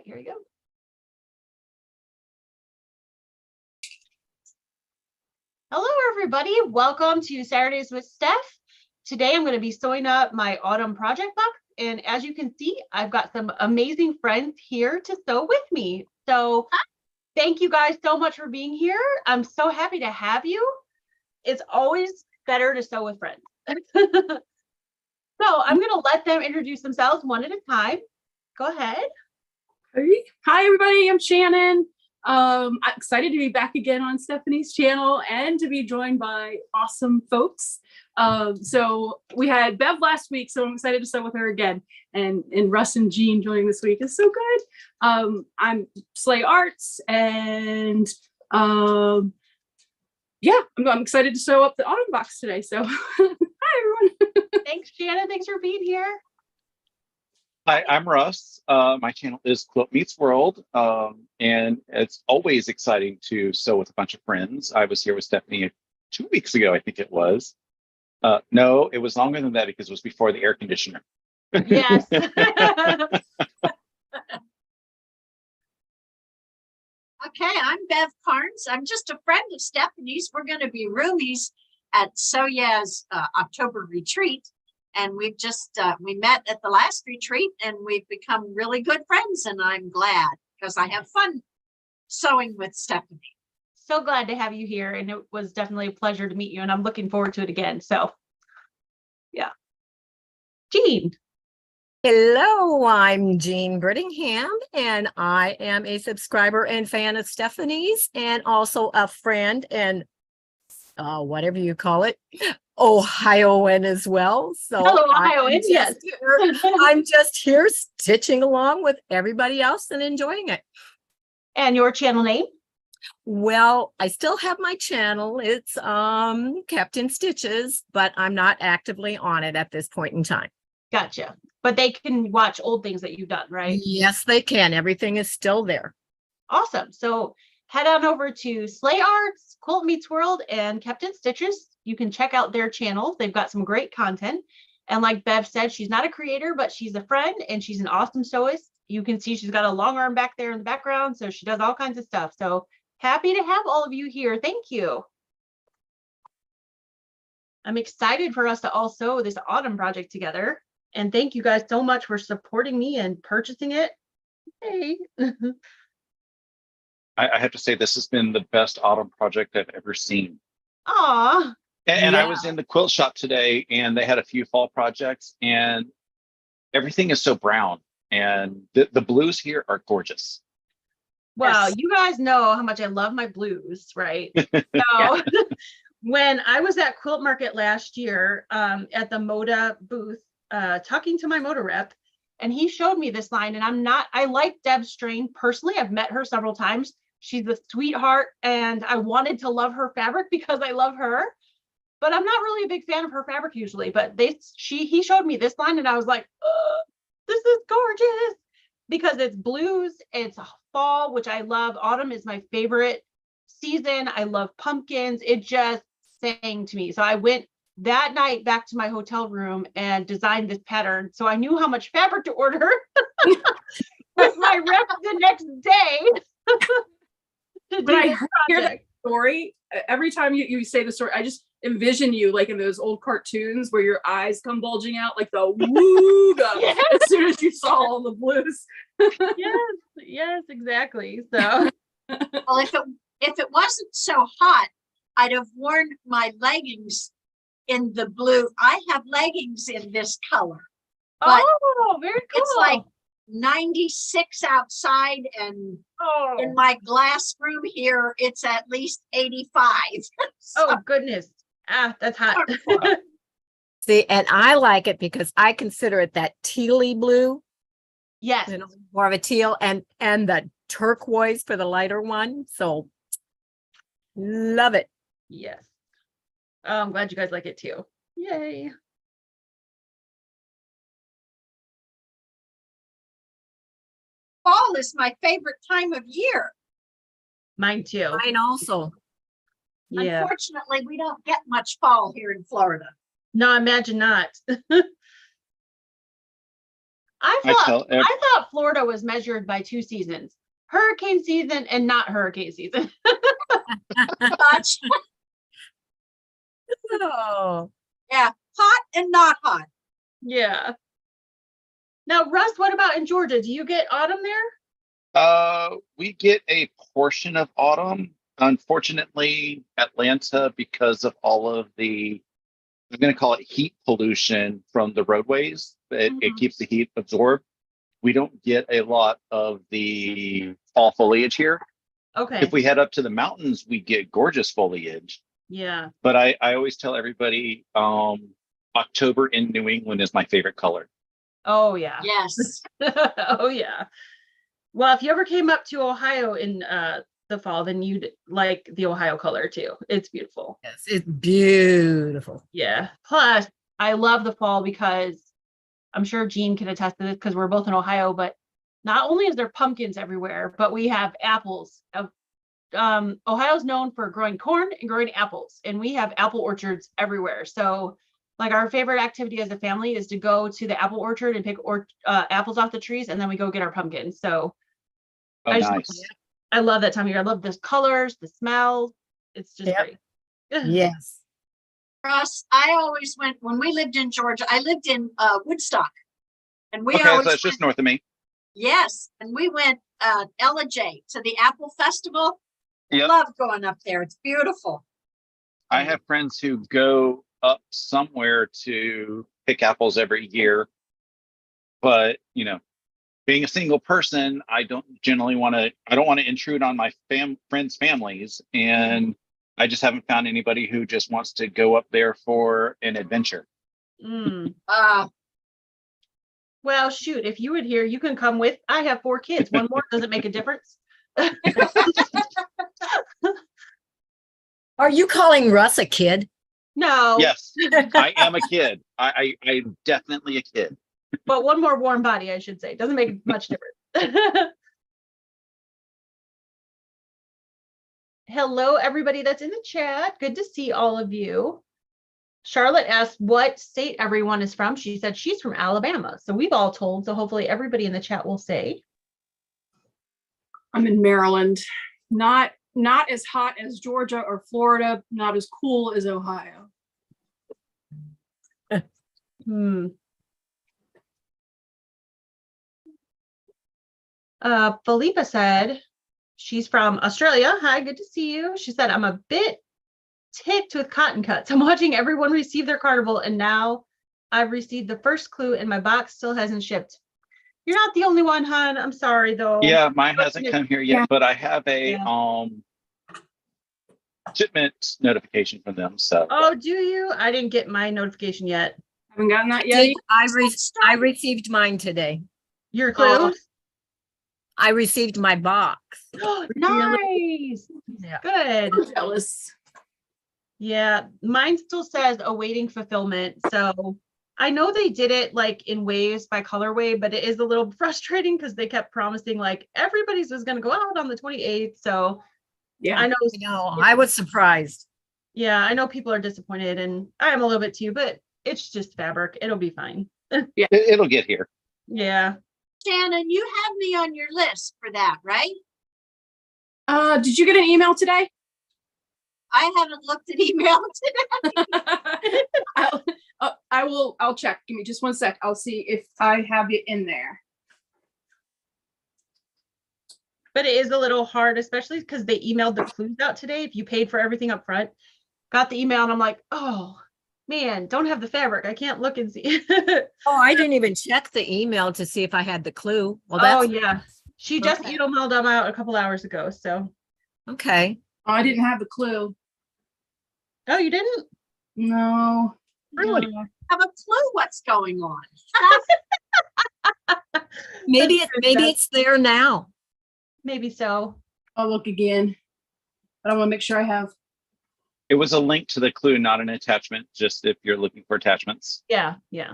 here you go. Hello, everybody. Welcome to Saturdays with Steph. Today, I'm going to be sewing up my autumn project book. And as you can see, I've got some amazing friends here to sew with me. So thank you guys so much for being here. I'm so happy to have you. It's always better to sew with friends. So I'm going to let them introduce themselves one at a time. Go ahead. Hi, everybody. I'm Shannon. I'm excited to be back again on Stephanie's channel and to be joined by awesome folks. So we had Bev last week, so I'm excited to sew with her again. And Russ and Jean joining this week is so good. I'm Slay Arts, and yeah, I'm excited to sew up the autumn box today. So hi, everyone. Thanks, Shannon. Thanks for being here. Hi, I'm Russ. My channel is Quilt Meets World, and it's always exciting to sew with a bunch of friends. I was here with Stephanie 2 weeks ago, I think it was. No, it was longer than that because it was before the air conditioner. Yes. Okay, I'm Bev Carnes. I'm just a friend of Stephanie's. We're going to be roomies at Soya's October retreat. And we've just, we met at the last retreat and we've become really good friends. And I'm glad because I have fun sewing with Stephanie. So glad to have you here. And it was definitely a pleasure to meet you. And I'm looking forward to it again. So, yeah. Jean. Hello, I'm Jean Brittingham, and I am a subscriber and fan of Stephanie's, and also a friend and whatever you call it, Ohioan as well. So hello, Ohioan, yes. I'm just here stitching along with everybody else and enjoying it. And your channel name? Well, I still have my channel. It's Captain Stitches, but I'm not actively on it at this point in time. Gotcha. But they can watch old things that you've done, right? Yes, they can. Everything is still there. Awesome. So head on over to Slay Arts, Quilt Meets World, and Captain Stitches. You can check out their channels. They've got some great content. And like Bev said, she's not a creator, but she's a friend and she's an awesome sewist. You can see she's got a long arm back there in the background. So she does all kinds of stuff. So happy to have all of you here. Thank you. I'm excited for us to all sew this autumn project together. And thank you guys so much for supporting me and purchasing it. Hey. I have to say, this has been the best autumn project I've ever seen. Aw. And yeah. I was in the quilt shop today and they had a few fall projects and everything is so brown. And the blues here are gorgeous. Wow, Yes. you guys know how much I love my blues, right? So when I was at Quilt Market last year at the Moda booth, talking to my Moda rep, and he showed me this line, and I like Deb Strain personally. I've met her several times. She's a sweetheart, and I wanted to love her fabric because I love her, but I'm not really a big fan of her fabric usually. But he showed me this line, and I was like, oh, this is gorgeous because it's blues, it's fall, which I love. Autumn is my favorite season. I love pumpkins. It just sang to me. So I went that night back to my hotel room and designed this pattern. So I knew how much fabric to order with my rep the next day. When I hear that story, every time you say the story, I just envision you like in those old cartoons where your eyes come bulging out like the wooga Yes. as soon as you saw all the blues. Yes, exactly. So Well, if it wasn't so hot, I'd have worn my leggings in the blue. I have leggings in this color. But very cool. it's like 96 outside, and in my glass room here, it's at least 85. Oh goodness. That's hot. See, and I like it because I consider it that tealy blue, Yes. you know, more of a teal, and the turquoise for the lighter one. So love it. Yes. Oh, I'm glad you guys like it too. Yay. Fall is my favorite time of year. Mine too. Mine also. Yeah. Unfortunately, we don't get much fall here in Florida. No, imagine not. I I thought tell ev- I thought Florida was measured by 2 seasons: hurricane season and not hurricane season. Much. Oh, Yeah, hot and not hot. Yeah. Now, Russ, what about in Georgia? Do you get autumn there? We get a portion of autumn. Unfortunately, Atlanta, because of all of the, I'm going to call it heat pollution from the roadways, it Mhm. keeps the heat absorbed. We don't get a lot of the fall foliage here. Okay. If we head up to the mountains, we get gorgeous foliage. Yeah. But I always tell everybody, October in New England is my favorite color. Oh yeah. Yes. Oh yeah. Well, if you ever came up to Ohio in the fall, then you'd like the Ohio color too. It's beautiful. yes, it's beautiful. Yeah. Plus, I love the fall because I'm sure Jean can attest to this because we're both in Ohio, but not only is there pumpkins everywhere, but we have apples. Ohio's known for growing corn and growing apples, and we have apple orchards everywhere. So like our favorite activity as a family is to go to the apple orchard and pick apples off the trees, and then we go get our pumpkins. So Oh, I just- nice. I love that time of year. I love the colors, the smell. It's just Yep. great. Yes. Russ, I always went, when we lived in Georgia, I lived in Woodstock. And we Okay, so always it's just went, north of me. yes, and we went Ella J to the Apple Festival. Yep. Love going up there. It's beautiful. I have friends who go up somewhere to pick apples every year. But, being a single person, I don't want to intrude on my friends' families. And I just haven't found anybody who just wants to go up there for an adventure. Mm. Well, shoot, if you would hear, you can come with. I have 4 kids. One more doesn't make a difference. Are you calling Russ a kid? No. Yes, I am a kid. I'm definitely a kid. But one more warm body, I should say. Doesn't make much difference. Hello, everybody that's in the chat. Good to see all of you. Charlotte asked what state everyone is from. She said she's from Alabama. So we've all told. So hopefully everybody in the chat will say. I'm in Maryland. Not as hot as Georgia or Florida, not as cool as Ohio. Philippa said she's from Australia. Hi, good to see you. She said, I'm a bit ticked with cotton cuts. I'm watching everyone receive their carnival, and now I've received the first clue and my box still hasn't shipped. You're not the only one, hon. I'm sorry though. Yeah, mine hasn't come here yet, Yeah. but I have a Yeah. shipment notification from them. So Oh, do you? I didn't get my notification yet. Haven't gotten that yet. I received mine today. Your clues? I received my box. Nice. Yeah. Good. I'm jealous. Yeah, mine still says awaiting fulfillment. So I know they did it like in waves by colorway, but it is a little frustrating because they kept promising like everybody's was going to go out on the 28th. So Yeah. I know. I was surprised. Yeah, I know people are disappointed, and I am a little bit too, but it's just fabric. It'll be fine. it'll get here. Yeah. Shannon, you have me on your list for that, right? Did you get an email today? I haven't looked at email today. I'll check. Give me just one sec. I'll see if I have it in there. But it is a little hard, especially because they emailed the clues out today. If you paid for everything up front, got the email, and I'm like, oh man, don't have the fabric. I can't look and see. Oh, I didn't even check the email to see if I had the clue. Well, Oh that's yeah. She just Okay. emailed them out a couple hours ago. So okay. Oh, I didn't have the clue. oh, you didn't? No. Really? No. Have a clue what's going on. Maybe That's it's there now. Maybe so. I'll look again. But I want to make sure I have. It was a link to the clue, not an attachment, just if you're looking for attachments. Yeah, yeah.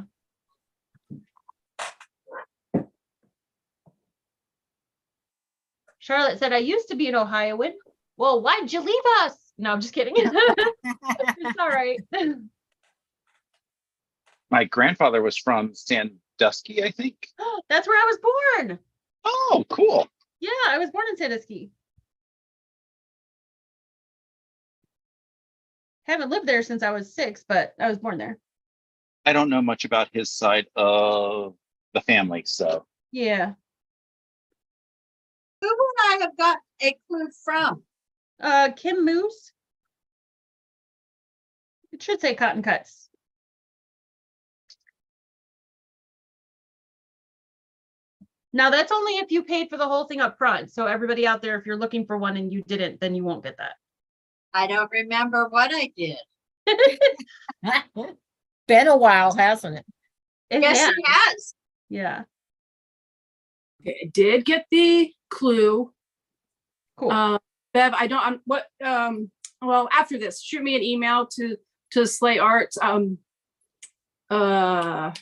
Charlotte said, I used to be an Ohioan. Well, why'd you leave us? No, I'm just kidding. It's all right. My grandfather was from San Sandusky, I think. That's where I was born. Oh, cool. Yeah, I was born in Sandusky. Haven't lived there since I was 6, but I was born there. I don't know much about his side of the family, so. Yeah. Who would I have got a clue from? Kim Moose. It should say Cotton Cuts. Now that's only if you paid for the whole thing up front. So everybody out there, if you're looking for one and you didn't, then you won't get that. I don't remember what I did. Been a while, hasn't it? Yes, Yeah. it has. Yeah. Okay, I did get the clue. Cool. Bev, I don't, well, after this, shoot me an email to Slay Arts. I can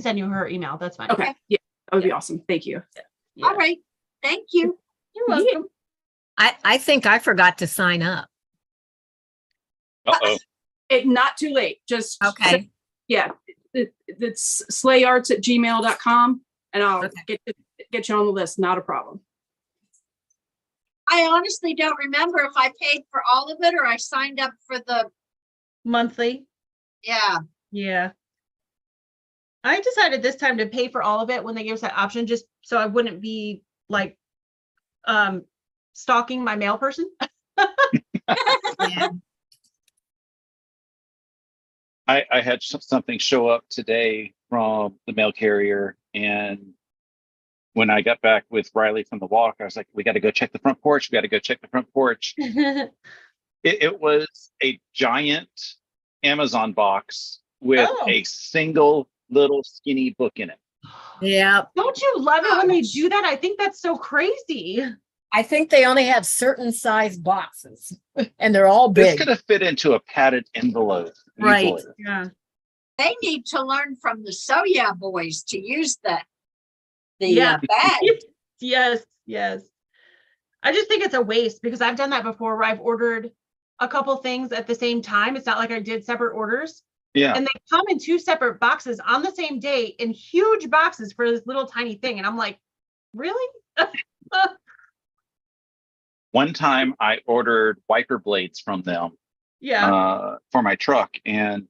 send you her email. That's fine. Okay, yeah, that would be awesome. Thank you. Yeah. All right. Thank you. You're welcome. I think I forgot to sign up. Uh-oh. Not too late. Just Okay. yeah. It's slayarts@gmail.com and I'll Okay. get you on the list. Not a problem. I honestly don't remember if I paid for all of it or I signed up for the, Monthly. yeah. Yeah. I decided this time to pay for all of it when they gave us that option, just so I wouldn't be like stalking my mail person. Yeah. I had something show up today from the mail carrier, and when I got back with Riley from the walk, I was like, we got to go check the front porch. We got to go check the front porch. It was a giant Amazon box with Oh. a single little skinny book in it. Yeah. Don't you love it when they do that? I think that's so crazy. I think they only have certain size boxes and they're all This big. could have fit into a padded envelope. Right. easily. Yeah. They need to learn from the So Yeah boys to use the Yeah. bag. Yes, yes. I just think it's a waste because I've done that before where I've ordered a couple things at the same time. It's not like I did separate orders. Yeah. And they come in 2 separate boxes on the same day in huge boxes for this little tiny thing. And I'm like, really? One time I ordered wiper blades from them Yeah. for my truck, and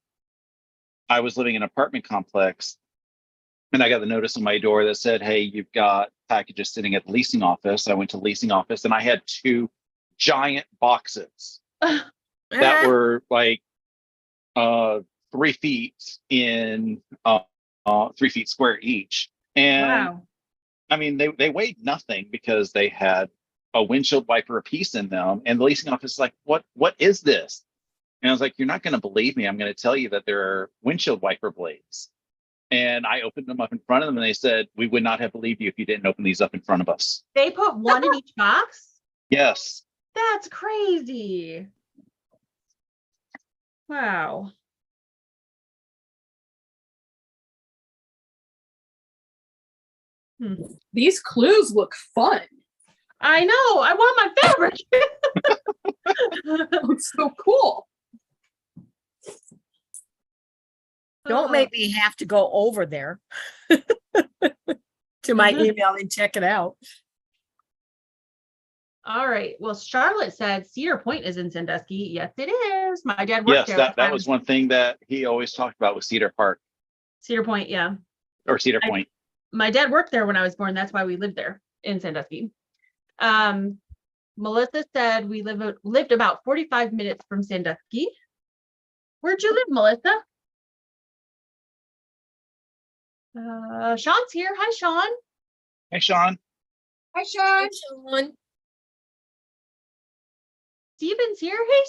I was living in an apartment complex, and I got the notice on my door that said, hey, you've got packages sitting at the leasing office. I went to the leasing office and I had 2 giant boxes that were like 3 feet in 3 feet square each. And Wow. I mean, they weighed nothing because they had a windshield wiper apiece in them. And the leasing office is like, what is this? And I was like, you're not going to believe me. I'm going to tell you that there are windshield wiper blades. And I opened them up in front of them and they said, we would not have believed you if you didn't open these up in front of us. They put one in each box? Yes. That's crazy. Wow. These clues look fun. I know. I want my fabric. Looks so cool. Don't make me have to go over there to my email and check it out. All right. Well, Charlotte said Cedar Point is in Sandusky. Yes, it is. My dad worked Yes, there. that was one thing that he always talked about with Cedar Park Cedar Point. Yeah. or Cedar Point. My dad worked there when I was born. That's why we lived there in Sandusky. Melissa said we lived about 45 minutes from Sandusky. Where'd you live, Melissa? Sean's here. Hi, Sean. Hey, Sean. Hi, Sean. Sean. Steven's here. Hey,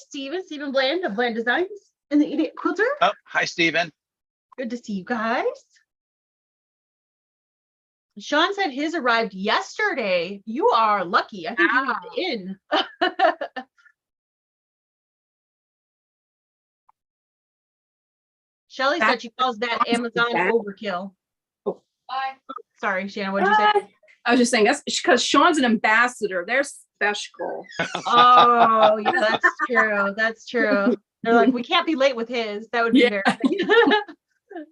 Steven Bland of Bland Designs and the Idiot Quilter. Oh, hi, Steven. Good to see you guys. Sean said his arrived yesterday. You are lucky. I think you got in. Shelly said she calls that Amazon overkill. Oh. Sorry, Shannon, what did you say? I was just saying that's because Sean's an ambassador. They're special. Oh, yeah, that's true. That's true. They're like, we can't be late with his. That would be Yeah. embarrassing.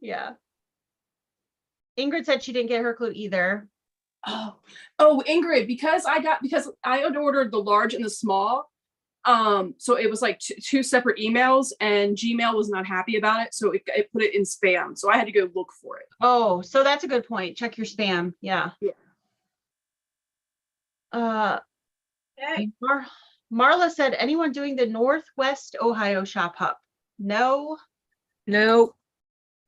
Yeah. Ingrid said she didn't get her clue either. Oh, Ingrid, because I had ordered the large and the small. So it was like two separate emails, and Gmail was not happy about it. So it put it in spam. So I had to go look for it. Oh, so that's a good point. Check your spam. Yeah. Yeah. Okay. Marla said, anyone doing the Northwest Ohio shop hop? No, No.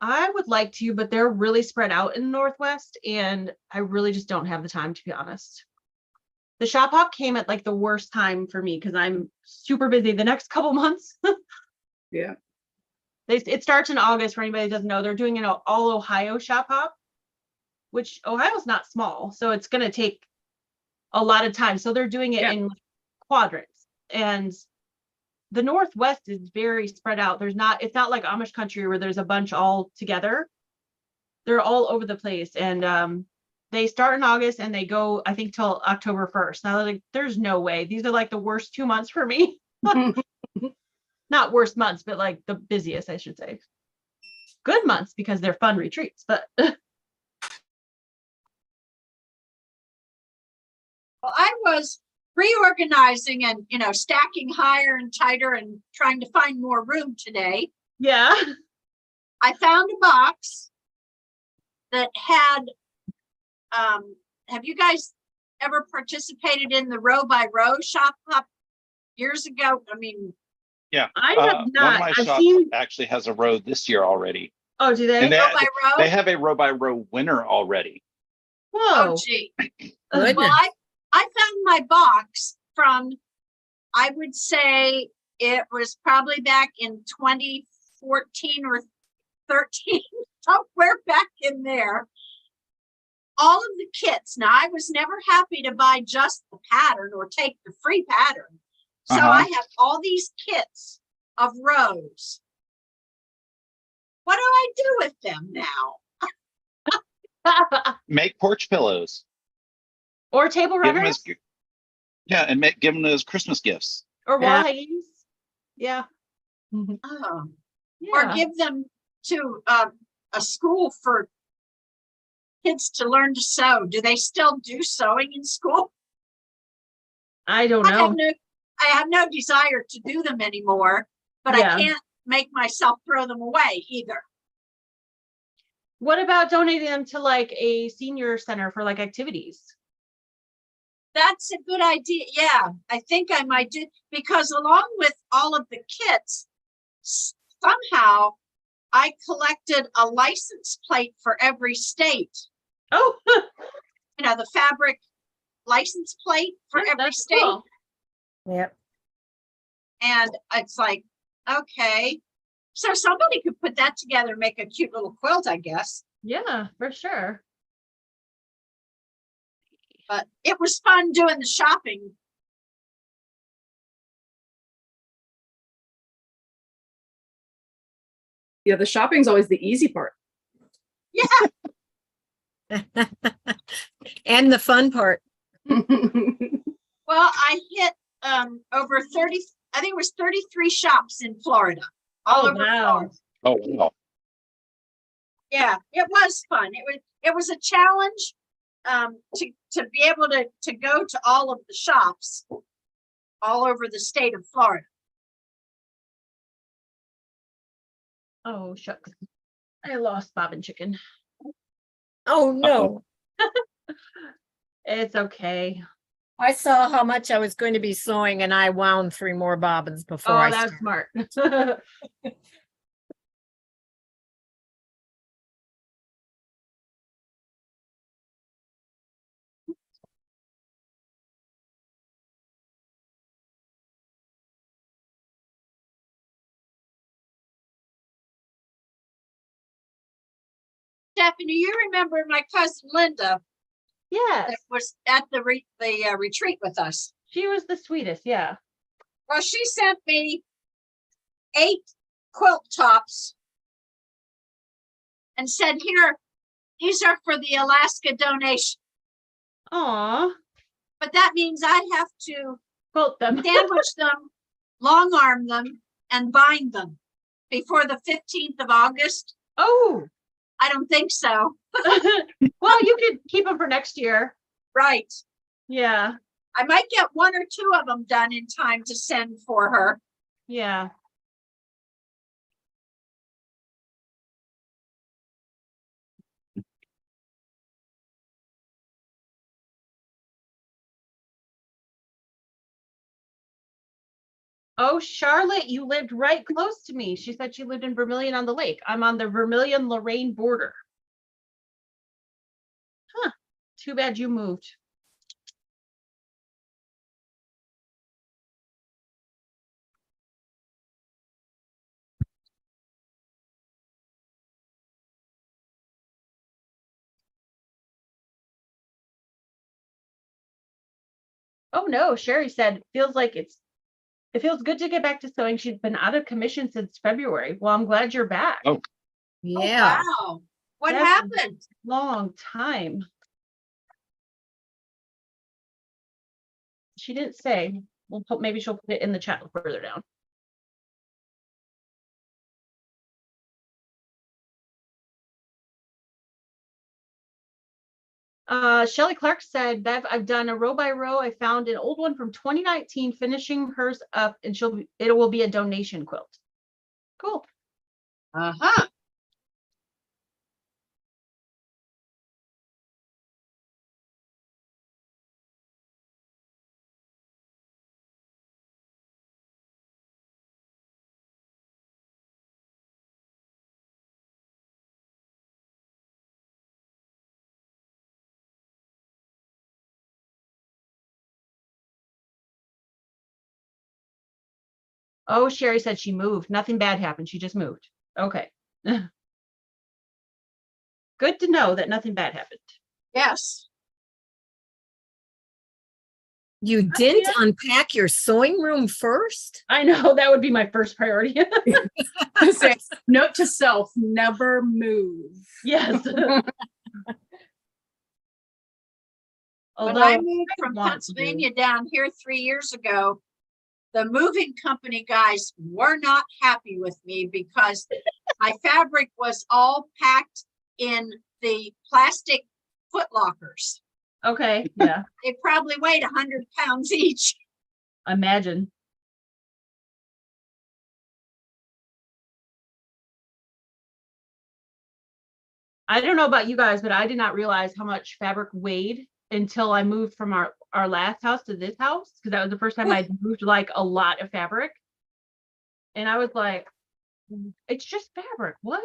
I would like to, but they're really spread out in the Northwest, and I really just don't have the time, to be honest. The shop hop came at like the worst time for me because I'm super busy the next couple months. Yeah. It starts in August, for anybody who doesn't know. They're doing an all Ohio shop hop, which Ohio's not small, so it's going to take a lot of time. So they're doing it in quadrants, and the Northwest is very spread out. It's not like Amish country where there's a bunch all together. They're all over the place, and they start in August and they go, I think, till October 1st. Now, like, there's no way. These are like the worst 2 months for me. Not worst months, but like the busiest, I should say. Good months because they're fun retreats, but Well, I was reorganizing and, stacking higher and tighter and trying to find more room today. yeah. I found a box that had, have you guys ever participated in the row by row shop hop years ago? I mean, Yeah. I have One not. of my I've shops seen. actually has a row this year already. Oh, do they? And row by row. they have a row by row winner already. Whoa. Oh, gee. Goodness. Well, I found my box from, I would say it was probably back in 2014 or 13, somewhere back in there. All of the kits. Now, I was never happy to buy just the pattern or take the free pattern. So I have all these kits of rows. What do I do with them now? Make porch pillows. Or table Give them runners, as give them as Christmas gifts. or wall Yeah. hangings. Yeah. Oh, Yeah. or give them to a school for kids to learn to sew. Do they still do sewing in school? I don't know. I have no desire to do them anymore, but Yeah. I can't make myself throw them away either. What about donating them to like a senior center for like activities? That's a good idea. Yeah, I think I might do, because along with all of the kits, somehow I collected a license plate for every state. Oh, The fabric license plate for every that's state. cool. Yep. And it's like, okay. So somebody could put that together and make a cute little quilt, I guess. Yeah, for sure. But it was fun doing the shopping. Yeah, the shopping's always the easy part. Yeah. And the fun part. Well, I hit over 30, I think it was 33 shops in Florida. All Oh, over wow. Florida. Oh wow. Yeah, it was fun. It was a challenge to be able to go to all of the shops all over the state of Florida. Oh, shucks. I lost Bobbin Chicken. Oh, no. It's okay. I saw how much I was going to be sewing and I wound 3 more bobbins before Oh, I that's started. smart. Stephanie, you remember my cousin Linda Yes, that was at the retreat with us? she was the sweetest. Yeah. Well, she sent me 8 quilt tops and said, here, these are for the Alaska donation. Aw, But that means I have to quilt them. sandwich them, long arm them, and bind them before the 15th of August. Oh, I don't think so. Well, you could keep them for next year. Right. Yeah, I might get one or two of them done in time to send for her. yeah. Oh, Charlotte, you lived right close to me. She said she lived in Vermilion on the Lake. I'm on the Vermilion Lorraine border. Huh. Too bad you moved. Oh no, Sherry said, it feels good to get back to sewing. She's been out of commission since February. Well, I'm glad you're back. Oh. Yeah. Oh, wow. What That's- happened? Long time. She didn't say. Maybe she'll put it in the chat further down. Shelly Clark said, Bev, I've done a row by row. I found an old one from 2019, finishing hers up, and it will be a donation quilt. Cool. Uh-huh. Oh, Sherry said she moved. Nothing bad happened. She just moved. Okay. Good to know that nothing bad happened. Yes. You didn't unpack your sewing room first? I know that would be my first priority. Say, note to self, never move. Yes. When Although I moved I from want to. Pennsylvania down here 3 years ago, the moving company guys were not happy with me because my fabric was all packed in the plastic foot lockers. Okay, yeah, They probably weighed 100 pounds each. imagine. I don't know about you guys, but I did not realize how much fabric weighed until I moved from our last house to this house, because that was the first time I'd moved like a lot of fabric. And I was like, it's just fabric. What?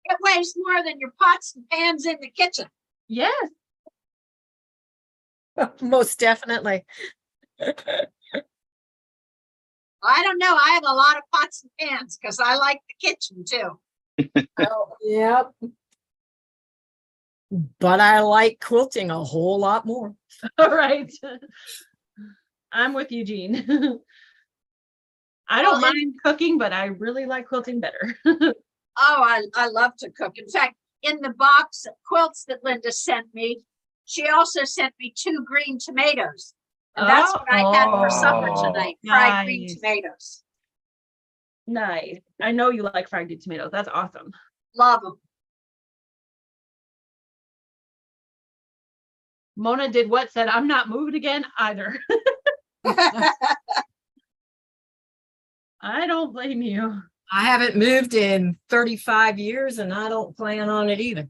It weighs more than your pots and pans in the kitchen. Yes. Most definitely. I don't know. I have a lot of pots and pans because I like the kitchen too. Oh, yep. But I like quilting a whole lot more. All right. I'm with you, Jean. I don't Well, mind cooking, but I really like quilting better. Oh, I love to cook. In fact, in the box of quilts that Linda sent me, she also sent me 2 green tomatoes. And that's what I had for supper Oh, tonight, fried green nice. tomatoes. Nice. I know you like fried green tomatoes. That's awesome. Love them. Mona did what? Said, I'm not moved again either. I don't blame you. I haven't moved in 35 years and I don't plan on it either.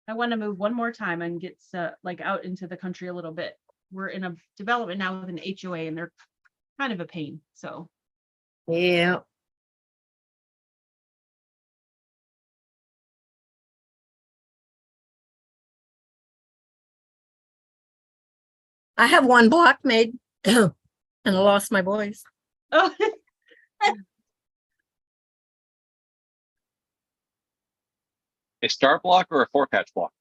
I want to move one more time and get like out into the country a little bit. We're in a development now with an HOA and they're kind of a pain. So Yeah. I have one block made and I lost my voice. oh, a star block or a 4-patch block?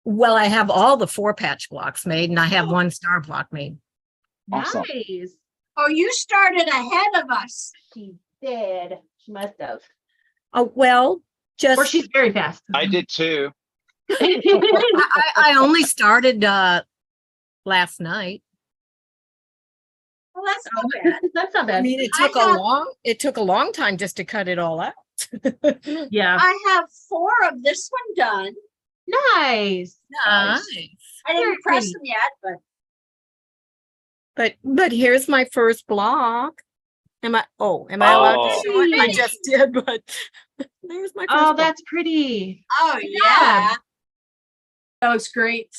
Well, I have all the 4-patch blocks made and I have one star block made. Awesome. nice. Oh, you started ahead of us. She did. She must have. Oh, well, just. Or she's very fast. I did too. I only started last night. Well, that's not bad. That's not I bad. mean, it I took a long time just to cut it all out. Yeah. I have 4 of this one done. Nice. Nice. I didn't Very press pretty. them yet, but But here's my first block. Am I allowed to Oh. show it? I just did, but there's my first Oh, block. that's pretty. oh yeah. That looks great.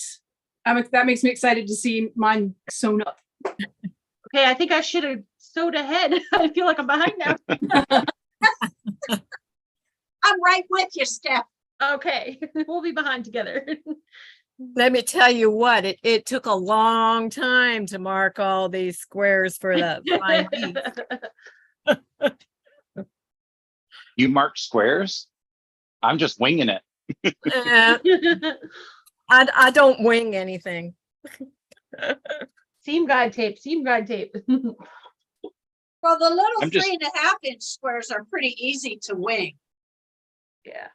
That makes me excited to see mine sewn up. Okay, I think I should have sewed ahead. I feel like I'm behind now. I'm right with you, Steph. Okay, we'll be behind together. Let me tell you what, it took a long time to mark all these squares for the fine piece. You marked squares? I'm just winging it. I don't wing anything. Seam guide tape, seam guide tape. Well, the little I'm just- 3.5-inch squares are pretty easy to wing. Yeah.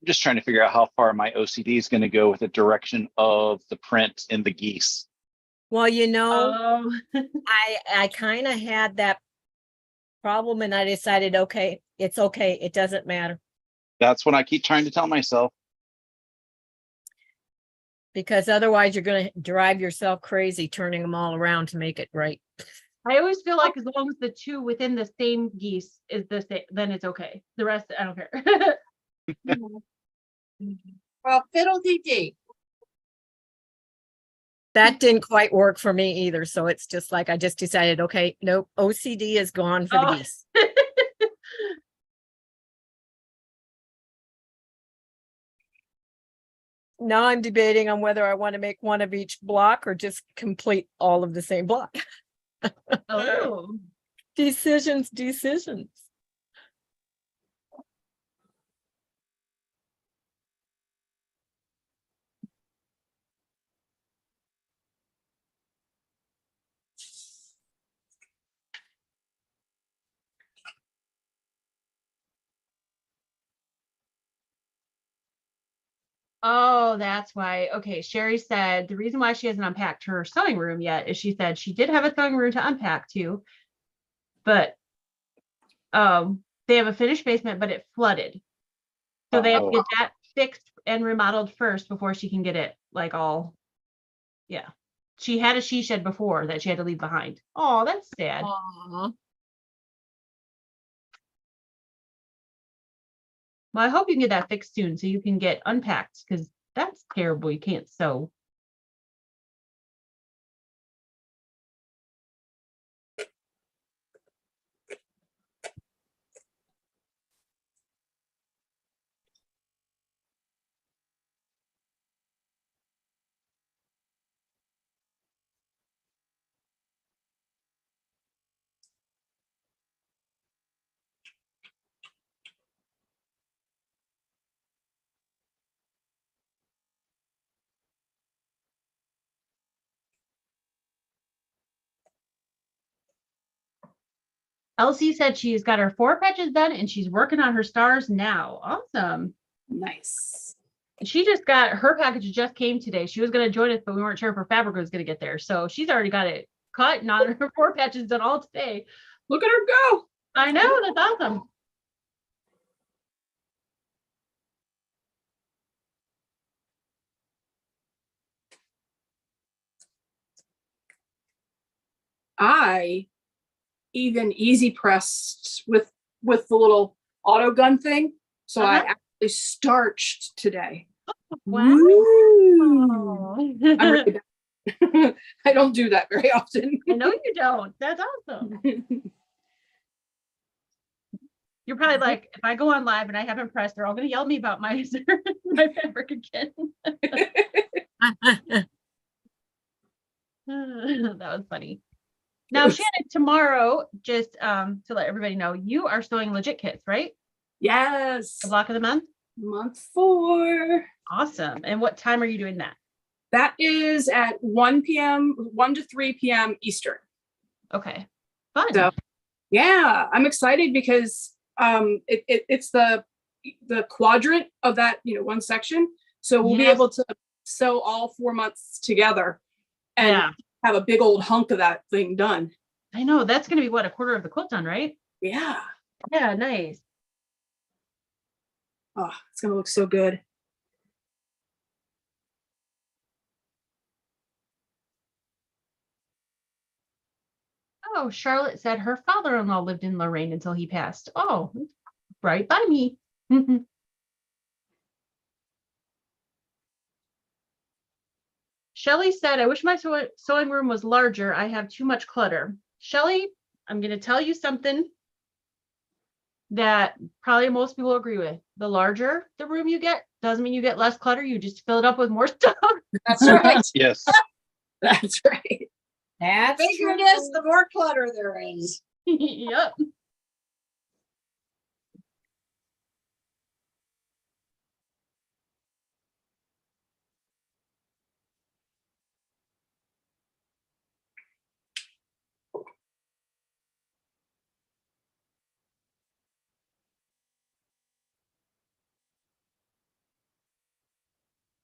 I'm just trying to figure out how far my OCD is going to go with the direction of the print in the geese. Well, you know, Oh, I kind of had that problem and I decided, okay, it's okay. It doesn't matter. That's what I keep trying to tell myself. Because otherwise you're going to drive yourself crazy turning them all around to make it right. I always feel like as long as the 2 within the same geese is the same, then it's okay. The rest, I don't care. Well, fiddle-dee-dee. That didn't quite work for me either. So it's just like, I just decided, okay, nope, OCD is gone for the Oh. geese. Now I'm debating on whether I want to make one of each block or just complete all of the same block. Oh. Decisions. Oh, that's why. Okay, Sherry said the reason why she hasn't unpacked her sewing room yet is she said she did have a sewing room to unpack too, but they have a finished basement, but it flooded. So they have to Oh. get that fixed and remodeled first before she can get it like all. Yeah. She had a she shed before that she had to leave behind. Oh, that's sad. Aw. Well, I hope you can get that fixed soon so you can get unpacked because that's terrible. You can't sew. Elsie said she's got her 4 patches done and she's working on her stars now. Awesome. Nice. She just got her package just came today. She was going to join us, but we weren't sure if her fabric was going to get there. So she's already got it cut and on her 4 patches done all today. Look at her go. I know, that's awesome. I even easy pressed with the little auto gun thing. So I Uh-huh. actually starched today. Wow. Woo. I'm really bad. I don't do that very often. I know you don't. That's awesome. You're probably like, if I go on live and I haven't pressed, they're all going to yell at me about my my fabric again. That was funny. Now, Shannon, tomorrow, just to let everybody know, you are sewing legit kits, right? Yes. The block of the month. Month 4. Awesome. And what time are you doing that? That is at 1 p.m., 1 to 3 p.m. Eastern. Okay. Fun. So yeah, I'm excited because it's the quadrant of that, one section. So we'll be Yes. able to sew all 4 months together and Yeah. have a big old hunk of that thing done. I know that's going to be what, a quarter of the quilt done, right? Yeah. Yeah. Nice. Oh, it's going to look so good. Oh, Charlotte said her father-in-law lived in Lorraine until he passed. Oh, right by me. Shelly said, I wish my sewing room was larger. I have too much clutter. Shelly, I'm going to tell you something that probably most people agree with. The larger the room you get doesn't mean you get less clutter. You just fill it up with more stuff. That's right. Yes. That's right. That's The bigger it is, the more clutter there is. Yep.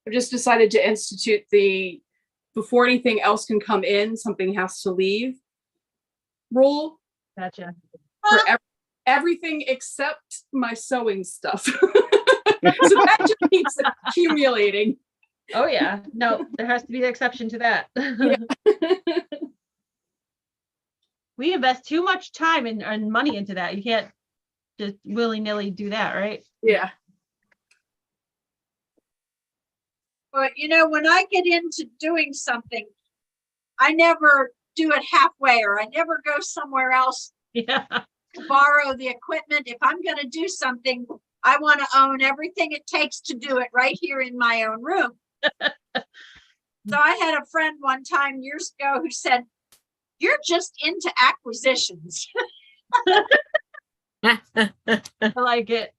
I've just decided to institute before anything else can come in, something has to leave rule Gotcha. for everything except my sewing stuff. So that just keeps accumulating. Oh yeah. No, there has to be an exception to that. We invest too much time and money into that. You can't just willy-nilly do that, right? Yeah. But when I get into doing something, I never do it halfway, or I never go somewhere else Yeah. to borrow the equipment. If I'm going to do something, I want to own everything it takes to do it right here in my own room. So I had a friend one time years ago who said, "You're just into acquisitions." I like it.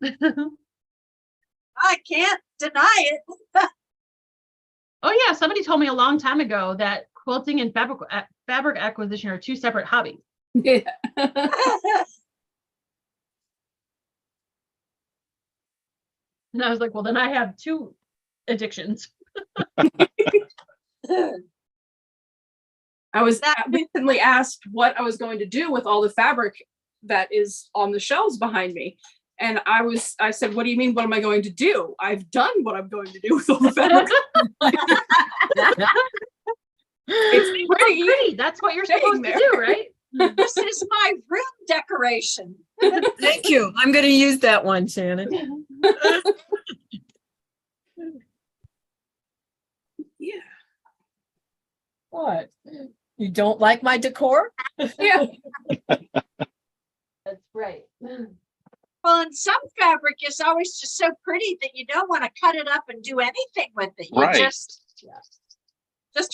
I can't deny it. Oh yeah, somebody told me a long time ago that quilting and fabric acquisition are two separate hobbies. Yeah. And I was like, well, then I have two addictions. I was recently asked what I was going to do with all the fabric that is on the shelves behind me. And I said, what do you mean? What am I going to do? I've done what I'm going to do with all the fabric. It's pretty. That's what you're supposed to do, right? This is my room decoration. Thank you. I'm going to use that one, Shannon. Yeah. What? You don't like my decor? Yeah. That's right. Well, and some fabric is always just so pretty that you don't want to cut it up and do anything with it. You Right. just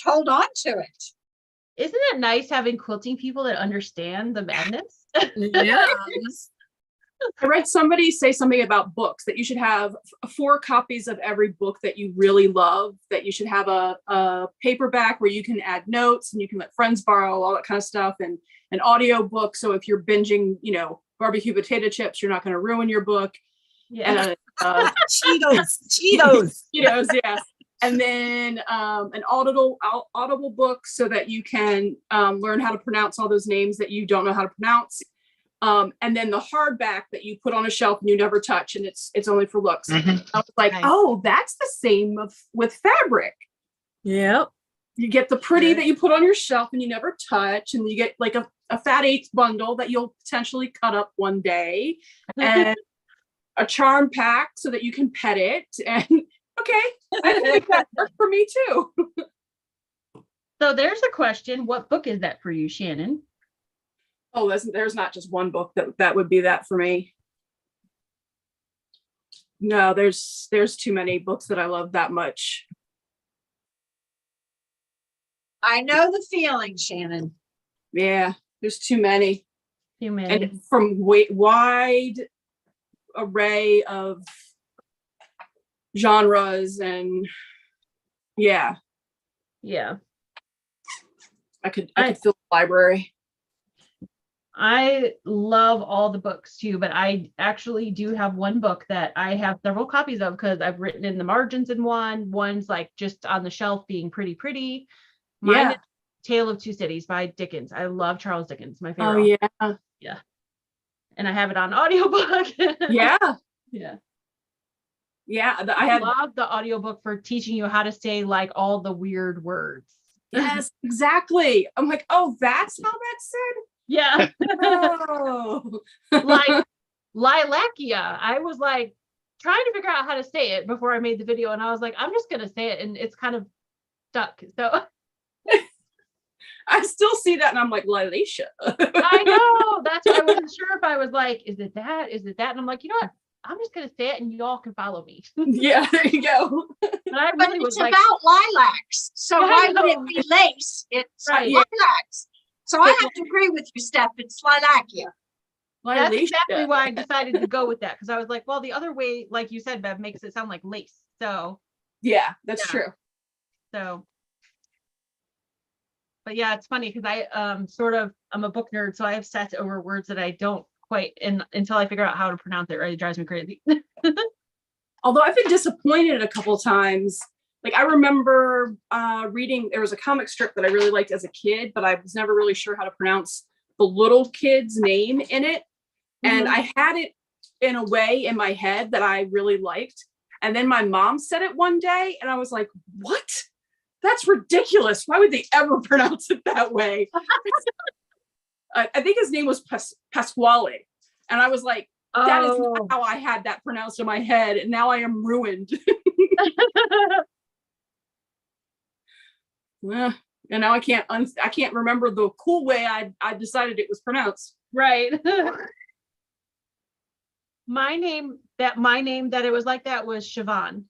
hold on to it. Isn't it nice having quilting people that understand the madness? Yeah. I read somebody say something about books, that you should have 4 copies of every book that you really love, that you should have a paperback where you can add notes and you can let friends borrow, all that kind of stuff, and an audio book. So if you're binging, barbecue potato chips, you're not going to ruin your book. Yeah. And Cheetos. yeah. And then an audible book so that you can learn how to pronounce all those names that you don't know how to pronounce. And then the hardback that you put on a shelf and you never touch, and it's only for looks. Mhm. I was like, Nice. oh, that's the same with fabric. Yep. You get the pretty Sure. that you put on your shelf and you never touch, and you get like a fat 8 bundle that you'll potentially cut up one day, and a charm pack so that you can pet it. And okay, I think that worked for me too. So there's a question. What book is that for you, Shannon? Oh, there's not just one book that would be that for me. No, there's too many books that I love that much. I know the feeling, Shannon. Yeah, there's too many. Too many. And from wide array of genres, and yeah. Yeah. I could fill the library. I love all the books too, but I actually do have one book that I have several copies of because I've written in the margins in one. One's like just on the shelf being pretty. Mine is Tale of Two Cities by Dickens. I love Charles Dickens, my favorite author. Yeah. Yeah. And I have it on audiobook. Yeah. Yeah. Yeah. I love the audiobook for teaching you how to say like all the weird words. Yes, exactly. I'm like, oh, that's how that's said? Yeah. Oh. Like Lilacia. I was like trying to figure out how to say it before I made the video, and I was like, I'm just gonna say it, and it's kind of stuck. So I still see that and I'm like, Lilacia. I know. That's why I wasn't sure if I was like, is it that? Is it that? And I'm like, you know what? I'm just gonna say it and you all can follow me. Yeah, there you go. But I But really it's was like, about lilacs. So Yeah, I why would know. it be lace? It's Right. lilacs. So I have to agree with you, Steph. It's lilacia. that's Lilacia. exactly why I decided to go with that. Because I was like, well, the other way, like you said, Bev, makes it sound like lace. So Yeah, that's Yeah. true. but yeah, it's funny because I'm a book nerd, so I obsess over words that I don't quite until I figure out how to pronounce it, right? It drives me crazy. Although I've been disappointed a couple times. Like I remember reading, there was a comic strip that I really liked as a kid, but I was never really sure how to pronounce the little kid's name in it. And I had it in a way in my head that I really liked. And then my mom said it one day and I was like, what? That's ridiculous. Why would they ever pronounce it that way? I think his name was Pasquale. And I was like, that is not how I had that pronounced in my head. And now I am ruined. And now I can't remember the cool way I decided it was pronounced. Right. My name that it was like that was Siobhan.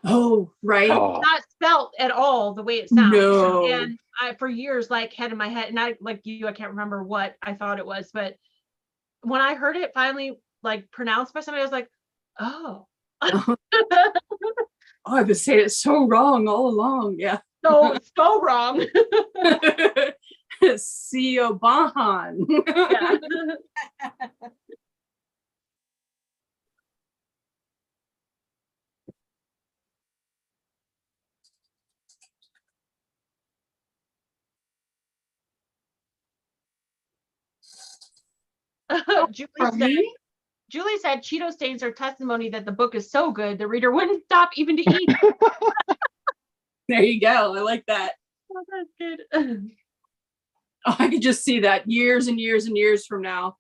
Oh, right. Oh, Not spelt at all the way it sounds. No. And I for years like had in my head, and I like you, I can't remember what I thought it was, but when I heard it finally like pronounced by somebody, I was like, oh. Oh, I've been saying it so wrong all along. Yeah. So wrong. Siobhan. Yeah. Julie said Cheeto stains are testimony that the book is so good the reader wouldn't stop even to eat. There you go. I like that. Oh, that's good. Oh, I could just see that years and years and years from now.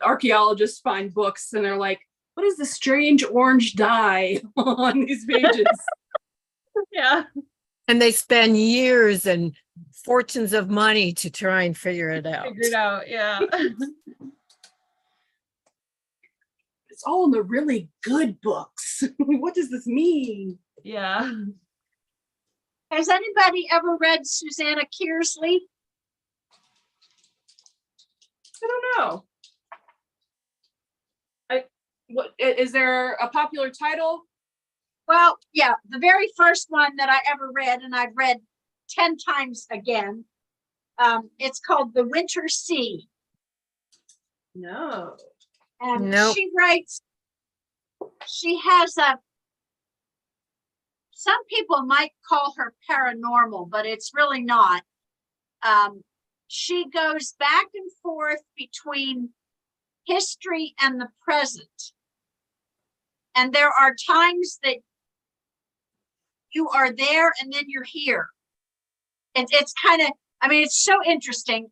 Archaeologists find books and they're like, what is the strange orange dye on these pages? Yeah. And they spend years and fortunes of money to try and figure it out. Figure it out. Yeah. It's all in the really good books. What does this mean? Yeah. Has anybody ever read Susanna Kearsley? I don't know. What is there a popular title? Well, yeah, the very first one that I ever read, and I've read 10 times again. It's called The Winter Sea. No. And Nope. she writes, she has some people might call her paranormal, but it's really not. She goes back and forth between history and the present. And there are times that you are there and then you're here. It's kind of, I mean, it's so interesting.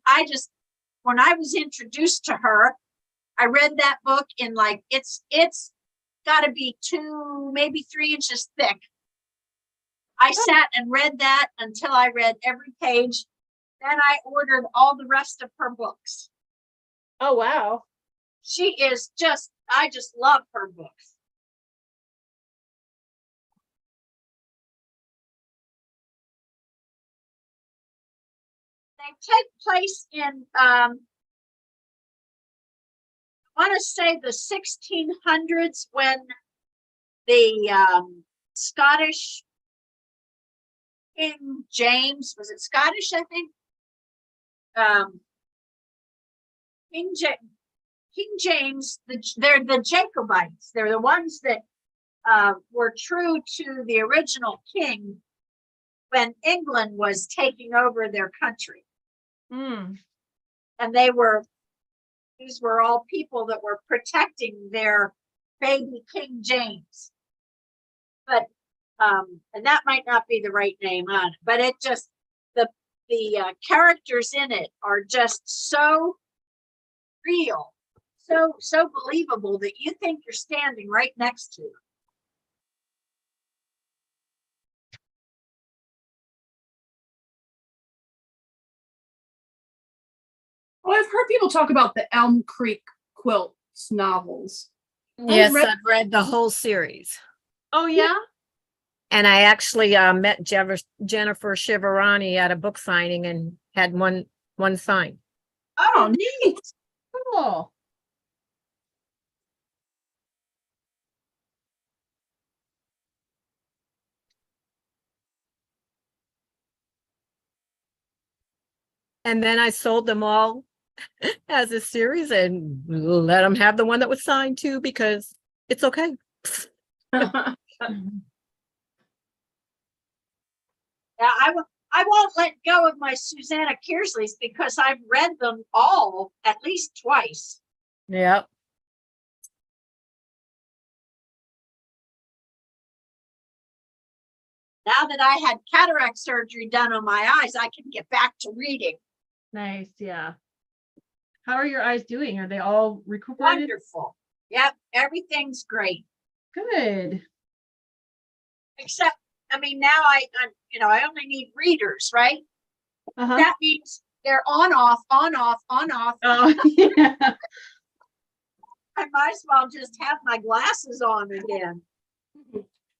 When I was introduced to her, I read that book in like, it's got to be 2, maybe 3 inches thick. I sat and read that until I read every page. Then I ordered all the rest of her books. Oh, wow. She is I just love her books. They take place in, I want to say the 1600s when the Scottish King James, was it Scottish, I think? King James, they're the Jacobites. They're the ones that were true to the original king when England was taking over their country. Hmm. And these were all people that were protecting their baby King James. But and that might not be the right name on it, but it just the characters in it are just so real, so believable that you think you're standing right next to them. Well, I've heard people talk about the Elm Creek Quilts novels. Yes, read- I've read the whole series. Oh, yeah? And I actually met Jennifer Shiverani at a book signing and had one signed. Oh, neat. Cool. And then I sold them all as a series and let them have the one that was signed too, because it's okay. Yeah, I won't let go of my Susanna Kearsley's because I've read them all at least twice. Yep. Now that I had cataract surgery done on my eyes, I can get back to reading. Nice. Yeah. How are your eyes doing? Are they all recuperated? Wonderful. Yep, everything's great. Good. Except, I mean, now I only need readers, right? Uh-huh. That means they're on, off, on, off, on, off. Oh, yeah. I might as well just have my glasses on again.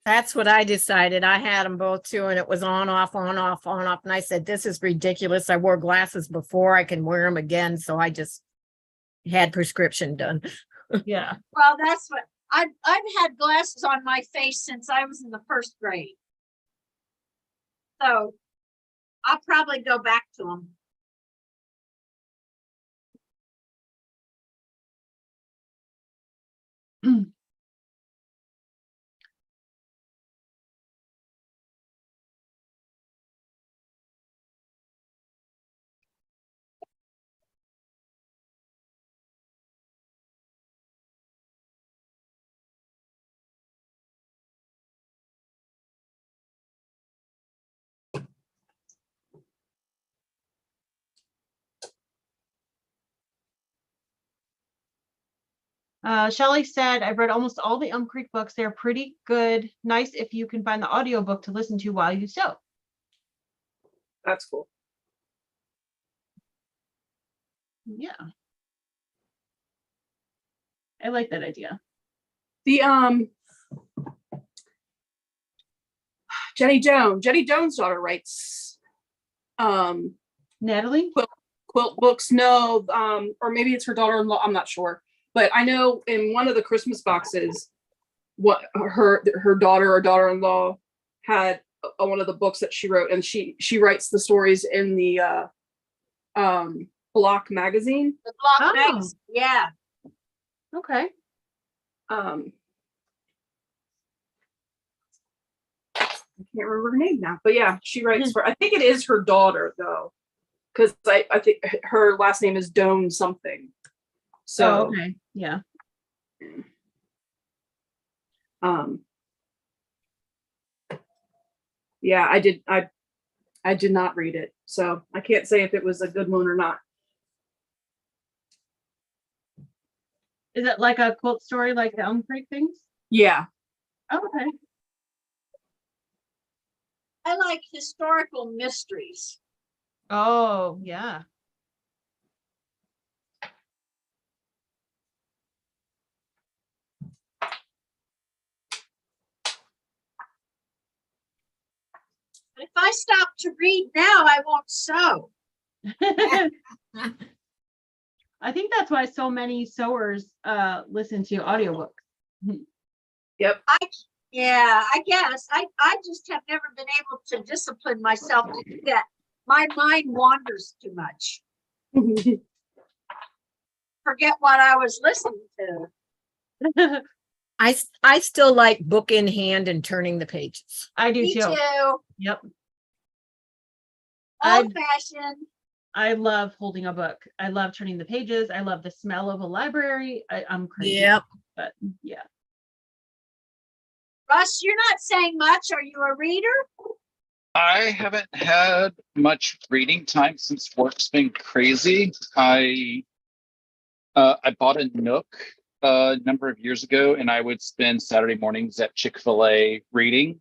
That's what I decided. I had them both too, and it was on, off, on, off, on, off. And I said, this is ridiculous. I wore glasses before. I can wear them again. So I just had prescription done. Yeah. Well, that's what I've had glasses on my face since I was in the first grade. So I'll probably go back to them. Shelley said, I've read almost all the Elm Creek books. They're pretty good. Nice if you can find the audiobook to listen to while you sew. That's cool. Yeah. I like that idea. The Jenny Jones' daughter writes Natalie? quilt books. No, or maybe it's her daughter-in-law. I'm not sure. But I know in one of the Christmas boxes, what her daughter or daughter-in-law had one of the books that she wrote, and she writes the stories in the Block magazine. The block Oh. magazine, yeah. Okay. I can't remember her name now, but yeah, she writes for. I think it is her daughter though, because I think her last name is Doan something. So Oh, okay. Yeah. yeah, I did not read it, so I can't say if it was a good one or not. Is it like a quilt story like the Elm Creek things? Yeah. Oh, okay. I like historical mysteries. Oh, yeah. But if I stop to read now, I won't sew. I think that's why so many sewers listen to audiobooks. Yep. Yeah, I guess. I just have never been able to discipline myself to do that. My mind wanders too much. Forget what I was listening to. I still like book in hand and turning the pages. I do Me too. too. Yep. I Old fashioned. I love holding a book. I love turning the pages. I love the smell of a library. I'm crazy. Yep. But yeah. Russ, you're not saying much. Are you a reader? I haven't had much reading time since work's been crazy. I bought a Nook a number of years ago, and I would spend Saturday mornings at Chick-fil-A reading.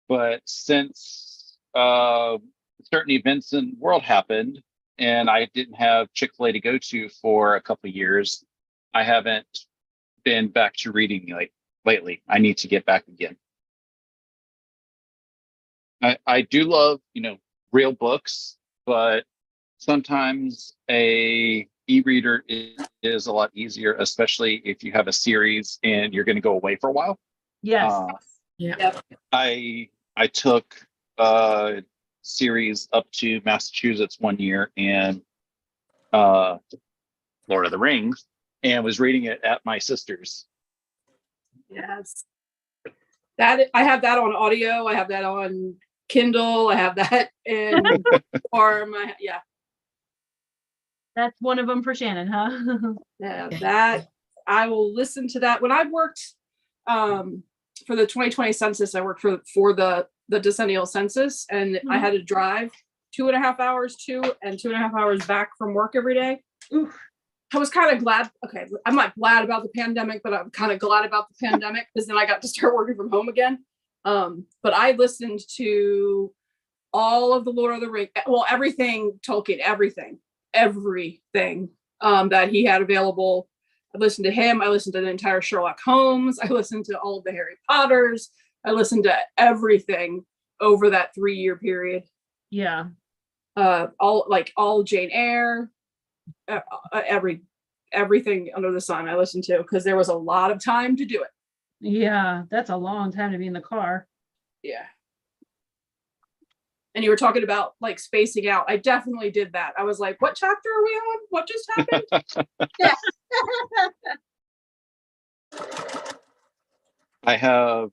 But since certain events in the world happened, and I didn't have Chick-fil-A to go to for a couple of years, I haven't been back to reading lately. I need to get back again. I do love, real books, but sometimes a e-reader is a lot easier, especially if you have a series and you're going to go away for a while. Yes. Yeah. I took a series up to Massachusetts one year and Lord of the Rings, and was reading it at my sister's. Yes. That I have that on audio. I have that on Kindle. I have that in form. Yeah. That's one of them for Shannon, huh? Yeah, that I will listen to that. When I worked for the 2020 census, I worked for the decennial census, and I had to drive 2.5 hours to and 2.5 hours back from work every day. Oof. I was kind of glad. Okay, I'm not glad about the pandemic, but I'm kind of glad about the pandemic because then I got to start working from home again. But I listened to all of the Lord of the Rings, well, everything Tolkien, everything that he had available. I listened to him. I listened to the entire Sherlock Holmes. I listened to all of the Harry Potters. I listened to everything over that 3-year period. Yeah. All Jane Eyre, everything under the sun I listened to because there was a lot of time to do it. Yeah. That's a long time to be in the car. Yeah. And you were talking about like spacing out. I definitely did that. I was like, what chapter are we on? What just happened? Yeah. I have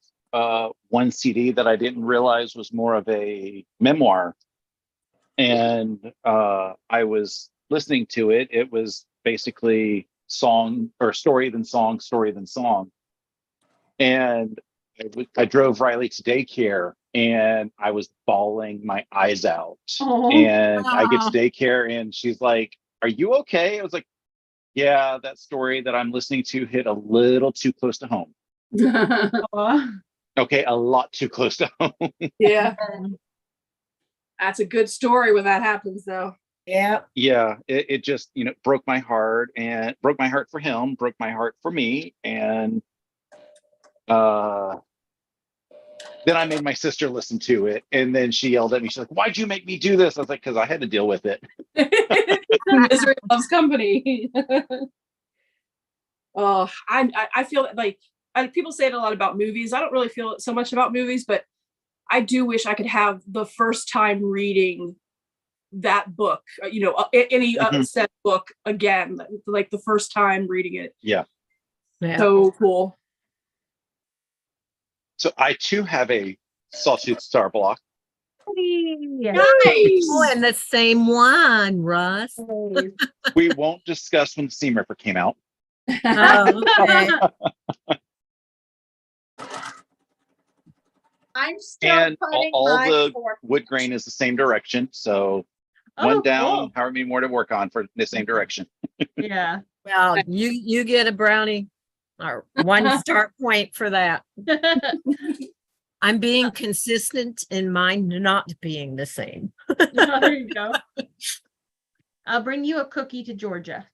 one CD that I didn't realize was more of a memoir. And I was listening to it. It was basically song or story than song, story than song. And I drove Riley to daycare and I was bawling my eyes out. Oh. And I get to daycare and she's like, "Are you okay?" I was like, "Yeah, that story that I'm listening to hit a little too close to home." Okay, a lot too close to home. Yeah. That's a good story when that happens, though. Yeah. Yeah, it just, broke my heart and broke my heart for him, broke my heart for me. And then I made my sister listen to it. And then she yelled at me. She's like, "Why'd you make me do this?" I was like, "Because I had to deal with it." Misery loves company. Oh, I feel like people say it a lot about movies. I don't really feel it so much about movies, but I do wish I could have the first time reading that book, any said book again, like the first time reading it. Yeah. So cool. So I too have a Sawtooth Star block. Yeah. Nice. Oh, and the same one, Russ. We won't discuss when the Steam Ripper came out. Oh, okay. I'm still And putting all my the fork- wood grain is the same direction. So Oh, one down, cool. however many more to work on for the same direction. Yeah. Well, you get a brownie or one start point for that. I'm being consistent in mine not being the same. There you go. I'll bring you a cookie to Georgia.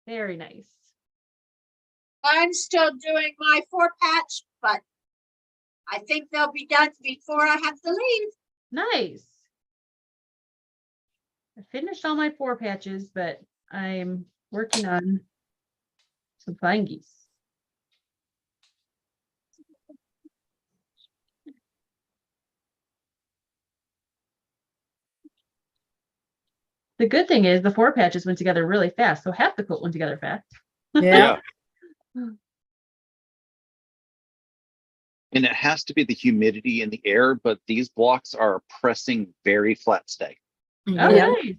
Very nice. I'm still doing my 4-patch, but I think they'll be done before I have to leave. Nice. I finished all my 4 patches, but I'm working on some flying geese. The good thing is the 4 patches went together really fast, so half the quilt went together fast. Yeah. And it has to be the humidity in the air, but these blocks are pressing very flat stay. Oh, Yeah. nice.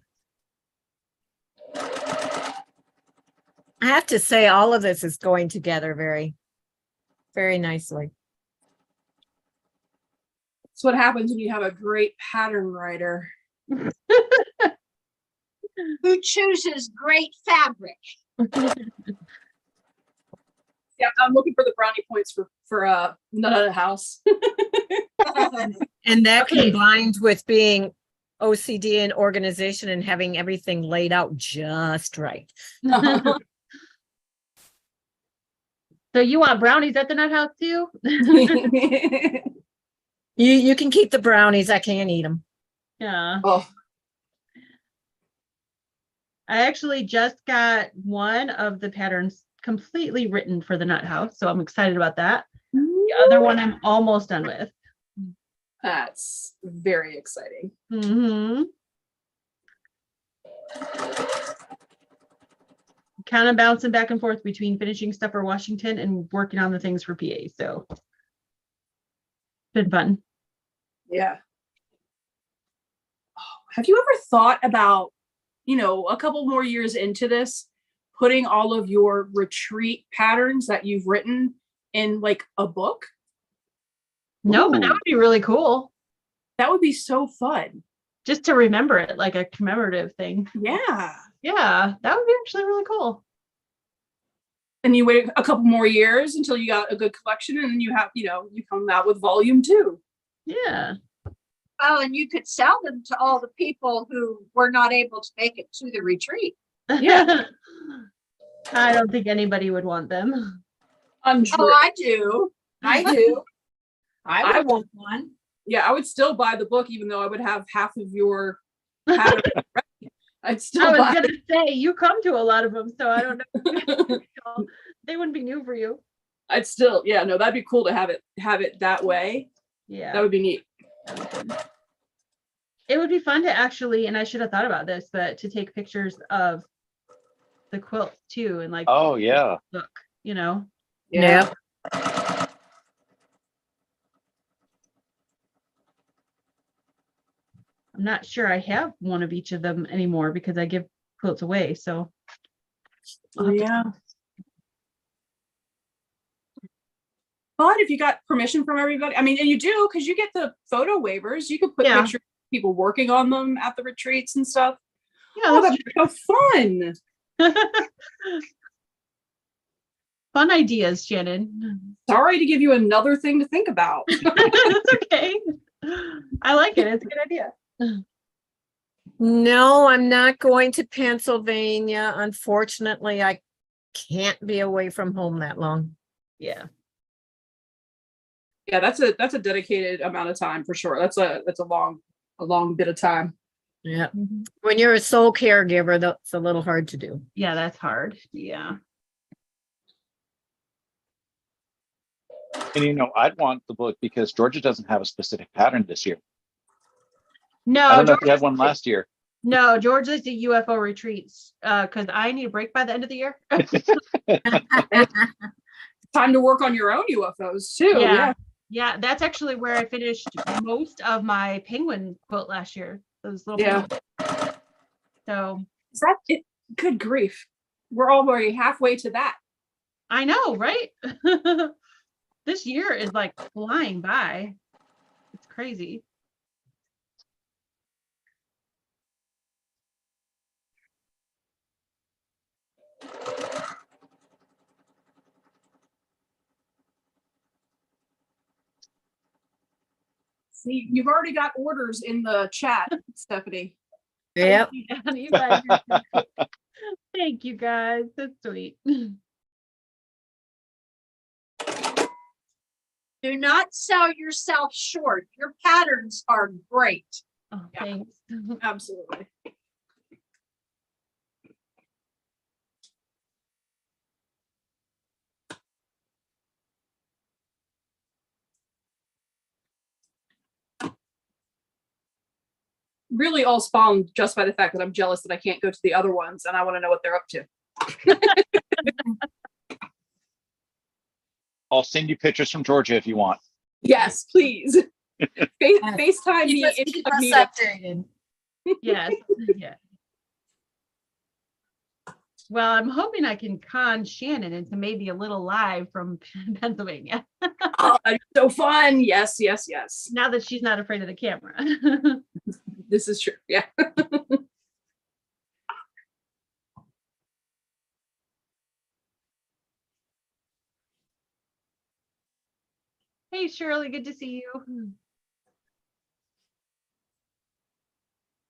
I have to say, all of this is going together very, very nicely. That's what happens when you have a great pattern writer. Who chooses great fabric? Yeah, I'm looking for the brownie points for Nut of the House. And that Okay. combined with being OCD and organization and having everything laid out just right. So you want brownies at the nut house too? You can keep the brownies. I can't eat them. Yeah. Oh, I actually just got one of the patterns completely written for the nut house, so I'm excited about that. The other one I'm almost done with. that's very exciting. Mm-hmm. Kind of bouncing back and forth between finishing stuff for Washington and working on the things for PA. So been fun. Yeah. Have you ever thought about, a couple more years into this, putting all of your retreat patterns that you've written in like a book? No, but that Ooh. would be really cool. That would be so fun. Just to remember it, like a commemorative thing. Yeah. Yeah, that would be actually really cool. And you wait a couple more years until you got a good collection, and then you have, you come out with volume 2. Yeah. Oh, and you could sell them to all the people who were not able to make it to the retreat. Yeah. I don't think anybody would want them. Oh, I do. I do. I would want one. Yeah, I would still buy the book, even though I would have half of your pattern. I'd I still was buy gonna say you come to a lot of them, so I don't know. They wouldn't be new for you. I'd still, yeah, no, that'd be cool to have it that way. Yeah. That would be neat. It would be fun to actually, and I should have thought about this, but to take pictures of the quilts too, and like, Oh yeah. look, Yeah. I'm not sure I have one of each of them anymore because I give quilts away. So I'll have to- Yeah. But if you got permission from everybody, I mean, and you do, because you get the photo waivers, you could put Yeah. pictures of people working on them at the retreats and stuff. Yeah, Oh, that's that'd be so fun. fun ideas, Shannon. Sorry to give you another thing to think about. That's okay. I like it. It's a good idea. No, I'm not going to Pennsylvania. Unfortunately, I can't be away from home that long. Yeah. Yeah, that's a dedicated amount of time for sure. That's a long bit of time. Yeah. When you're a sole caregiver, that's a little hard to do. Yeah, that's hard. Yeah. And I'd want the book because Georgia doesn't have a specific pattern this year. No, I don't know if you Georgia's- had one last year. No, Georgia's the UFO retreats because I need a break by the end of the year. Time to work on your own UFOs too. Yeah. Yeah, that's actually where I finished most of my penguin quilt last year. Those little Yeah. penguins. So Is that it? Good grief. We're already halfway to that. I know, right? This year is like flying by. It's crazy. See, you've already got orders in the chat, Stephanie. Yep. You guys are so cool. Thank you guys. That's sweet. Do not sell yourself short. Your patterns are great. Oh, Yeah. thanks. Absolutely. really all spawned just by the fact that I'm jealous that I can't go to the other ones and I want to know what they're up to. I'll send you pictures from Georgia if you want. Yes, please. FaceTime me Keep us incognito. updated. Yes, yeah. Well, I'm hoping I can con Shannon into maybe a little live from Pennsylvania. Oh, that'd be so fun. Yes, yes, yes. Now that she's not afraid of the camera. This is true. Yeah. Hey, Shirley, good to see you.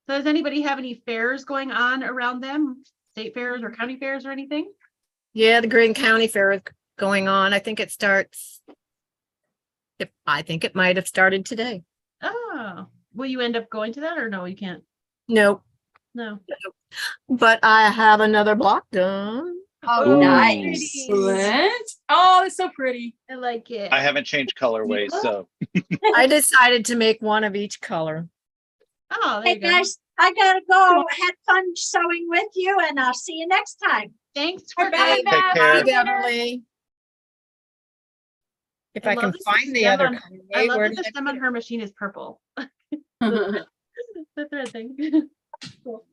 So does anybody have any fairs going on around them? State fairs or county fairs or anything? Yeah, the Greene County Fair is going on. I think it starts. I think it might have started today. Oh, will you end up going to that or no, you can't? Nope. No. But I have another block done. Oh, Ooh. nice. Excellent. Oh, that's so pretty. I like it. I haven't changed colorways, so I decided to make one of each color. Oh, there Hey you go. guys, I gotta go. Had fun sewing with you, and I'll see you next time. Thanks for Bye, coming Beth. back. Take care. Hey, Beverly. If I I love can this find the stem other on- color. I love where that the did I stem put on it? her machine is purple. The thread thing. Cool.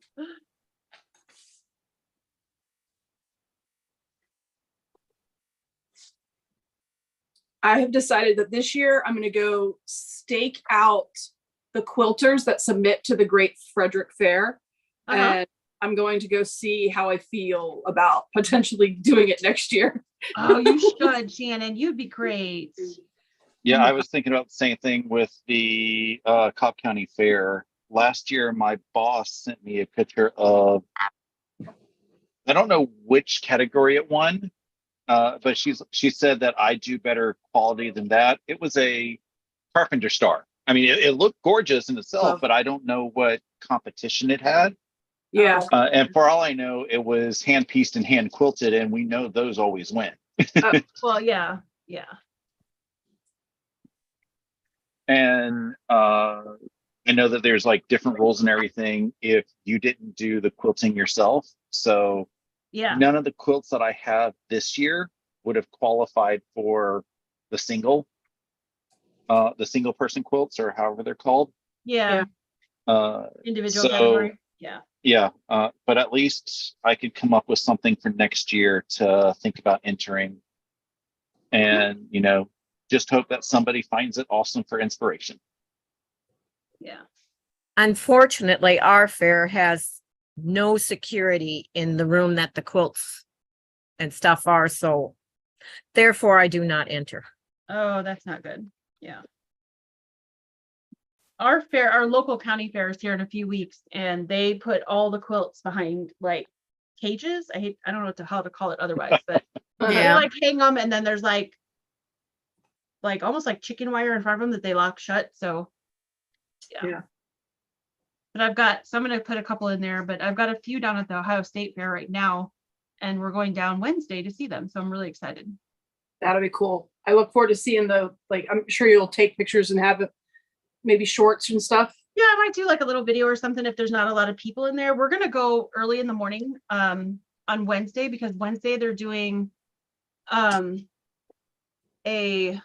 I have decided that this year I'm going to go stake out the quilters that submit to the Great Frederick Fair. Uh-huh. And I'm going to go see how I feel about potentially doing it next year. Oh, you should, Shannon. You'd be great. yeah, I was thinking about the same thing with the Cobb County Fair. Last year, my boss sent me a picture of, I don't know which category it won, but she said that I do better quality than that. It was a carpenter star. I mean, it looked gorgeous in itself, Love. but I don't know what competition it had. Yeah. And for all I know, it was hand pieced and hand quilted, and we know those always win. Well, yeah. And I know that there's like different rules and everything if you didn't do the quilting yourself. So Yeah. none of the quilts that I have this year would have qualified for the single person quilts, or however they're called. Yeah. Individual so category. Yeah. yeah, but at least I could come up with something for next year to think about entering, and just hope that somebody finds it awesome for inspiration. Yeah. Unfortunately, our fair has no security in the room that the quilts and stuff are, so therefore I do not enter. Oh, that's not good. Yeah. Our fair, our local county fair is here in a few weeks, and they put all the quilts behind like cages. I don't know how to call it otherwise, but they Yeah. like hang them, and then there's like almost like chicken wire in front of them that they lock shut. So Yeah. But so I'm going to put a couple in there, but I've got a few down at the Ohio State Fair right now, and we're going down Wednesday to see them. So I'm really excited. That'll be cool. I look forward to seeing I'm sure you'll take pictures and have maybe shorts and stuff. Yeah, I might do like a little video or something if there's not a lot of people in there. We're going to go early in the morning on Wednesday, because Wednesday they're doing a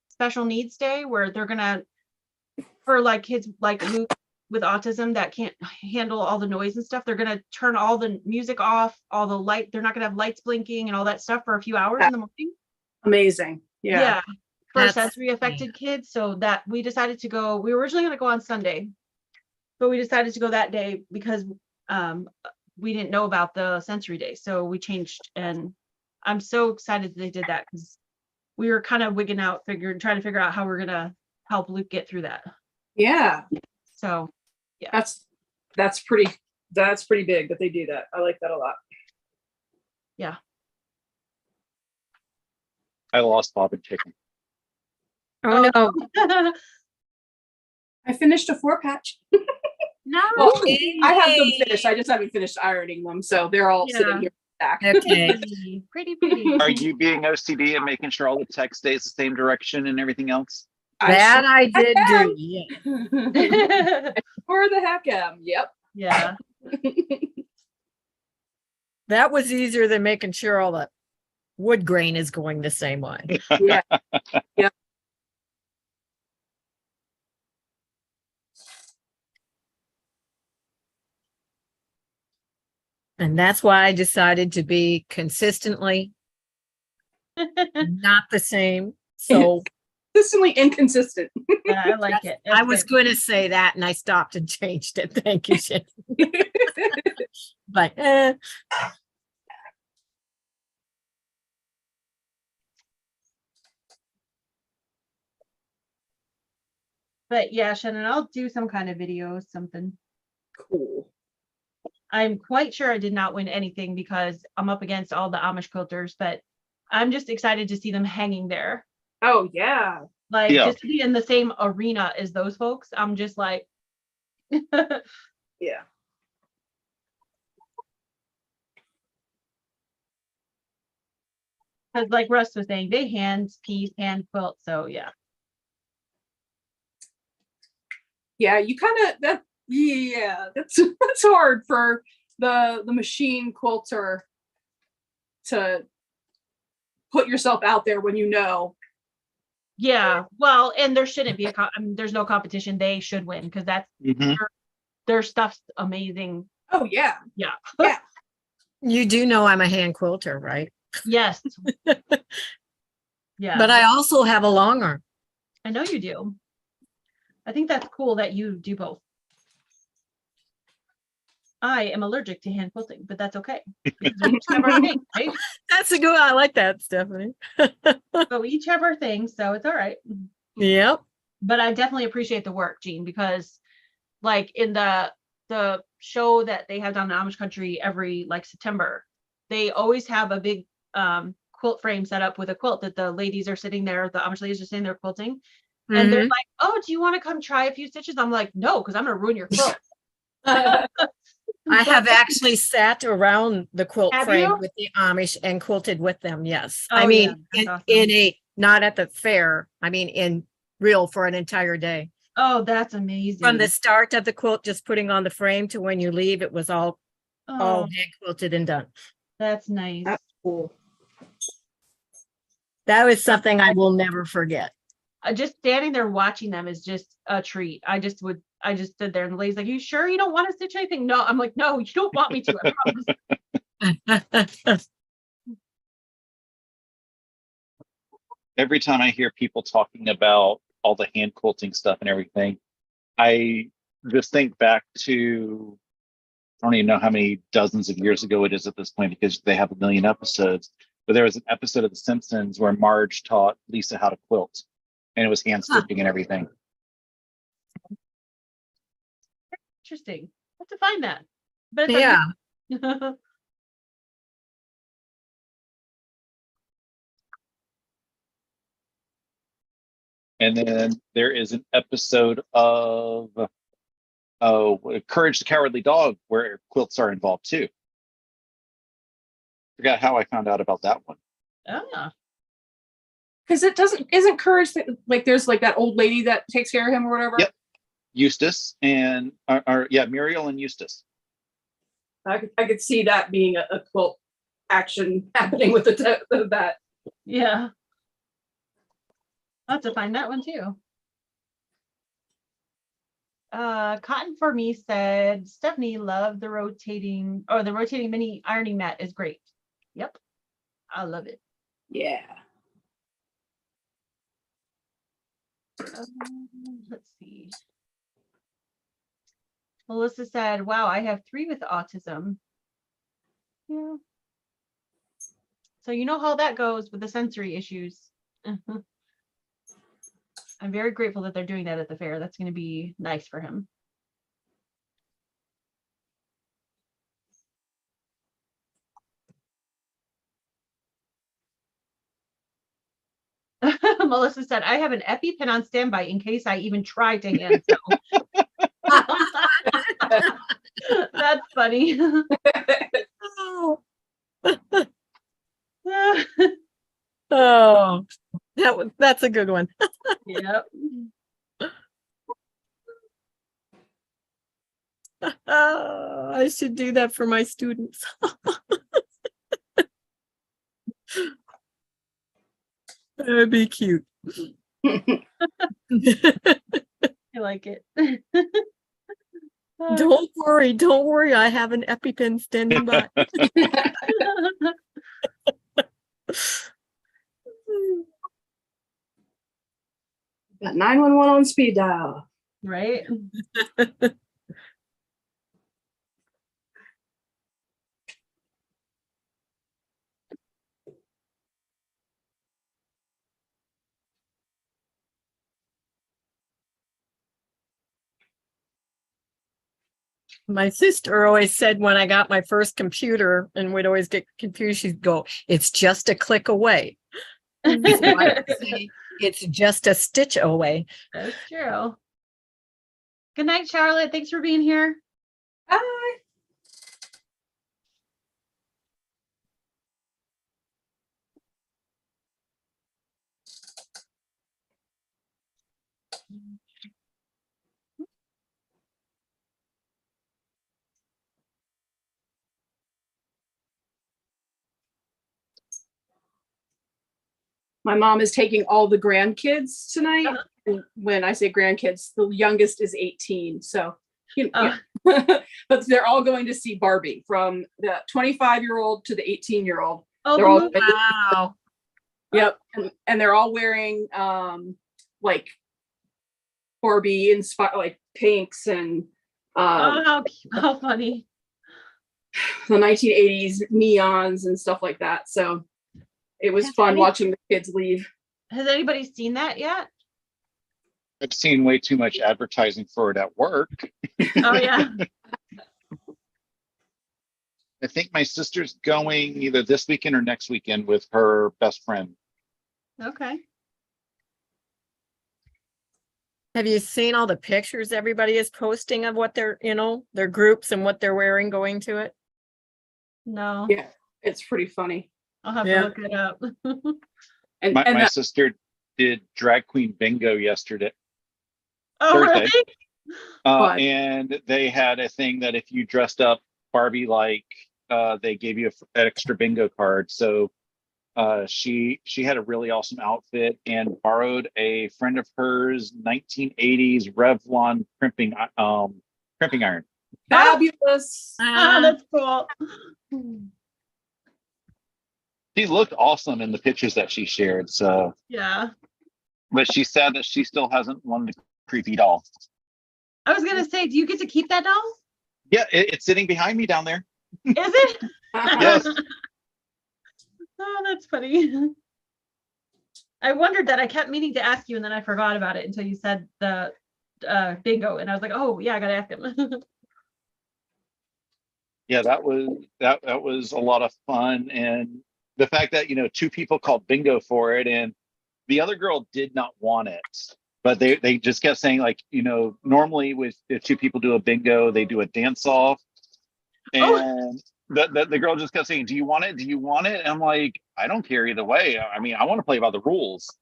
special needs day where they're going to, for like kids like Luke with autism that can't handle all the noise and stuff, they're going to turn all the music off, all the light. They're not going to have lights blinking and all that stuff for a few hours in the morning. Amazing. Yeah. For That's- sensory affected kids. So that we decided to go, we were originally going to go on Sunday, but we decided to go that day because we didn't know about the sensory day. So we changed, and I'm so excited that they did that, because we were kind of wigging out, trying to figure out how we're going to help Luke get through that. Yeah. So That's pretty big that they do that. I like that a lot. yeah. I lost Bob and Chicken. Oh, no. I finished a 4-patch. No. Well, I have them finished. I just haven't finished ironing them, so they're all Yeah. sitting here back. Okay. Pretty. Are you being OCD and making sure all the text stays the same direction and everything else? That I did am. do. Yeah. For the heck am. Yep. Yeah. That was easier than making sure all the wood grain is going the same way. Yeah. Yeah. And that's why I decided to be consistently not the same. So Consistently inconsistent. Yeah, I like it. I That's was good. going to say that and I stopped and changed it. Thank you, Shannon. But But yeah, Shannon, I'll do some kind of video, something. Cool. I'm quite sure I did not win anything because I'm up against all the Amish quilters, but I'm just excited to see them hanging there. Oh yeah. Like Yeah. just to be in the same arena as those folks. I'm just like, Yeah. because like Russ was saying, they hand piece, hand quilt. So yeah. Yeah, you kind of that. Yeah, that's hard for the machine quilter to put yourself out there when you know. Yeah. Well, and there shouldn't be I mean, there's no competition. They should win because that's Mhm. their stuff's amazing. Oh yeah. Yeah. Yeah. you do know I'm a hand quilter, right? Yes. Yeah. But I also have a long arm. I know you do. I think that's cool that you do both. I am allergic to hand quilting, but that's okay. Because we each have our thing, right? That's a good, I like that, Stephanie. So we each have our thing, so it's all right. Yep. But I definitely appreciate the work, Jean, because like in the show that they have down in Amish country every like September, they always have a big quilt frame set up with a quilt that the ladies are sitting there, the Amish ladies are sitting there quilting. And they're Mhm. like, oh, do you want to come try a few stitches? I'm like, no, because I'm gonna ruin your quilt. I have actually sat around the quilt Have frame you? with the Amish and quilted with them. Yes. Oh, I yeah, mean, that's awesome. in a, not at the fair. I mean, in real for an entire day. Oh, that's amazing. From the start of the quilt, just putting on the frame to when you leave, it was all Oh, hand quilted and done. that's nice. That's cool. That was something I will never forget. Just standing there watching them is just a treat. I just stood there and the lady's like, you sure you don't want to stitch anything? No, I'm like, no, you don't want me to, I promise. Every time I hear people talking about all the hand quilting stuff and everything, I just think back to, I don't even know how many dozens of years ago it is at this point because they have a million episodes. But there was an episode of The Simpsons where Marge taught Lisa how to quilt, and it was hand stitching and everything. Interesting. I have to find that. But it's Yeah. like, And then there is an episode of Courage the Cowardly Dog where quilts are involved too. Forgot how I found out about that one. ah, Because it isn't Courage that, like there's like that old lady that takes care of him or whatever. Yep. Eustace and Muriel and Eustace. I could see that being a quilt action happening with that. yeah. I'll have to find that one too. Cotton for Me said, Stephanie loved the rotating mini ironing mat is great. Yep. I love it. Yeah. Let's see. Melissa said, wow, I have 3 with autism. Yeah. So you know how that goes with the sensory issues. I'm very grateful that they're doing that at the fair. That's going to be nice for him. Melissa said, I have an EpiPen on standby in case I even try to hand sew. That's funny. Oh, that's a good one. Yep. I should do that for my students. That'd be cute. I like it. Don't worry. I have an EpiPen standing by. Got 911 on speed dial. Right? My sister always said when I got my first computer and would always get confused, she'd go, "It's just a click away." So I would say, it's just a stitch away. That's true. Good night, Charlotte. Thanks for being here. Bye. My mom is taking all the grandkids tonight. And when I say grandkids, the youngest is 18. So, but they're all going to see Barbie, from the 25-year-old to the 18-year-old. Oh, They're all the movie. Wow. Yep. And they're all wearing like Barbie inspired, like pinks and Oh, how funny. the 1980s neons and stuff like that. So it was fun watching the kids leave. Has anybody seen that yet? I've seen way too much advertising for it at work. Oh, yeah. I think my sister's going either this weekend or next weekend with her best friend. Okay. Have you seen all the pictures everybody is posting of what their groups and what they're wearing going to it? No. Yeah, it's pretty funny. I'll have Yeah. to look it up. And My sister did drag queen bingo yesterday. Oh, Thursday. really? What? And they had a thing that if you dressed up Barbie like, they gave you an extra bingo card. So she had a really awesome outfit and borrowed a friend of hers 1980s Revlon crimping iron. Fabulous. Oh, that's cool. She looked awesome in the pictures that she shared. So, Yeah. but she said that she still hasn't won the creepy doll. I was going to say, do you get to keep that doll? Yeah, it's sitting behind me down there. Is it? Yes. Oh, that's funny. I wondered that. I kept meaning to ask you and then I forgot about it until you said the bingo. And I was like, oh, yeah, I got to ask him. Yeah, that was a lot of fun. And the fact that, two people called bingo for it and the other girl did not want it. But they just kept saying, like, normally if two people do a bingo, they do a dance off. And the girl just kept saying, "Do you want it? Do you want it?" And I'm like, I don't care either way. I mean, I want to play by the rules.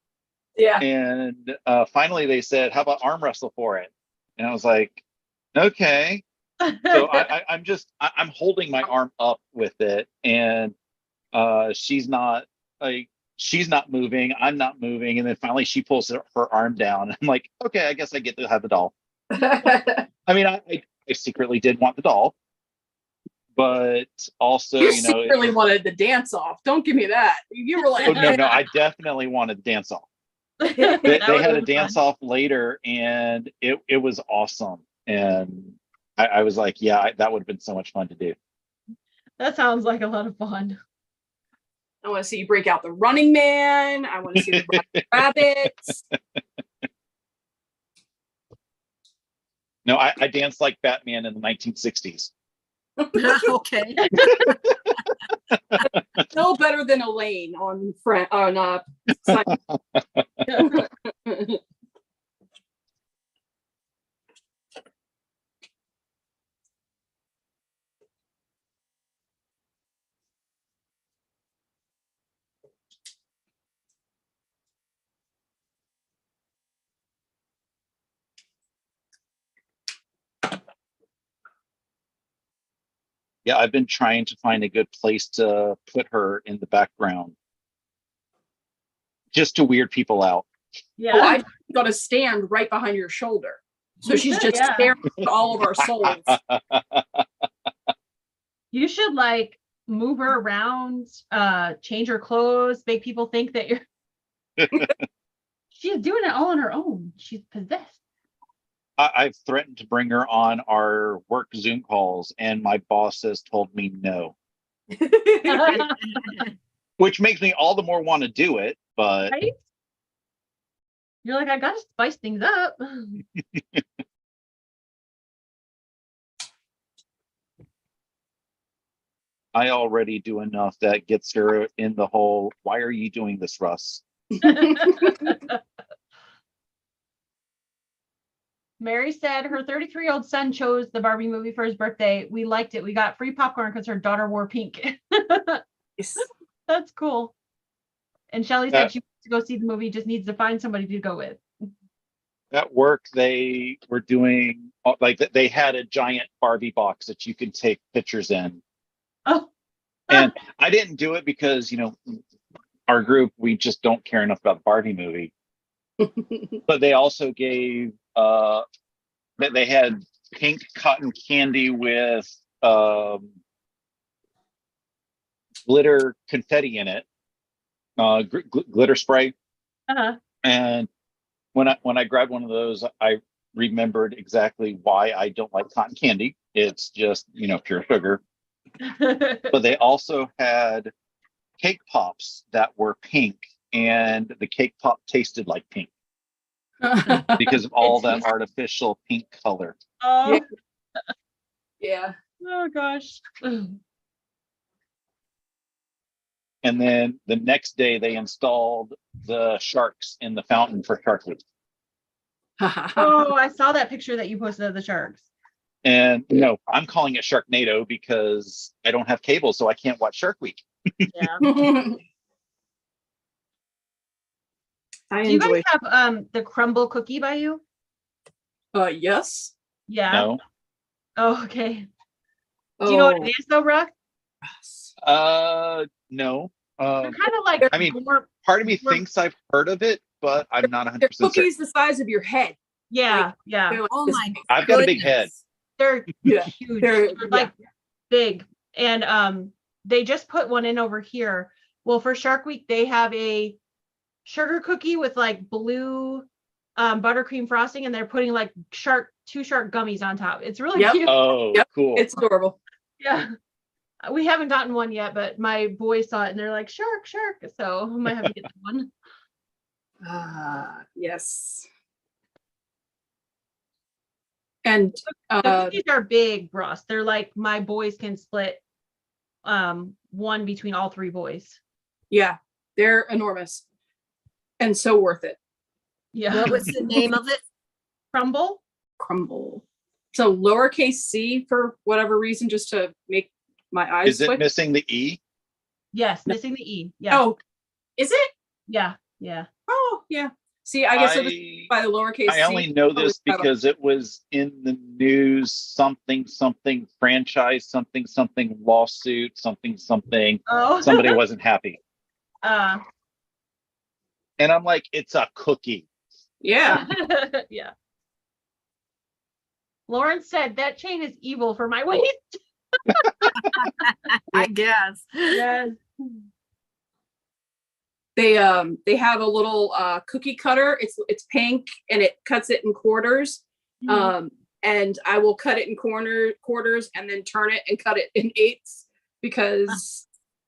Yeah. And finally they said, "How about arm wrestle for it?" And I was like, okay. So I'm holding my arm up with it, and she's not moving. I'm not moving. And then finally she pulls her arm down. I'm like, okay, I guess I get to have the doll. I mean, I secretly did want the doll, but also, You secretly wanted the dance off. Don't give me that. You were like, oh, no, I definitely wanted dance off. They had a dance off later, and it was awesome. And I was like, yeah, that would have been so much fun to do. That sounds like a lot of fun. I want to see you break out the Running Man. I want to see the rabbits. No, I danced like Batman in the 1960s. Okay. Still better than Elaine on Yeah, I've been trying to find a good place to put her in the background, just to weird people out. Oh, Yeah. I got to stand right behind your shoulder. So You she's should, just yeah. staring at all of our souls. You should like move her around, change her clothes, make people think that you're she's doing it all on her own. She's possessed. I've threatened to bring her on our work Zoom calls, and my boss has told me no, which makes me all the more want to do it. But Right? You're like, I gotta spice things up. I already do enough that gets her in the whole, why are you doing this, Russ? Mary said her 33-year-old son chose the Barbie movie for his birthday. We liked it. We got free popcorn because her daughter wore pink. Yes. That's cool. And Shelly said she wants to go see the movie, just needs to find somebody to go with. At work, they were doing, like, they had a giant Barbie box that you could take pictures in. Oh. And I didn't do it because, our group, we just don't care enough about the Barbie movie. But they also gave, that they had pink cotton candy with glitter confetti in it, glitter spray. Uh-huh. And when I grabbed one of those, I remembered exactly why I don't like cotton candy. It's just, pure sugar. But they also had cake pops that were pink, and the cake pop tasted like pink because of all that artificial pink color. Oh. Yeah. Oh gosh. And then the next day they installed the sharks in the fountain for Shark Week. Oh, I saw that picture that you posted of the sharks. And I'm calling it Sharknado because I don't have cable, so I can't watch Shark Week. Yeah. I Do you guys enjoy. have the Crumbl cookie by you? Yes. Yeah. No. Oh, okay. Do you know what it is though, Ruck? No. They're kind of like I mean, more, part of me thinks I've heard of it, but I'm not 100% They're certain. cookies the size of your head. yeah, Like, yeah. They're like Oh this my big. I've got a big head. They're Yeah, huge. they're- They're like big. And they just put one in over here. Well, for Shark Week, they have a sugar cookie with like blue buttercream frosting, and they're putting like two shark gummies on top. It's really Yep. cute. Oh, Yep. cool. It's adorable. Yeah. We haven't gotten one yet, but my boys saw it and they're like, shark. So I might have to get one. Yes. And The cookies are big, Ross. They're like my boys can split one between all three boys. yeah, they're enormous and so worth it. Yeah. What was the name of it? Crumbl? Crumbl. So lowercase c for whatever reason, just to make my eyes Is it quick. missing the E? Yes, missing the E. Yeah. Oh, is it? Yeah. Oh, yeah. See, I guess I'll just by the lowercase c. I only know this because it was in the news, something franchise, something lawsuit, something. Oh. Somebody wasn't happy. uh And I'm like, it's a cookie. Yeah. yeah. Lauren said that chain is evil for my waist. I guess. Yes. They have a little cookie cutter. It's pink and it cuts it in quarters. And I will cut it in quarters and then turn it and cut it in eighths because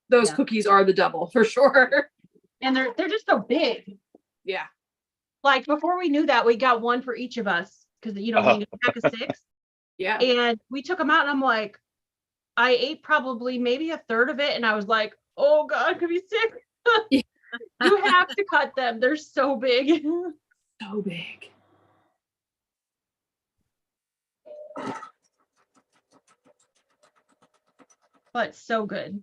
those cookies are the devil for sure. And they're just so big. Yeah. Like before we knew that, we got one for each of us because we need a pack of 6. Yeah. And we took them out and I'm like, I ate probably maybe a third of it and I was like, oh God, I'm gonna be sick. You have to cut them. They're so big. So big. But so good.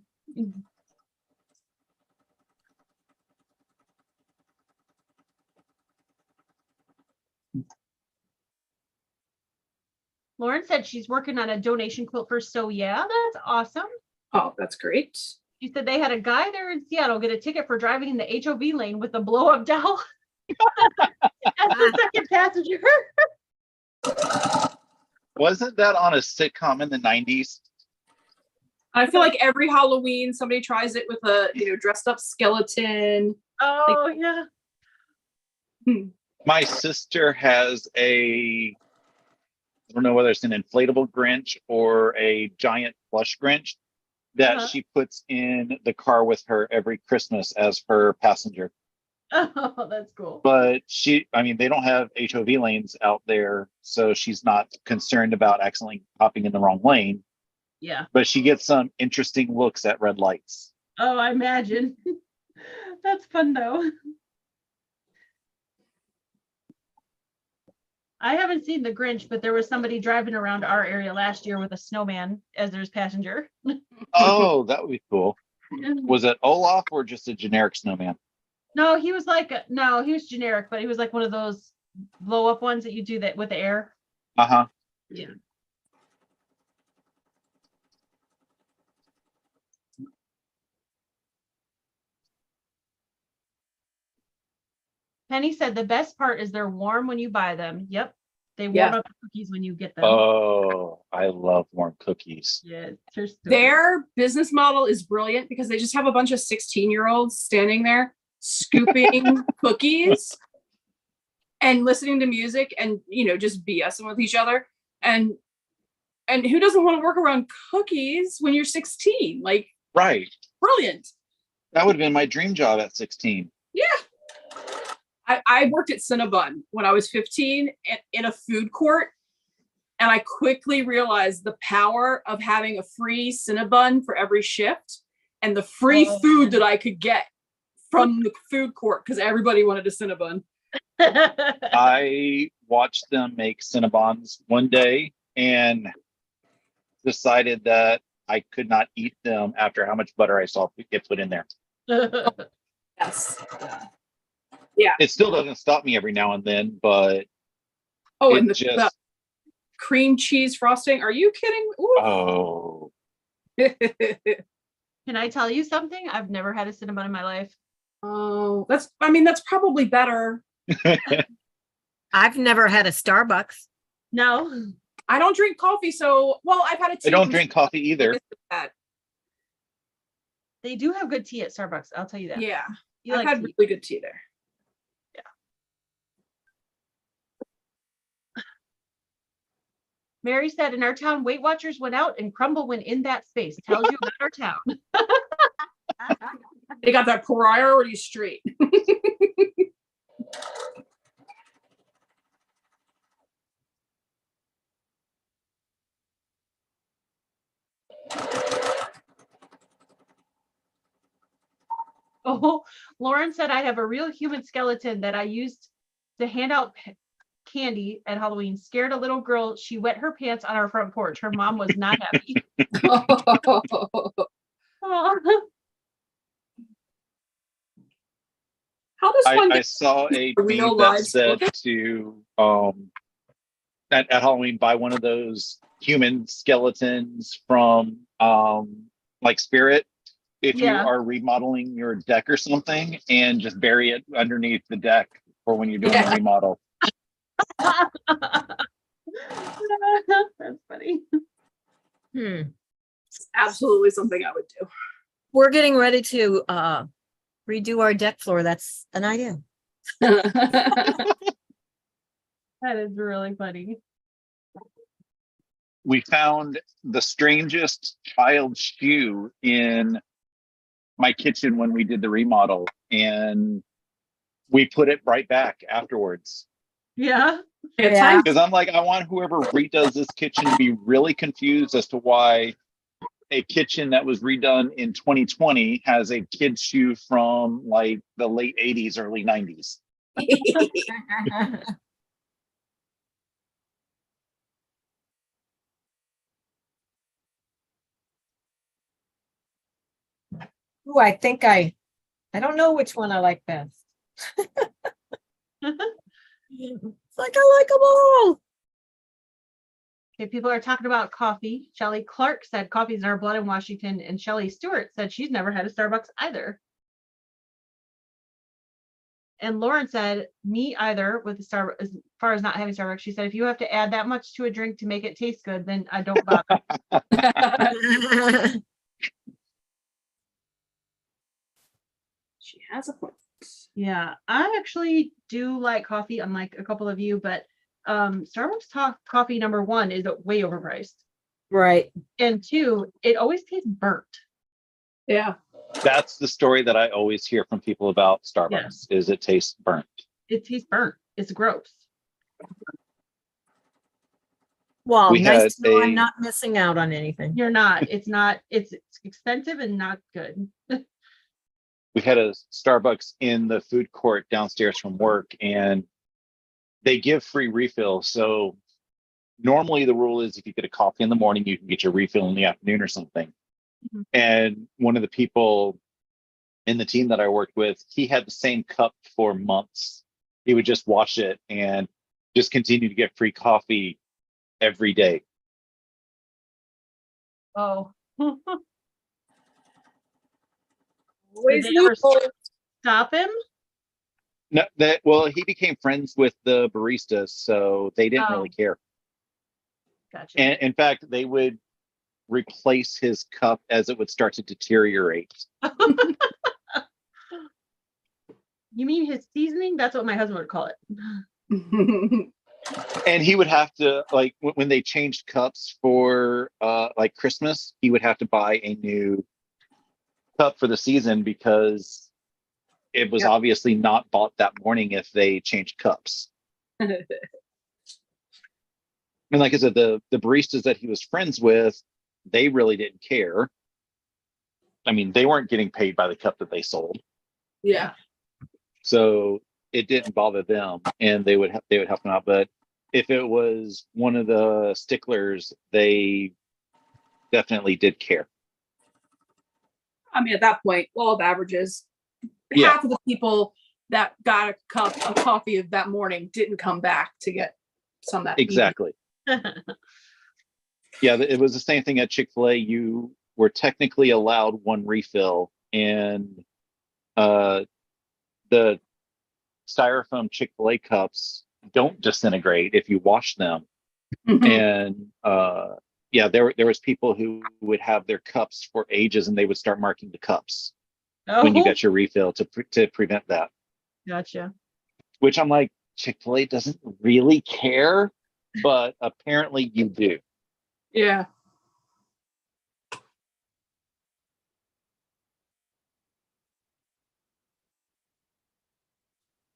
Lauren said she's working on a donation quilt for So Yeah. That's awesome. Oh, that's great. She said they had a guy there in Seattle get a ticket for driving in the HOV lane with a blow-up doll as the second passenger. Wasn't that on a sitcom in the 90s? I feel like every Halloween somebody tries it with a dressed up skeleton. Oh yeah. My sister has I don't know whether it's an inflatable Grinch or a giant plush Grinch that Uh-huh. she puts in the car with her every Christmas as her passenger. Oh, that's cool. But they don't have HOV lanes out there, so she's not concerned about accidentally hopping in the wrong lane. Yeah. But she gets some interesting looks at red lights. Oh, I imagine. That's fun though. I haven't seen the Grinch, but there was somebody driving around our area last year with a snowman as their passenger. Oh, that would be cool. Was it Olaf or just a generic snowman? No, he was generic, but he was like one of those blow up ones that you do that with the air. Uh-huh. Yeah. Penny said the best part is they're warm when you buy them. Yep. They warm Yeah. up the cookies when you get them. Oh, I love warm cookies. Yeah, they're so good. Their business model is brilliant because they just have a bunch of 16-year-olds standing there scooping cookies and listening to music and just BSing with each other. And who doesn't want to work around cookies when you're 16? Like, Right. brilliant. That would have been my dream job at 16. Yeah. I worked at Cinnabon when I was 15 in a food court, and I quickly realized the power of having a free Cinnabon for every shift and the free food that I could get from the food court because everybody wanted a Cinnabon. I watched them make Cinnabons one day and decided that I could not eat them after how much butter I saw get put in there. Yes. It still doesn't stop me every now and then, but Oh, it and the just cream cheese frosting. Are you kidding? Ooh. oh. Can I tell you something? I've never had a Cinnabon in my life. Oh, that's probably better. I've never had a Starbucks. No. I don't drink coffee, so I've had a tea. I don't drink coffee either. They do have good tea at Starbucks. I'll tell you that. Yeah, You I've like had tea. really good tea there. Mary said in our town, Weight Watchers went out and Crumbl went in that space. Tells you about our town. They got that priority straight. Oh, Lauren said I have a real human skeleton that I used to hand out candy at Halloween. Scared a little girl. She wet her pants on our front porch. Her mom was not happy. Oh. How does one I get saw a real tweet live that said skeleton? to at Halloween buy one of those human skeletons from like Spirit if you Yeah. are remodeling your deck or something, and just bury it underneath the deck for when you're doing a remodel. That's funny. Absolutely something I would do. We're getting ready to redo our deck floor. That's an idea. That is really funny. We found the strangest child shoe in my kitchen when we did the remodel, and we put it right back afterwards. Yeah. Yeah. Because I'm like, I want whoever redoes this kitchen to be really confused as to why a kitchen that was redone in 2020 has a kid's shoe from like the late 80s, early 90s. Ooh, I think I don't know which one I like best. It's like I like them all. Okay, people are talking about coffee. Shelley Clark said coffee's in our blood in Washington, and Shelley Stewart said she's never had a Starbucks either. And Lauren said, me either with the Starbucks, as far as not having Starbucks. She said, if you have to add that much to a drink to make it taste good, then I don't bother. She has a point. Yeah, I actually do like coffee, unlike a couple of you, but Starbucks coffee number one is way overpriced. Right. And two, it always tastes burnt. Yeah. That's the story that I always hear from people about Starbucks, Yeah. is it tastes burnt. It tastes burnt. It's gross. Well, We nice had to know I'm a- not missing out on anything. You're not. It's not. It's expensive and not good. We had a Starbucks in the food court downstairs from work, and they give free refill. So normally the rule is if you get a coffee in the morning, you can get your refill in the afternoon or something. Mhm. And one of the people in the team that I worked with, he had the same cup for months. He would just wash it and just continue to get free coffee every day. Oh. Always they ever loophole. Stop him? No, well, he became friends with the baristas, so they didn't really care. Gotcha. And in fact, they would replace his cup as it would start to deteriorate. You mean his seasoning? That's what my husband would call it. And he would have to, like, when they changed cups for like Christmas, he would have to buy a new cup for the season because it was obviously not bought that morning if they changed cups. And like I said, the baristas that he was friends with, they really didn't care. I mean, they weren't getting paid by the cup that they sold, Yeah. so it didn't bother them, and they would help them out. But if it was one of the sticklers, they definitely did care. I mean, at that point, law of averages, Yeah. half of the people that got a cup of coffee of that morning didn't come back to get some that evening. Exactly. Yeah, it was the same thing at Chick-fil-A. You were technically allowed one refill, and the styrofoam Chick-fil-A cups don't disintegrate if you wash them. And yeah, there was people who would have their cups for ages, and they would start marking the cups when you got your refill to prevent that. Gotcha. Which I'm like, Chick-fil-A doesn't really care, but apparently you do. Yeah.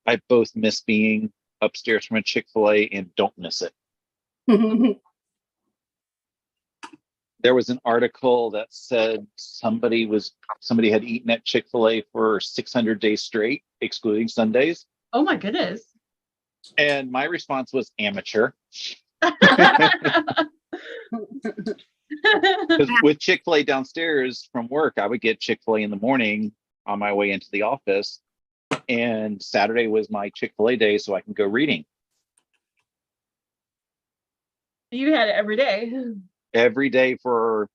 I both miss being upstairs from a Chick-fil-A and don't miss it. There was an article that said somebody had eaten at Chick-fil-A for 600 days straight, excluding Sundays. Oh my goodness. And my response was amateur. Because with Chick-fil-A downstairs from work, I would get Chick-fil-A in the morning on my way into the office. And Saturday was my Chick-fil-A day, so I can go reading. You had it every day. Every day for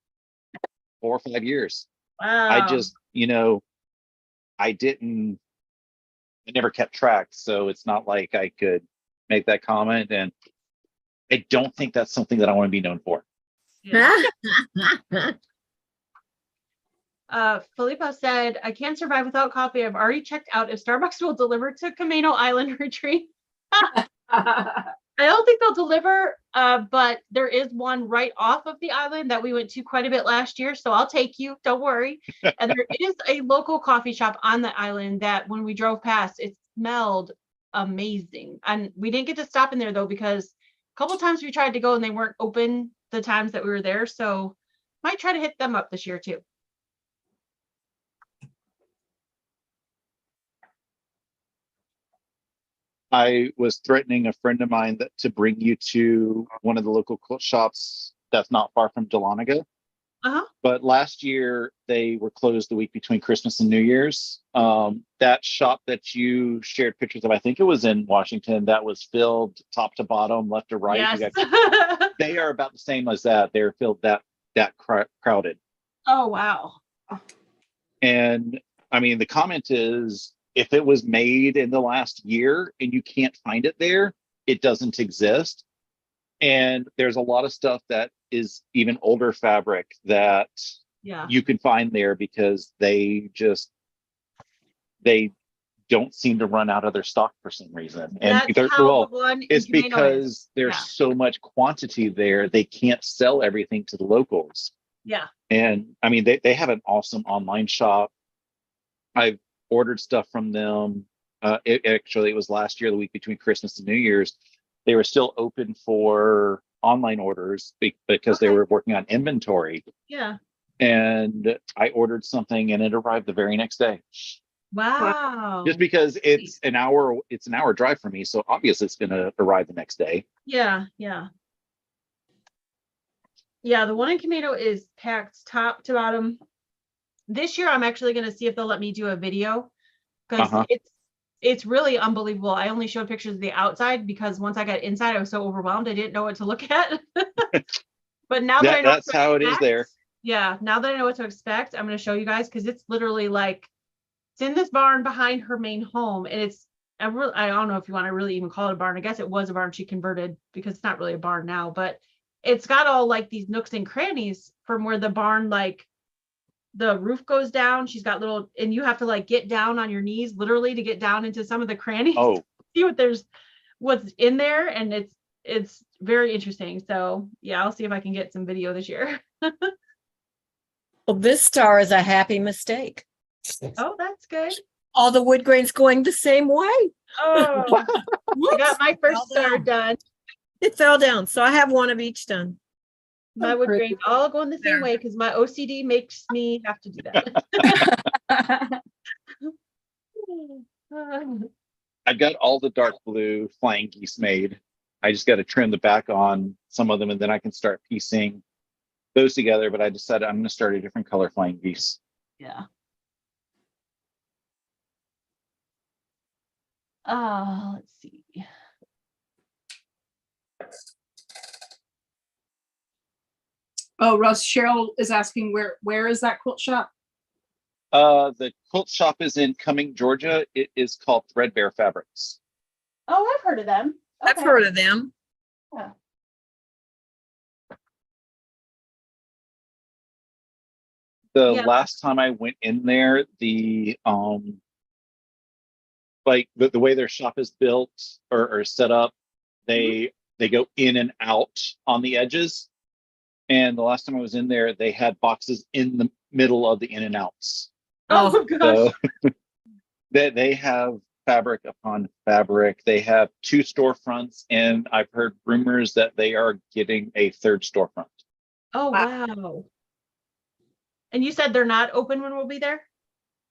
4 or 5 years. Wow. I just, I never kept track. So it's not like I could make that comment. And I don't think that's something that I want to be known for. Yeah. Filippo said, I can't survive without coffee. I've already checked out if Starbucks will deliver to Camino Island Retreat. I don't think they'll deliver, but there is one right off of the island that we went to quite a bit last year. So I'll take you. Don't worry. And there is a local coffee shop on the island that when we drove past, it smelled amazing. And we didn't get to stop in there, though, because a couple times we tried to go and they weren't open the times that we were there. So might try to hit them up this year, too. I was threatening a friend of mine to bring you to one of the local quilt shops that's not far from Dahlonega. Uh-huh. But last year they were closed the week between Christmas and New Year's. That shop that you shared pictures of, I think it was in Washington, that was filled top to bottom, left to right. Yes. They are about the same as that. They're filled that crowded. Oh, wow. And I mean, the comment is, if it was made in the last year and you can't find it there, it doesn't exist. And there's a lot of stuff that is even older fabric that Yeah. you can find there because they don't seem to run out of their stock for some reason. And That's how the one in it's Camino is. because there's Yeah. so much quantity there, they can't sell everything to the locals. Yeah. And I mean, they have an awesome online shop. I've ordered stuff from them. It was last year, the week between Christmas and New Year's. They were still open for online orders because they Okay. were working on inventory. Yeah. And I ordered something and it arrived the very next day. Wow. Just because it's an hour drive for me. So obviously it's going to arrive the next day. Yeah. Yeah. Yeah. The one in Camino is packed top to bottom. This year, I'm actually going to see if they'll let me do a video because it's really unbelievable. I only showed pictures of the outside because once I got inside, I was so overwhelmed. I didn't know what to look at. But now that I know That's how it is there. Yeah. Now that I know what to expect, I'm going to show you guys because it's literally like, it's in this barn behind her main home. And it's, I don't know if you want to really even call it a barn. I guess it was a barn she converted because it's not really a barn now, but it's got all like these nooks and crannies from where the barn, like the roof goes down. She's got little, and you have to like get down on your knees literally to get down into some of the crannies. Oh, See what's in there. And it's very interesting. So yeah, I'll see if I can get some video this year. Well, this star is a happy mistake. Oh, that's good. All the wood grains going the same way. Oh, I Whoops. got my first Fell star down. done. It fell down. So I have one of each done. My wood grains all going the same way because my OCD makes me have to do that. I've got all the dark blue flying geese made. I just got to trim the back on some of them and then I can start piecing those together. But I decided I'm going to start a different color flying geese. Yeah. Let's see. Oh, Russ, Cheryl is asking where is that quilt shop? The quilt shop is in Cumming, Georgia. It is called Threadbare Fabrics. Oh, I've heard of them. I've heard of them. Yeah. The Yeah. last time I went in there, the like the way their shop is built or set up, they go in and out on the edges. And the last time I was in there, they had boxes in the middle of the in and outs. Oh gosh. So they have fabric upon fabric. They have 2 storefronts, and I've heard rumors that they are getting a 3rd storefront. Oh wow. And you said they're not open when we'll be there?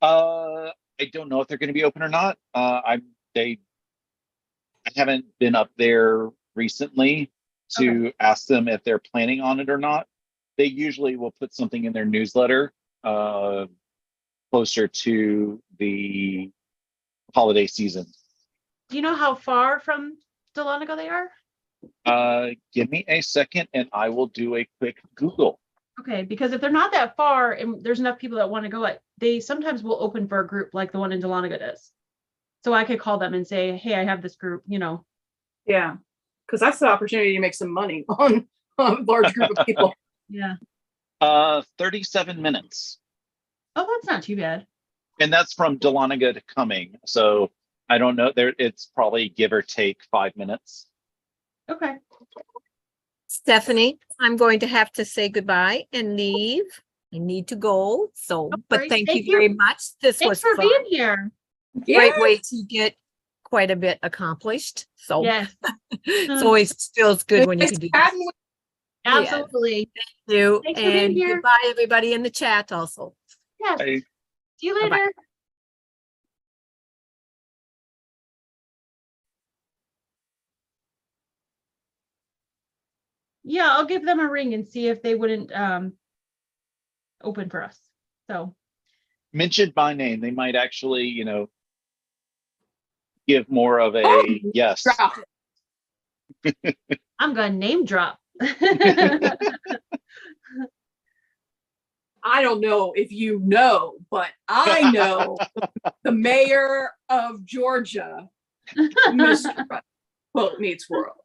I don't know if they're going to be open or not. I haven't been up there recently to ask them if they're planning on it or not. They usually will put something in their newsletter closer to the holiday season. Do you know how far from Dahlonega they are? Give me a second and I will do a quick Google. Okay, because if they're not that far and there's enough people that want to go, they sometimes will open for a group like the one in Dahlonega does. So I could call them and say, hey, I have this group, Yeah, because that's the opportunity to make some money on a large group of people. Yeah. 37 minutes. Oh, that's not too bad. And that's from Dahlonega to Cumming. So I don't know. It's probably give or take 5 minutes. Okay. Stephanie, I'm going to have to say goodbye and leave. I need to go. So, but worries. thank Thank you very you. much. This Thanks was for fun. being here. Great way to get quite a bit accomplished. So Yes, it's always feels good when you can do that. absolutely. Thank you. Thanks for being And here. goodbye, everybody in the chat also. Yes. I- See you Bye-bye. later. Yeah, I'll give them a ring and see if they wouldn't open for us. So Mentioned by name, they might actually, give more of a Oh, yes. Drop it. I'm gonna name drop. I don't know if you know, but I know the mayor of Georgia, Mr. Quilt Meets World.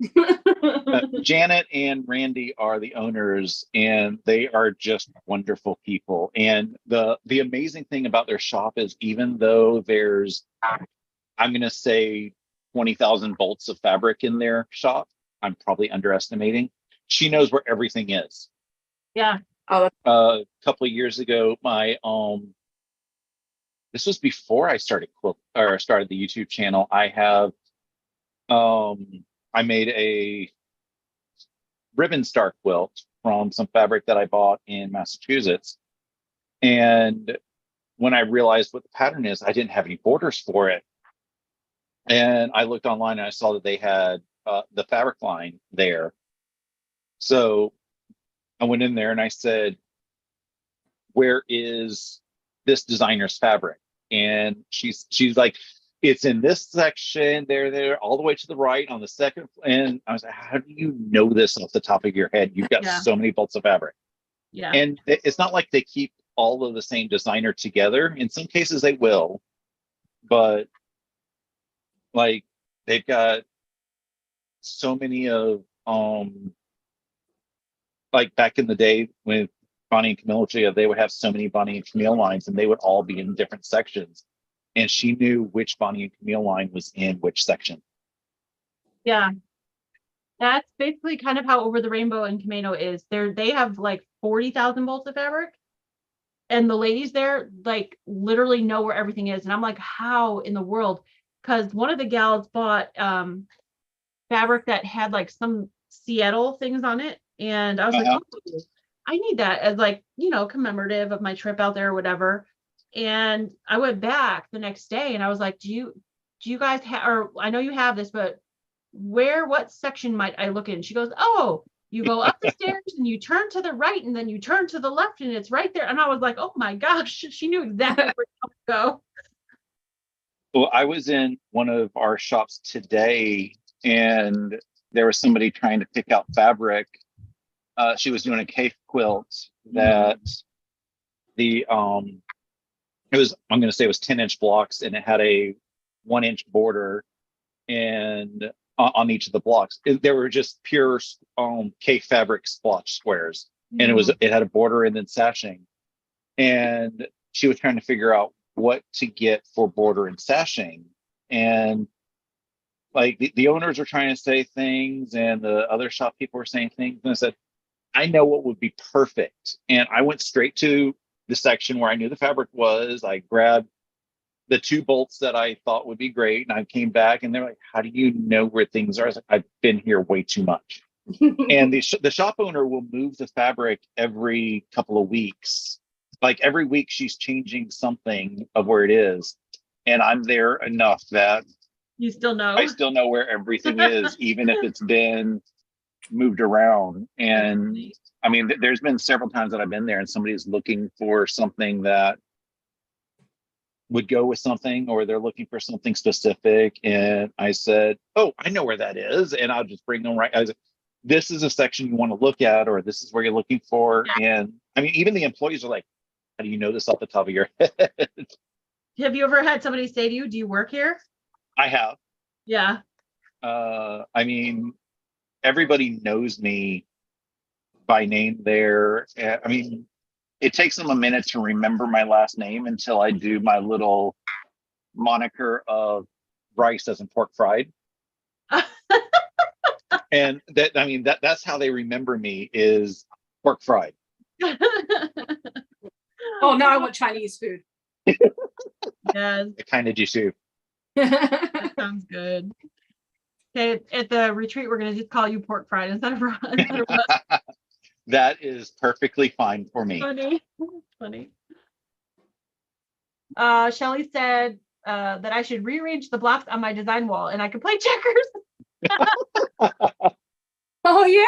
Janet and Randy are the owners, and they are just wonderful people. And the amazing thing about their shop is, even though there's, I'm going to say 20,000 bolts of fabric in their shop, I'm probably underestimating. She knows where everything is. Yeah. Oh, A couple of years ago, this was before I started started the YouTube channel. I made a ribbon star quilt from some fabric that I bought in Massachusetts. And when I realized what the pattern is, I didn't have any borders for it. And I looked online and I saw that they had the fabric line there. So I went in there and I said, where is this designer's fabric? And she's like, it's in this section, there, all the way to the right on the second. And I was like, how do you know this off the top of your head? You've got Yeah. so many bolts of fabric. Yeah. And it's not like they keep all of the same designer together. In some cases they will, but like they've got so many of like back in the day with Bonnie and Camille, they would have so many Bonnie and Camille lines, and they would all be in different sections. And she knew which Bonnie and Camille line was in which section. Yeah. That's basically kind of how Over the Rainbow and Kameno is. They have like 40,000 bolts of fabric. And the ladies there like literally know where everything is. And I'm like, how in the world? Because one of the gals bought fabric that had like some Seattle things on it. And I was like, oh, I need that as like, commemorative of my trip out there or whatever. And I went back the next day and I was like, do you guys have, or I know you have this, but what section might I look in? She goes, oh, you go up the stairs and you turn to the right and then you turn to the left and it's right there. And I was like, oh my gosh, she knew exactly where to go. Well, I was in one of our shops today and there was somebody trying to pick out fabric. She was doing a cave quilt that I'm going to say it was 10-inch blocks, and it had a 1-inch border and on each of the blocks. They were just pure cave fabric splotch squares. And it had a border and then sashing. And she was trying to figure out what to get for border and sashing. And like the owners were trying to say things and the other shop people were saying things. And I said, I know what would be perfect. And I went straight to the section where I knew the fabric was. I grabbed the 2 bolts that I thought would be great. And I came back and they're like, how do you know where things are? I was like, I've been here way too much. And the shop owner will move the fabric every couple of weeks. Like every week she's changing something of where it is. And I'm there enough that You still know. I still know where everything is, even if it's been moved around. And I mean, there's been several times that I've been there and somebody's looking for something that would go with something, or they're looking for something specific. And I said, oh, I know where that is. And I'll just bring them right. I was like, this is a section you want to look at, or this is where you're looking for. Yeah. And I mean, even the employees are like, how do you know this off the top of your head? Have you ever had somebody say to you, do you work here? I have. Yeah. I mean, everybody knows me by name there. I mean, it takes them a minute to remember my last name until I do my little moniker of rice as in pork fried. And that's how they remember me, is pork fried. Oh, now I want Chinese food. Yes, I kind of do too. that sounds good. Okay, at the retreat, we're going to just call you pork fried instead of Ron. That is perfectly fine for me. Funny. Funny. Shelly said that I should rearrange the blocks on my design wall and I could play checkers. Oh, yeah.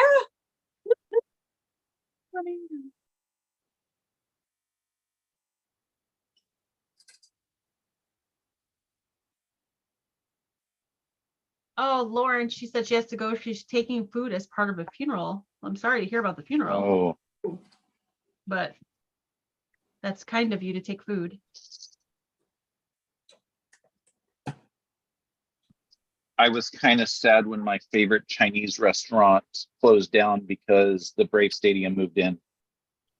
Funny. Oh, Lauren, she said she has to go. She's taking food as part of a funeral. I'm sorry to hear about the funeral, Oh, but that's kind of you to take food. I was kind of sad when my favorite Chinese restaurant closed down because the Brave Stadium moved in.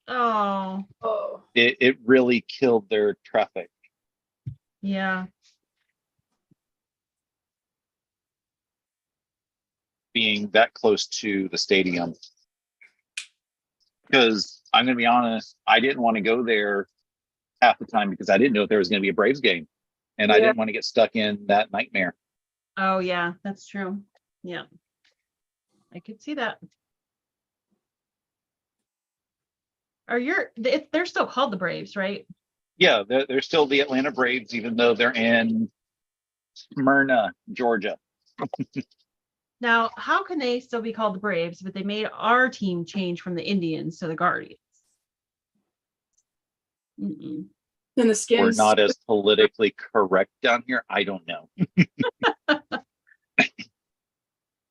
Oh, Oh, It really killed their traffic. yeah. Being that close to the stadium. Because I'm going to be honest, I didn't want to go there half the time because I didn't know if there was going to be a Braves game. And I Yeah. didn't want to get stuck in that nightmare. Oh, yeah, that's true. Yeah. I could see that. They're still called the Braves, right? Yeah, they're still the Atlanta Braves, even though they're in Smyrna, Georgia. Now, how can they still be called the Braves, but they made our team change from the Indians to the Guardians? Mm-mm. and the We're skins. not as politically correct down here. I don't know.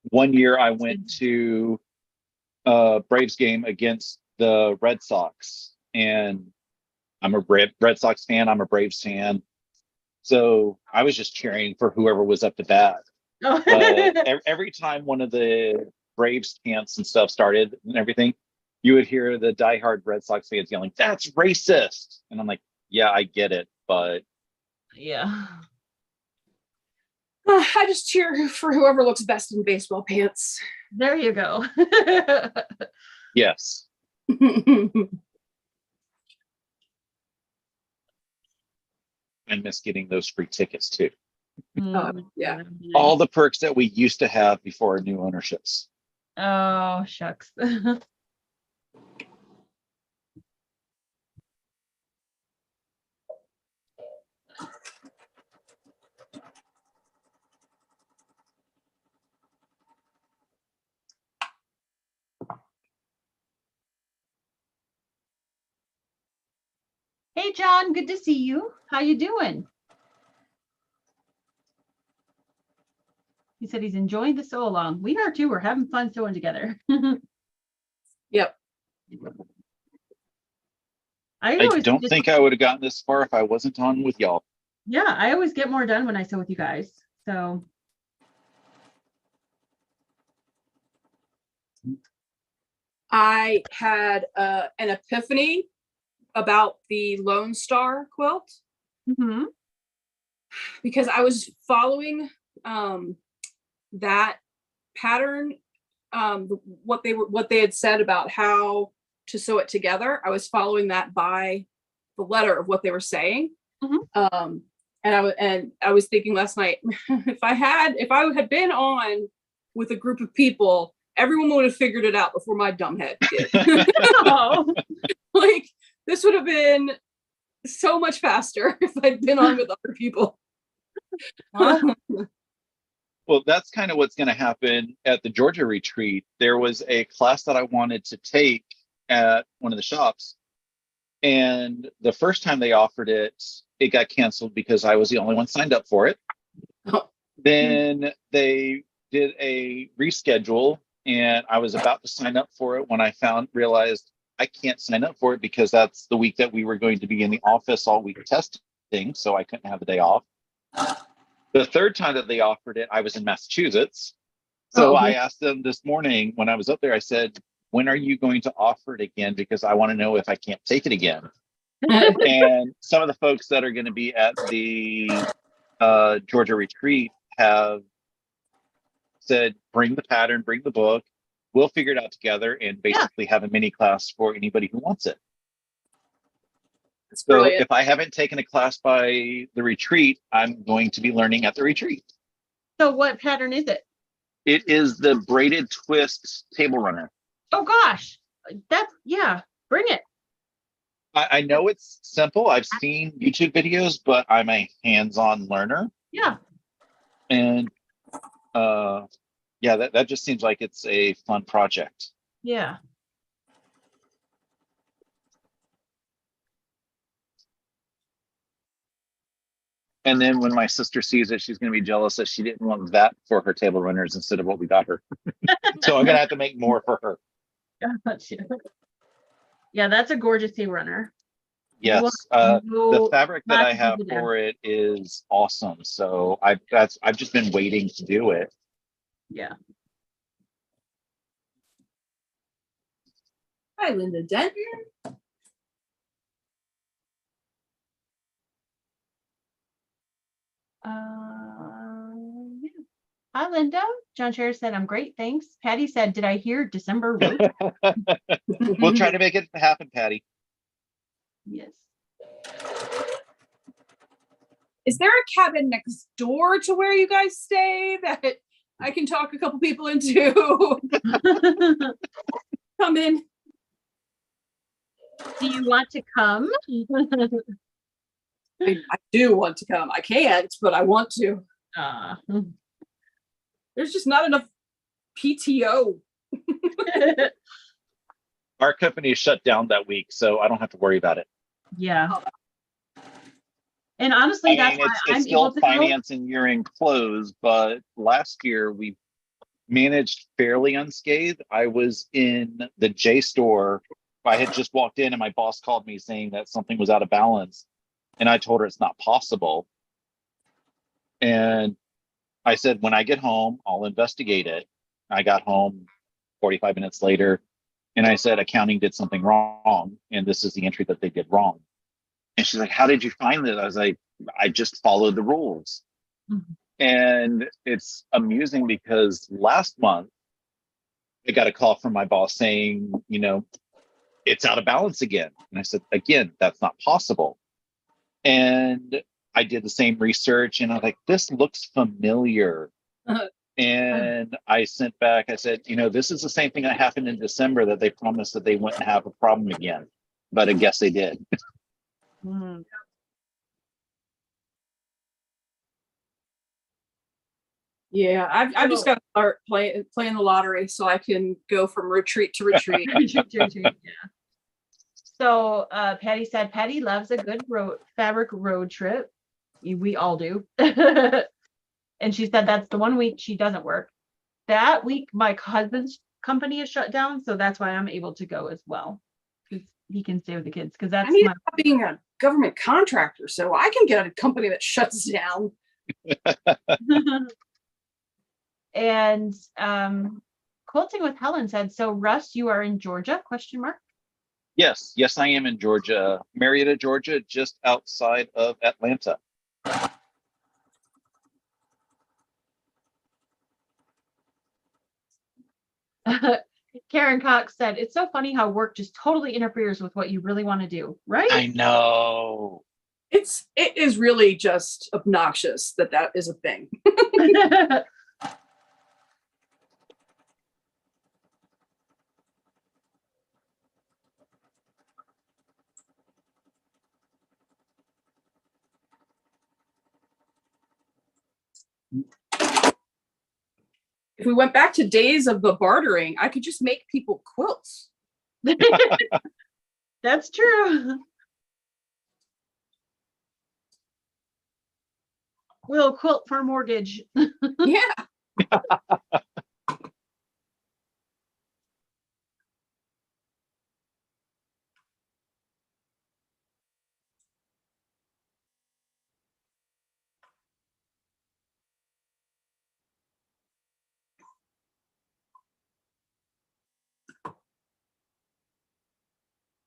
One year I went to a Braves game against the Red Sox, and I'm a Red Sox fan. I'm a Braves fan. So I was just cheering for whoever was up to bat. Oh. But every time one of the Braves chants and stuff started and everything, you would hear the diehard Red Sox fans yelling, "That's racist!" And I'm like, "Yeah, I get it, but Yeah. I just cheer for whoever looks best in baseball pants. There you go. yes." I miss getting those free tickets too. Yeah. All the perks that we used to have before our new ownerships. Oh, shucks. Hey, John, good to see you. How you doing? He said he's enjoying the sew along. We are too. We're having fun sewing together. Yep. I always don't just- think I would have gotten this far if I wasn't on with y'all. Yeah, I always get more done when I sew with you guys. So I had an epiphany about the Lone Star quilt mhm. because I was following that pattern, what they had said about how to sew it together. I was following that by the letter of what they were saying. Mhm. And I was thinking last night, if I had been on with a group of people, everyone would have figured it out before my dumb head did. Oh. Like, this would have been so much faster if I'd been on with other people. Well, that's kind of what's going to happen at the Georgia retreat. There was a class that I wanted to take at one of the shops. And the first time they offered it, it got canceled because I was the only one signed up for it. Oh. Then they did a reschedule, and I was about to sign up for it when I realized I can't sign up for it because that's the week that we were going to be in the office all week testing, so I couldn't have a day off. The third time that they offered it, I was in Massachusetts. So I asked them this morning when I was up there, I said, "When are you going to offer it again? Because I want to know if I can't take it again." And some of the folks that are going to be at the Georgia retreat have said, "Bring the pattern, bring the book. We'll figure it out together and basically have a mini class for anybody who wants it." That's So brilliant. if I haven't taken a class by the retreat, I'm going to be learning at the retreat. So what pattern is it? It is the braided twist table runner. Oh gosh, bring it. I know it's simple. I've seen YouTube videos, but I'm a hands-on learner. Yeah. And that just seems like it's a fun project. Yeah. And then when my sister sees it, she's going to be jealous that she didn't want that for her table runners instead of what we got her. So I'm going to have to make more for her. Gotcha. Yeah, that's a gorgeous table runner. Yes, Well, the fabric that lots I of have people there. for it is awesome. So I've just been waiting to do it. Yeah. Hi, Linda Denton. Yeah. Hi, Linda. John Sherry said, I'm great, thanks. Patty said, did I hear December road? We'll try to make it happen, Patty. Yes. Is there a cabin next door to where you guys stay that I can talk a couple people into? Come in. Do you want to come? I do want to come. I can't, but I want to. There's just not enough PTO. Our company is shut down that week, so I don't have to worry about it. Yeah. And honestly, that's why it's I'm still able to go. finance and year-end close, but last year we managed fairly unscathed. I was in the J store. I had just walked in and my boss called me saying that something was out of balance. And I told her it's not possible. And I said, when I get home, I'll investigate it. I got home 45 minutes later and I said, accounting did something wrong. And this is the entry that they did wrong. And she's like, how did you find it? I was like, I just followed the rules. Mhm. And it's amusing because last month I got a call from my boss saying, it's out of balance again. And I said, again, that's not possible. And I did the same research and I was like, this looks familiar. And I sent back, I said, this is the same thing that happened in December that they promised that they wouldn't have a problem again. But I guess they did. Mm. Yeah, I've just got to start playing the lottery so I can go from retreat to retreat. Yeah. So Patty said Patty loves a good fabric road trip. We all do. And she said that's the one week she doesn't work. That week my husband's company is shut down, so that's why I'm able to go as well. Because he can stay with the kids. Because that's I need to stop being a government contractor so I can get a company that shuts down. And Quilting with Helen said, so Russ, you are in Georgia, ? Yes, I am in Georgia, Marietta, Georgia, just outside of Atlanta. Karen Cox said, it's so funny how work just totally interferes with what you really want to do, right? I know. It is really just obnoxious that is a thing. If we went back to days of the bartering, I could just make people quilts. That's true. We'll quilt for a mortgage. Yeah.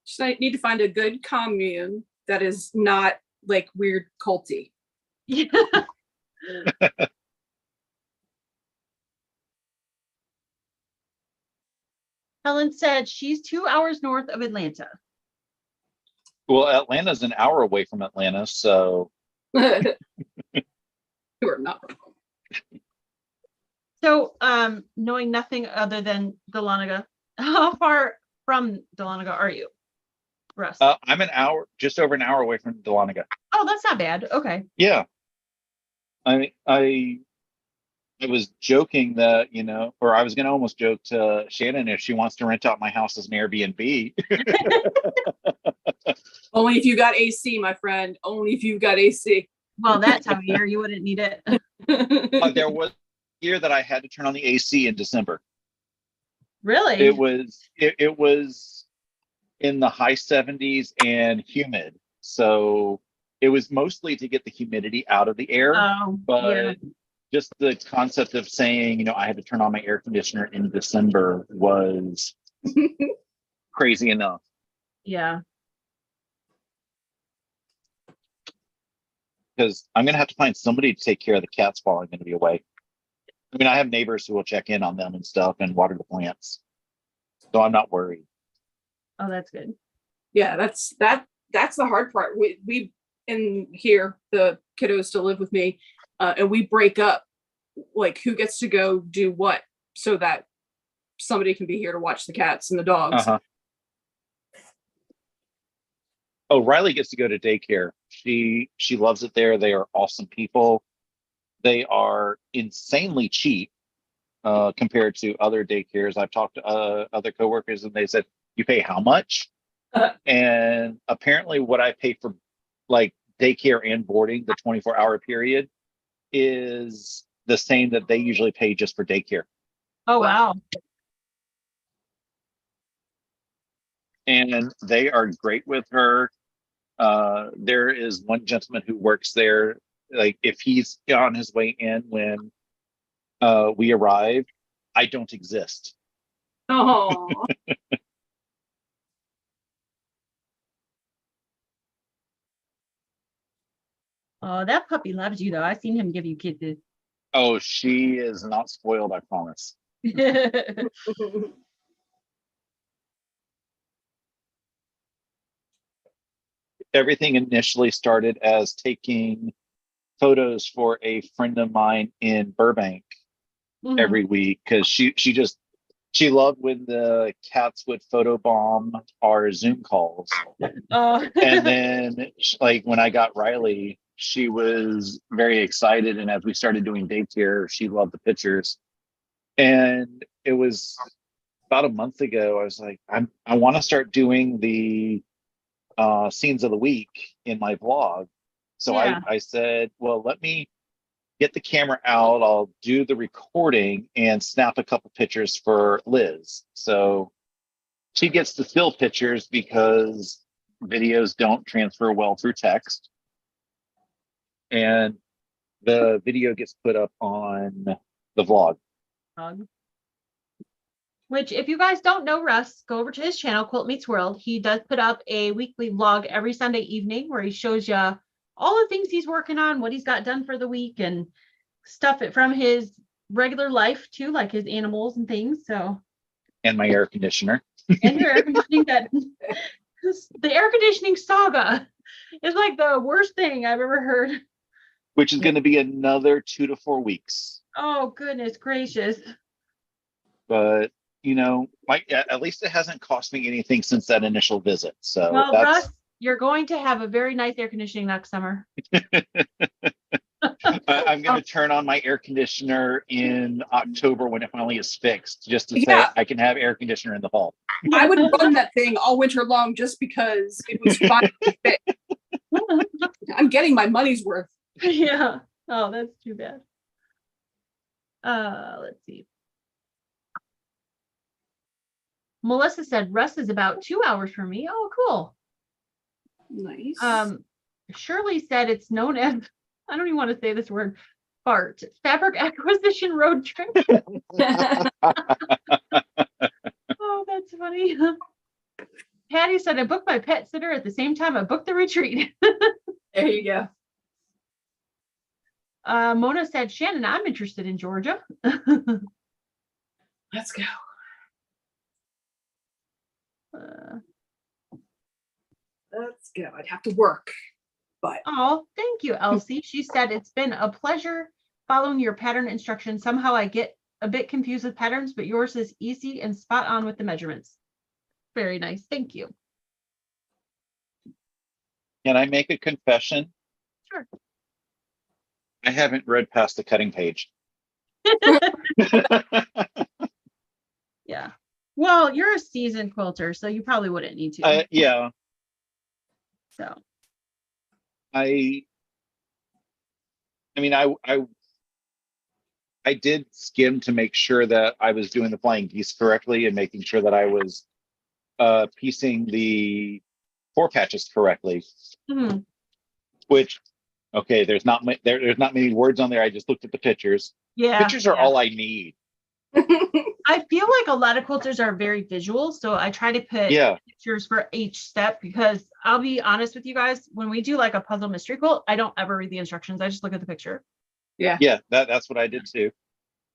Just I need to find a good commune that is not like weird culty. Yeah. Helen said she's 2 hours north of Atlanta. Well, Atlanta's an hour away from Atlanta, so. You are not wrong. So, knowing nothing other than Dahlonega, how far from Dahlonega are you, Russ? I'm just over an hour away from Dahlonega. Oh, that's not bad. Okay. Yeah. I was joking that, or I was going to almost joke to Shannon if she wants to rent out my house as an Airbnb. Only if you got AC, my friend. Only if you've got AC. Well, that time of year, you wouldn't need it. There was a year that I had to turn on the AC in December. Really? It was in the high 70s and humid. So it was mostly to get the humidity out of the air. Oh, But yeah. just the concept of saying, you know, I had to turn on my air conditioner in December was crazy enough. Yeah. Because I'm going to have to find somebody to take care of the cats while I'm going to be away. I mean, I have neighbors who will check in on them and stuff and water the plants. So I'm not worried. Oh, that's good. Yeah, that's the hard part. We in here, the kiddos still live with me, and we break up like who gets to go do what so that somebody can be here to watch the cats and the dogs. Uh-huh. Oh, Riley gets to go to daycare. She loves it there. They are awesome people. They are insanely cheap compared to other daycares. I've talked to other coworkers and they said, "You pay how much?" And apparently what I pay for like daycare and boarding, the 24-hour period, is the same that they usually pay just for daycare. Oh, wow. And they are great with her. There is one gentleman who works there. Like if he's on his way in when we arrive, I don't exist. Oh, Oh, that puppy loves you, though. I've seen him give you kisses. Oh, she is not spoiled, I promise. Everything initially started as taking photos for a friend of mine in Burbank Mhm. every week because she loved when the cats would photobomb our Zoom calls. Oh. And then like when I got Riley, she was very excited. And as we started doing daycare, she loved the pictures. And it was about a month ago, I was like, I want to start doing the scenes of the week in my vlog. So Yeah. I said, well, let me get the camera out. I'll do the recording and snap a couple pictures for Liz. So she gets to still pictures because videos don't transfer well through text. And the video gets put up on the vlog. Which, if you guys don't know Russ, go over to his channel, Quilt Meets World. He does put up a weekly vlog every Sunday evening where he shows you all the things he's working on, what he's got done for the week, and stuff from his regular life too, like his animals and things. So, And my air conditioner. and your air conditioning, the air conditioning saga is like the worst thing I've ever heard. Which is going to be another 2 to 4 weeks. Oh, goodness gracious. But you know, at least it hasn't cost me anything since that initial visit. So Well, that's... Russ, you're going to have a very nice air conditioning next summer. I'm going to turn on my air conditioner in October when it finally is fixed, just to say Yeah. I can have air conditioner in the fall. I would run that thing all winter long just because it was fun. I'm getting my money's worth. Yeah. Oh, that's too bad. Let's see. Melissa said Russ is about 2 hours from me. Oh, cool. Nice. Shirley said it's known as, I don't even want to say this word, FART, Fabric Acquisition Road Trip. Oh, that's funny. Patty said I booked my pet sitter at the same time I booked the retreat. There you go. Mona said, Shannon, I'm interested in Georgia. Let's go. Let's go. I'd have to work, but Oh, thank you, Elsie. She said it's been a pleasure following your pattern instructions. Somehow I get a bit confused with patterns, but yours is easy and spot on with the measurements. Very nice. Thank you. Can I make a confession? Sure. I haven't read past the cutting page. Yeah. Well, you're a seasoned quilter, so you probably wouldn't need to. Yeah, So I I mean, I did skim to make sure that I was doing the flying geese correctly and making sure that I was piecing the four patches correctly. Mhm. Which, okay, there's not many words on there. I just looked at the pictures. Yeah. Pictures are yeah. all I need. I feel like a lot of quilters are very visual, so I try to put Yeah. pictures for each step because I'll be honest with you guys, when we do like a puzzle mystery quilt, I don't ever read the instructions. I just look at the picture Yeah, that's what I did too.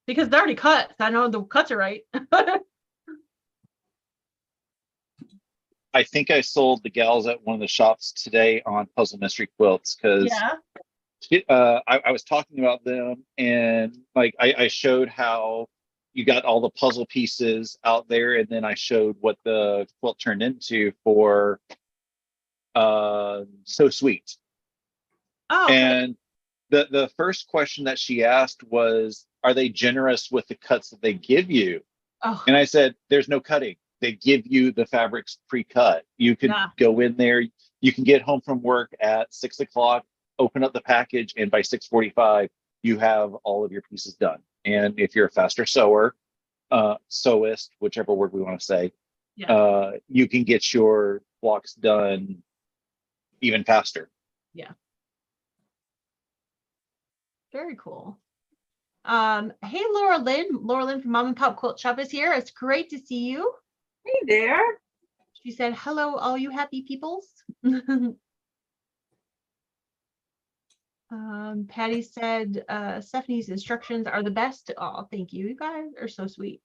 because they're already cut. I know the cuts are right. I think I sold the gals at one of the shops today on puzzle mystery quilts because Yeah. I was talking about them and like I showed how you got all the puzzle pieces out there, and then I showed what the quilt turned into for So Sweet. Oh, okay. And the first question that she asked was, are they generous with the cuts that they give you? Oh, And I said, there's no cutting. They give you the fabrics pre-cut. You can Yeah. go in there. You can get home from work at 6 o'clock, open up the package, and by 6:45, you have all of your pieces done. And if you're a faster sewer, sewist, whichever word we want to say, yeah. you can get your blocks done even faster. Very cool. Hey, Laura Lynn from Mom and Pop Quilt Shop is here. It's great to see you. Hey there. She said, hello, all you happy peoples. Patty said, Stephanie's instructions are the best. Oh, thank you. You guys are so sweet.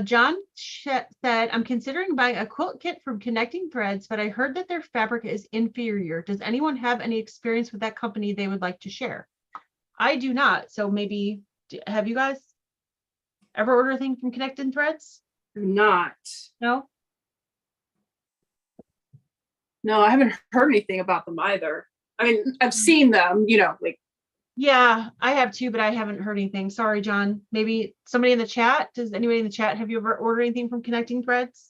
John said, I'm considering buying a quilt kit from Connecting Threads, but I heard that their fabric is inferior. Does anyone have any experience with that company they would like to share? I do not. So maybe, have you guys ever ordered anything from Connecting Threads? Not. No? No, I haven't heard anything about them either. I mean, I've seen them, like. Yeah, I have too, but I haven't heard anything. Sorry, John. Maybe somebody in the chat. Does anybody in the chat, have you ever ordered anything from Connecting Threads?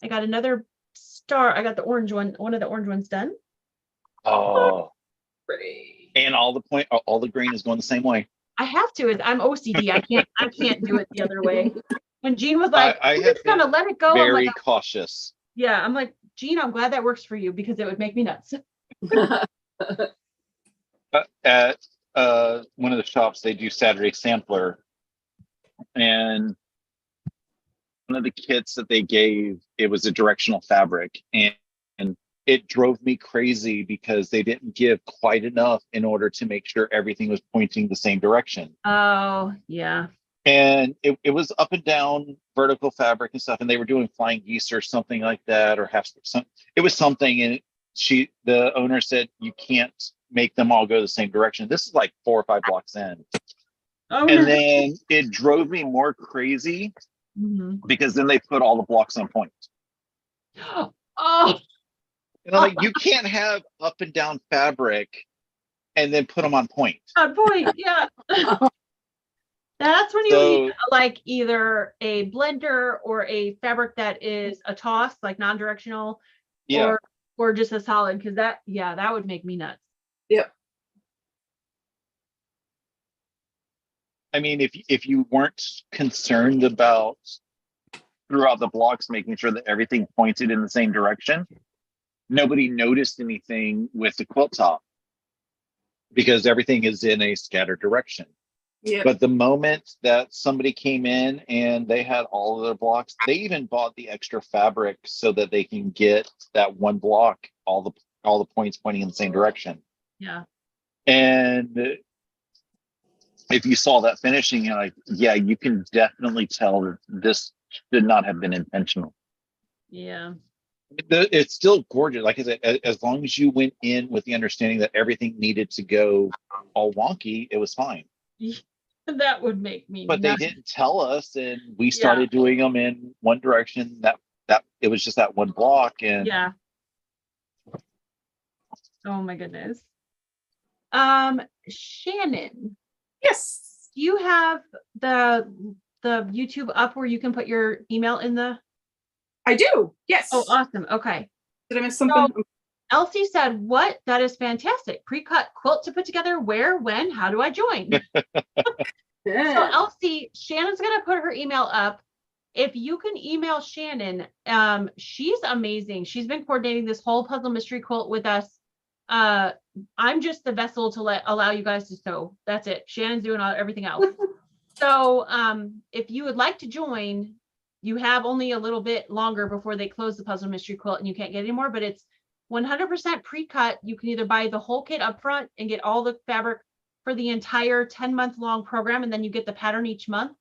I got another star. I got the orange one of the orange ones done. Oh, Pretty. and all the grain is going the same way. I have to. I'm OCD. I can't do it the other way. When Jean was like, I I'm have just gonna let it go. I'm very like, cautious. yeah, I'm like, Jean, I'm glad that works for you because it would make me nuts. At one of the shops, they do Saturday sampler, and one of the kits that they gave, it was a directional fabric, and it drove me crazy because they didn't give quite enough in order to make sure everything was pointing the same direction. Oh, yeah. And it was up and down vertical fabric and stuff, and they were doing flying geese or something like that, or it was something, and the owner said you can't make them all go the same direction. This is like 4 or 5 blocks in. Oh, And no. then it drove me more crazy Mhm. because then they put all the blocks on point. Oh, And I'm like, you can't have up and down fabric and then put them on point. on point. Yeah. That's when you So, need like either a blender or a fabric that is a toss, like non-directional, yeah. or just a solid, because that would make me nuts. Yep. I mean, if you weren't concerned about throughout the blocks making sure that everything pointed in the same direction, nobody noticed anything with the quilt top because everything is in a scattered direction. Yeah. But the moment that somebody came in and they had all of their blocks, they even bought the extra fabric so that they can get that one block, all the points pointing in the same direction. Yeah. And if you saw that finishing, you're like, yeah, you can definitely tell that this should not have been intentional. Yeah. It's still gorgeous. Like I said, as long as you went in with the understanding that everything needed to go all wonky, it was fine. That would make me But nuts. they didn't tell us, and we started doing them in one direction. That it was just that one block, and Yeah. Oh my goodness. Shannon, Yes. do you have the YouTube up where you can put your email in the? I do. Yes. Oh, awesome. Okay. Did I miss something? Elsie said, what? That is fantastic. Pre-cut quilt to put together. Where, when, how do I join? So Elsie, Shannon's going to put her email up. If you can email Shannon, she's amazing. She's been coordinating this whole puzzle mystery quilt with us. I'm just the vessel to allow you guys to sew. That's it. Shannon's doing everything else. So if you would like to join, you have only a little bit longer before they close the puzzle mystery quilt and you can't get any more, but it's 100% pre-cut. You can either buy the whole kit up front and get all the fabric for the entire 10-month long program, and then you get the pattern each month,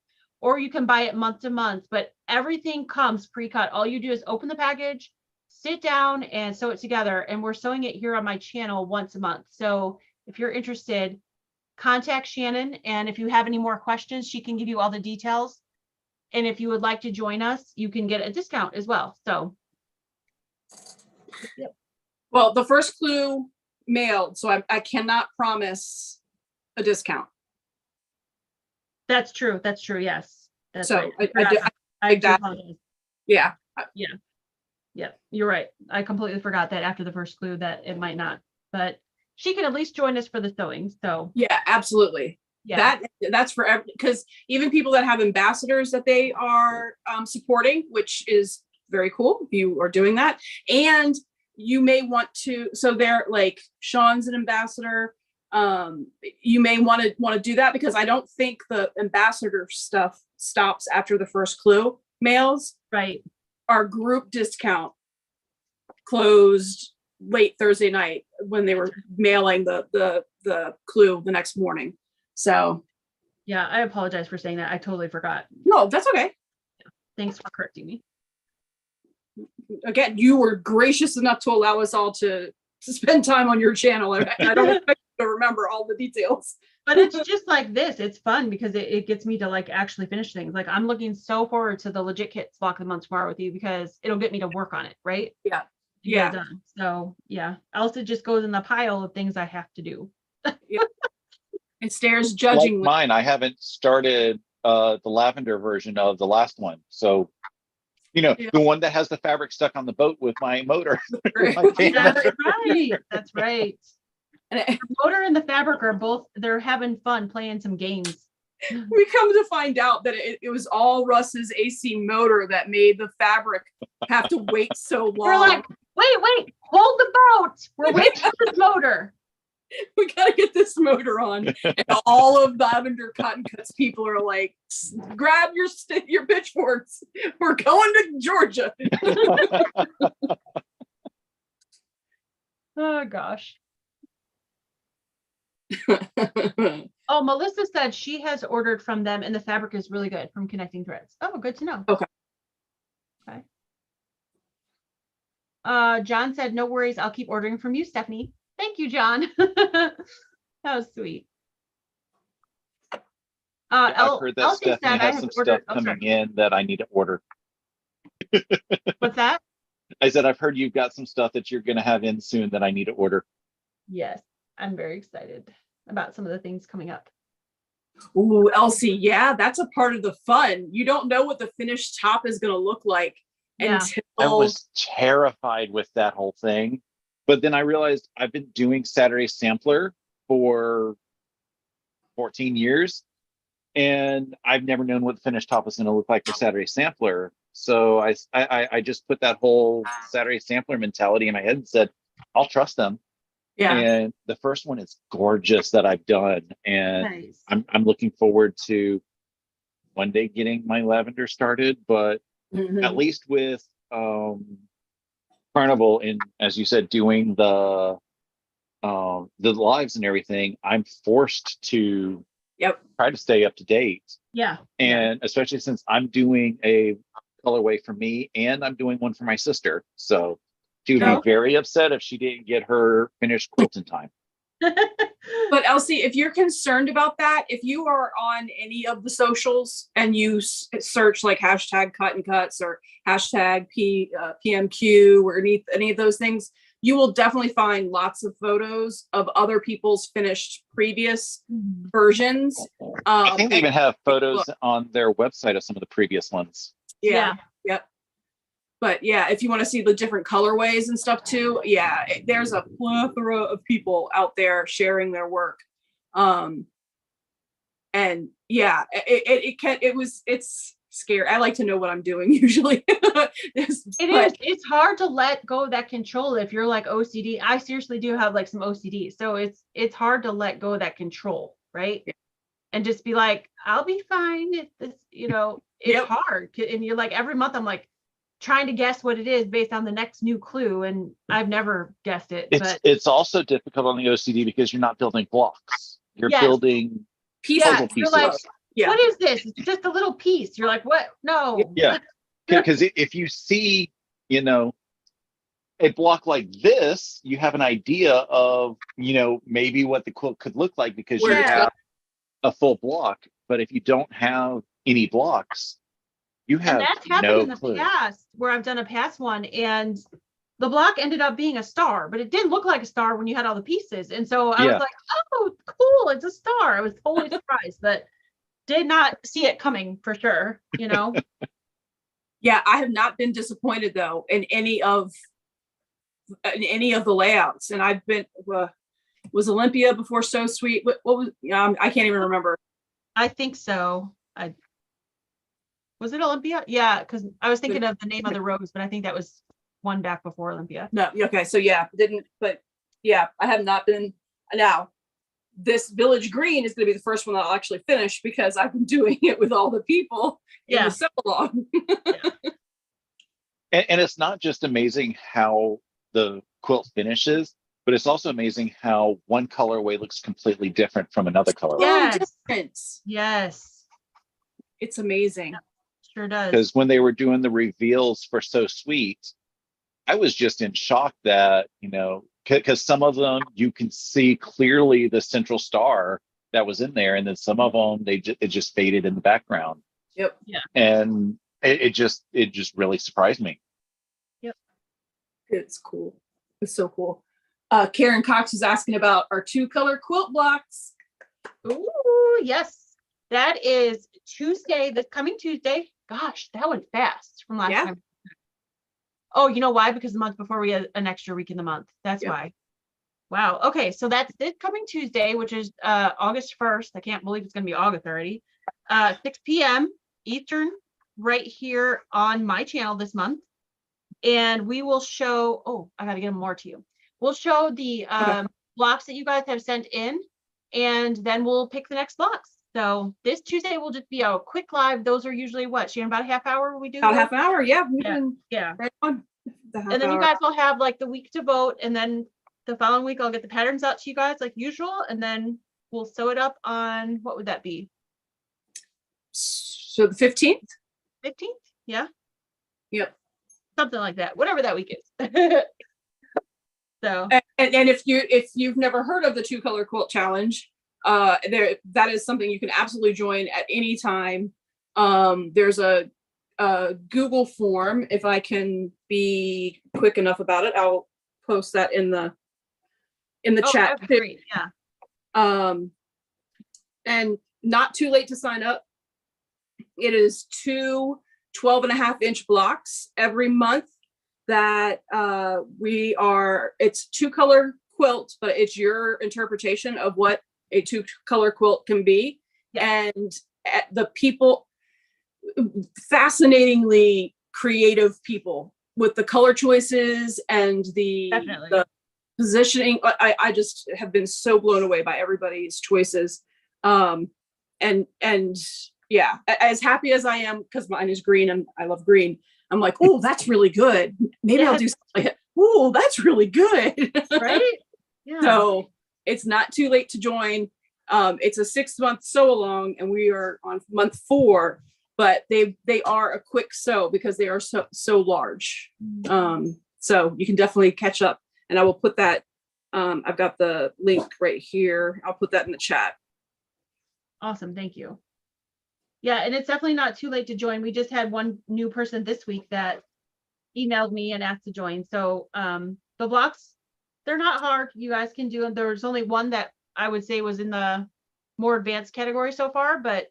or you can buy it month to month, but everything comes pre-cut. All you do is open the package, sit down and sew it together. And we're sewing it here on my channel once a month. So if you're interested, contact Shannon. And if you have any more questions, she can give you all the details. And if you would like to join us, you can get a discount as well. So. Yep. Well, the first clue mailed, so I cannot promise a discount. That's true. That's true. Yes. That's So right. I do apologize. Yeah. Yeah, you're right. I completely forgot that after the first clue that it might not, but she can at least join us for the sewing. So Yeah, absolutely. yeah, That's for because even people that have ambassadors that they are supporting, which is very cool if you are doing that. And you may want to, so they're like Sean's an ambassador. You may want to do that, because I don't think the ambassador stuff stops after the first clue mails. right. Our group discount closed late Thursday night when they were mailing the clue the next morning. So Yeah, I apologize for saying that. I totally forgot. no, that's okay. Thanks for correcting me. Again, you were gracious enough to allow us all to spend time on your channel. I don't expect you to remember all the details. But it's just like this. It's fun because it gets me to like actually finish things. Like I'm looking so forward to the legit kits block of the month tomorrow with you, because it'll get me to work on it, right? Yeah. To get Yeah. it done. So yeah, else it just goes in the pile of things I have to do. And stares Like judgingly. mine, I haven't started the lavender version of the last one. So, Yeah. the one that has the fabric stuck on the boat with my motor. Right. My fan. That's right. That's right. And The motor and the fabric are both, they're having fun playing some games. we come to find out that it was all Russ's AC motor that made the fabric have to wait so long. We're like, wait, hold the boat. We're waiting for this motor. We gotta get this motor on. And all of Lavender Cotton Cuts people are like, grab your pitchforks. We're going to Georgia. Oh gosh. Oh, Melissa said she has ordered from them and the fabric is really good from Connecting Threads. Oh, good to know. Okay. John said, no worries. I'll keep ordering from you, Stephanie. Thank you, John. That was sweet. I've heard that Elsie Stephanie said I has have some ordered. stuff coming in that I need to order. What's that? I said, I've heard you've got some stuff that you're going to have in soon that I need to order. Yes, I'm very excited about some of the things coming up. Ooh, Elsie, yeah, that's a part of the fun. You don't know what the finished top is going to look like Yeah. until I was terrified with that whole thing. But then I realized I've been doing Saturday Sampler for 14 years. And I've never known what the finished top was going to look like for Saturday Sampler. So I just put that whole Saturday Sampler mentality in my head and said, I'll trust them. yeah. And the first one is gorgeous that I've done. And Nice. I'm looking forward to one day getting my lavender started, but Mhm. at least with Crumbl and, as you said, doing the lives and everything, I'm forced to Yep. try to stay up to date. Yeah. And especially since I'm doing a colorway for me and I'm doing one for my sister. So she would Oh. be very upset if she didn't get her finished quilt in time. But Elsie, if you're concerned about that, if you are on any of the socials and you search like hashtag Cotton Cuts or hashtag PMQ or any of those things, you will definitely find lots of photos of other people's finished previous versions. I think they even have and- photos on their website of some of the previous ones. Yeah. Yeah. Yep. But yeah, if you want to see the different colorways and stuff too, yeah, there's a plethora of people out there sharing their work. And yeah, it's scary. I like to know what I'm doing usually. It's hard to let go of that control if you're like OCD. I seriously do have like some OCD. So it's hard to let go of that control, right? Yeah. And just be like, I'll be fine if this, it's Yep. hard. And you're like, every month I'm like trying to guess what it is based on the next new clue. And I've never guessed it, but It's also difficult on the OCD because you're not building blocks. You're Yes. building pieces. puzzle you're pieces. like, Yeah. what is this? It's just a little piece. You're like, what? No. Yeah. Because if you see, a block like this, you have an idea of, maybe what the quilt could look like because you Yeah. have a full block. But if you don't have any blocks, you And have that's happened no in the clue. past where I've done a past one and the block ended up being a star, but it didn't look like a star when you had all the pieces. And so I was Yeah. like, oh, cool, it's a star. I was totally surprised, but did not see it coming for sure, Yeah, I have not been disappointed though in any of the layouts, and I've been was Olympia before So Sweet. What was I can't even remember. I think so. Was it Olympia? Yeah, because I was thinking of the name of the rose, but I think that was one back before Olympia. No, okay, so yeah, but yeah, I have not been. Now this Village Green is going to be the first one that I'll actually finish because I've been doing it with all the people in Yeah. the sell-along. And it's not just amazing how the quilt finishes, but it's also amazing how one colorway looks completely different from another colorway. Yes. Different. Yes, It's amazing. sure does. Because when they were doing the reveals for So Sweet, I was just in shock that, because some of them you can see clearly the central star that was in there, and then some of them it just faded in the background. Yep. Yeah. And it just really surprised me. It's cool. It's so cool. Karen Cox is asking about our 2-color quilt blocks. Ooh, yes. That is Tuesday, this coming Tuesday. Gosh, that went fast from last Yeah. time. Oh, you know why? Because the month before we had an extra week in the month. That's Yep. why. Wow. Okay. So that's this coming Tuesday, which is August 1st. I can't believe it's going to be August already. 6 p.m. Eastern, right here on my channel this month. And we will show, I got to get them more to you. We'll show the blocks that you guys have sent in, and then we'll pick the next blocks. So this Tuesday will just be a quick live. Those are usually what, Sharon, about a half hour we do? About a half an hour. Yeah. Yeah. Right on. The half And then hour. you guys will have like the week to vote, and then the following week I'll get the patterns out to you guys like usual, and then we'll sew it up on, what would that be? So the 15th? 15th? Yeah, Yep. something like that, whatever that week is. So And if you've never heard of the 2-color quilt challenge, that is something you can absolutely join at any time. There's a Google form. If I can be quick enough about it, I'll post that in the chat. that'd be great. Yeah. And not too late to sign up. It is 2 12.5-inch blocks every month that it's 2-color quilt, but it's your interpretation of what a 2-color quilt can be. Yeah. And the people, fascinatingly creative people with the color choices and the positioning. I just have been so blown away by everybody's choices. And yeah, as happy as I am, because mine is green and I love green, I'm like, oh, that's really good. Maybe I'll do something like that. Oh, that's really good. Right? Yeah. So it's not too late to join. It's a 6-month sew along, and we are on month 4, but they are a quick sew because they are so large. So you can definitely catch up, and I will put that. I've got the link right here. I'll put that in the chat. Awesome. Thank you. Yeah. And it's definitely not too late to join. We just had one new person this week that emailed me and asked to join. So the blocks, they're not hard. You guys can do them. There's only one that I would say was in the more advanced category so far, but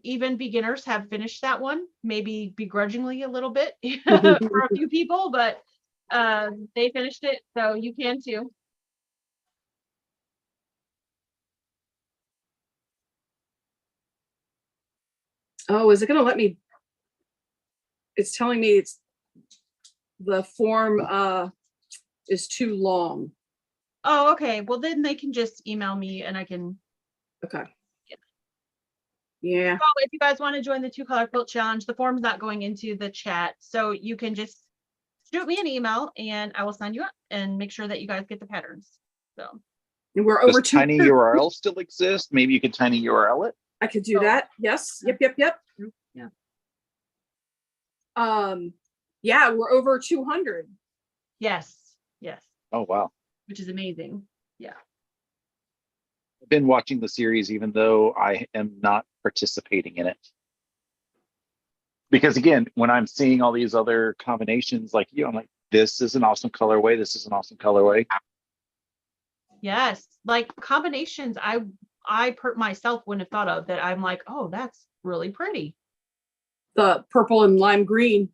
even beginners have finished that one, maybe begrudgingly a little bit for a few people, but they finished it, so you can too. Oh, is it going to let me? It's telling me it's the form is too long. Oh, okay. Well, then they can just email me and I can. Okay. Yeah. Oh, if you guys want to join the 2-color quilt challenge, the form's not going into the chat, so you can just shoot me an email and I will sign you up and make sure that you guys get the patterns. So. And we're over Does tiny 200. URL still exist? Maybe you could tiny URL it. I could do Oh. that. Yes. Yep. Yeah. Yeah, we're over 200. Yes. Oh, wow. Which is amazing. Yeah. I've been watching the series even though I am not participating in it. Because again, when I'm seeing all these other combinations like you, I'm like, this is an awesome colorway. This is an awesome colorway. Yes. Like combinations I myself wouldn't have thought of that. I'm like, oh, that's really pretty. The purple and lime green.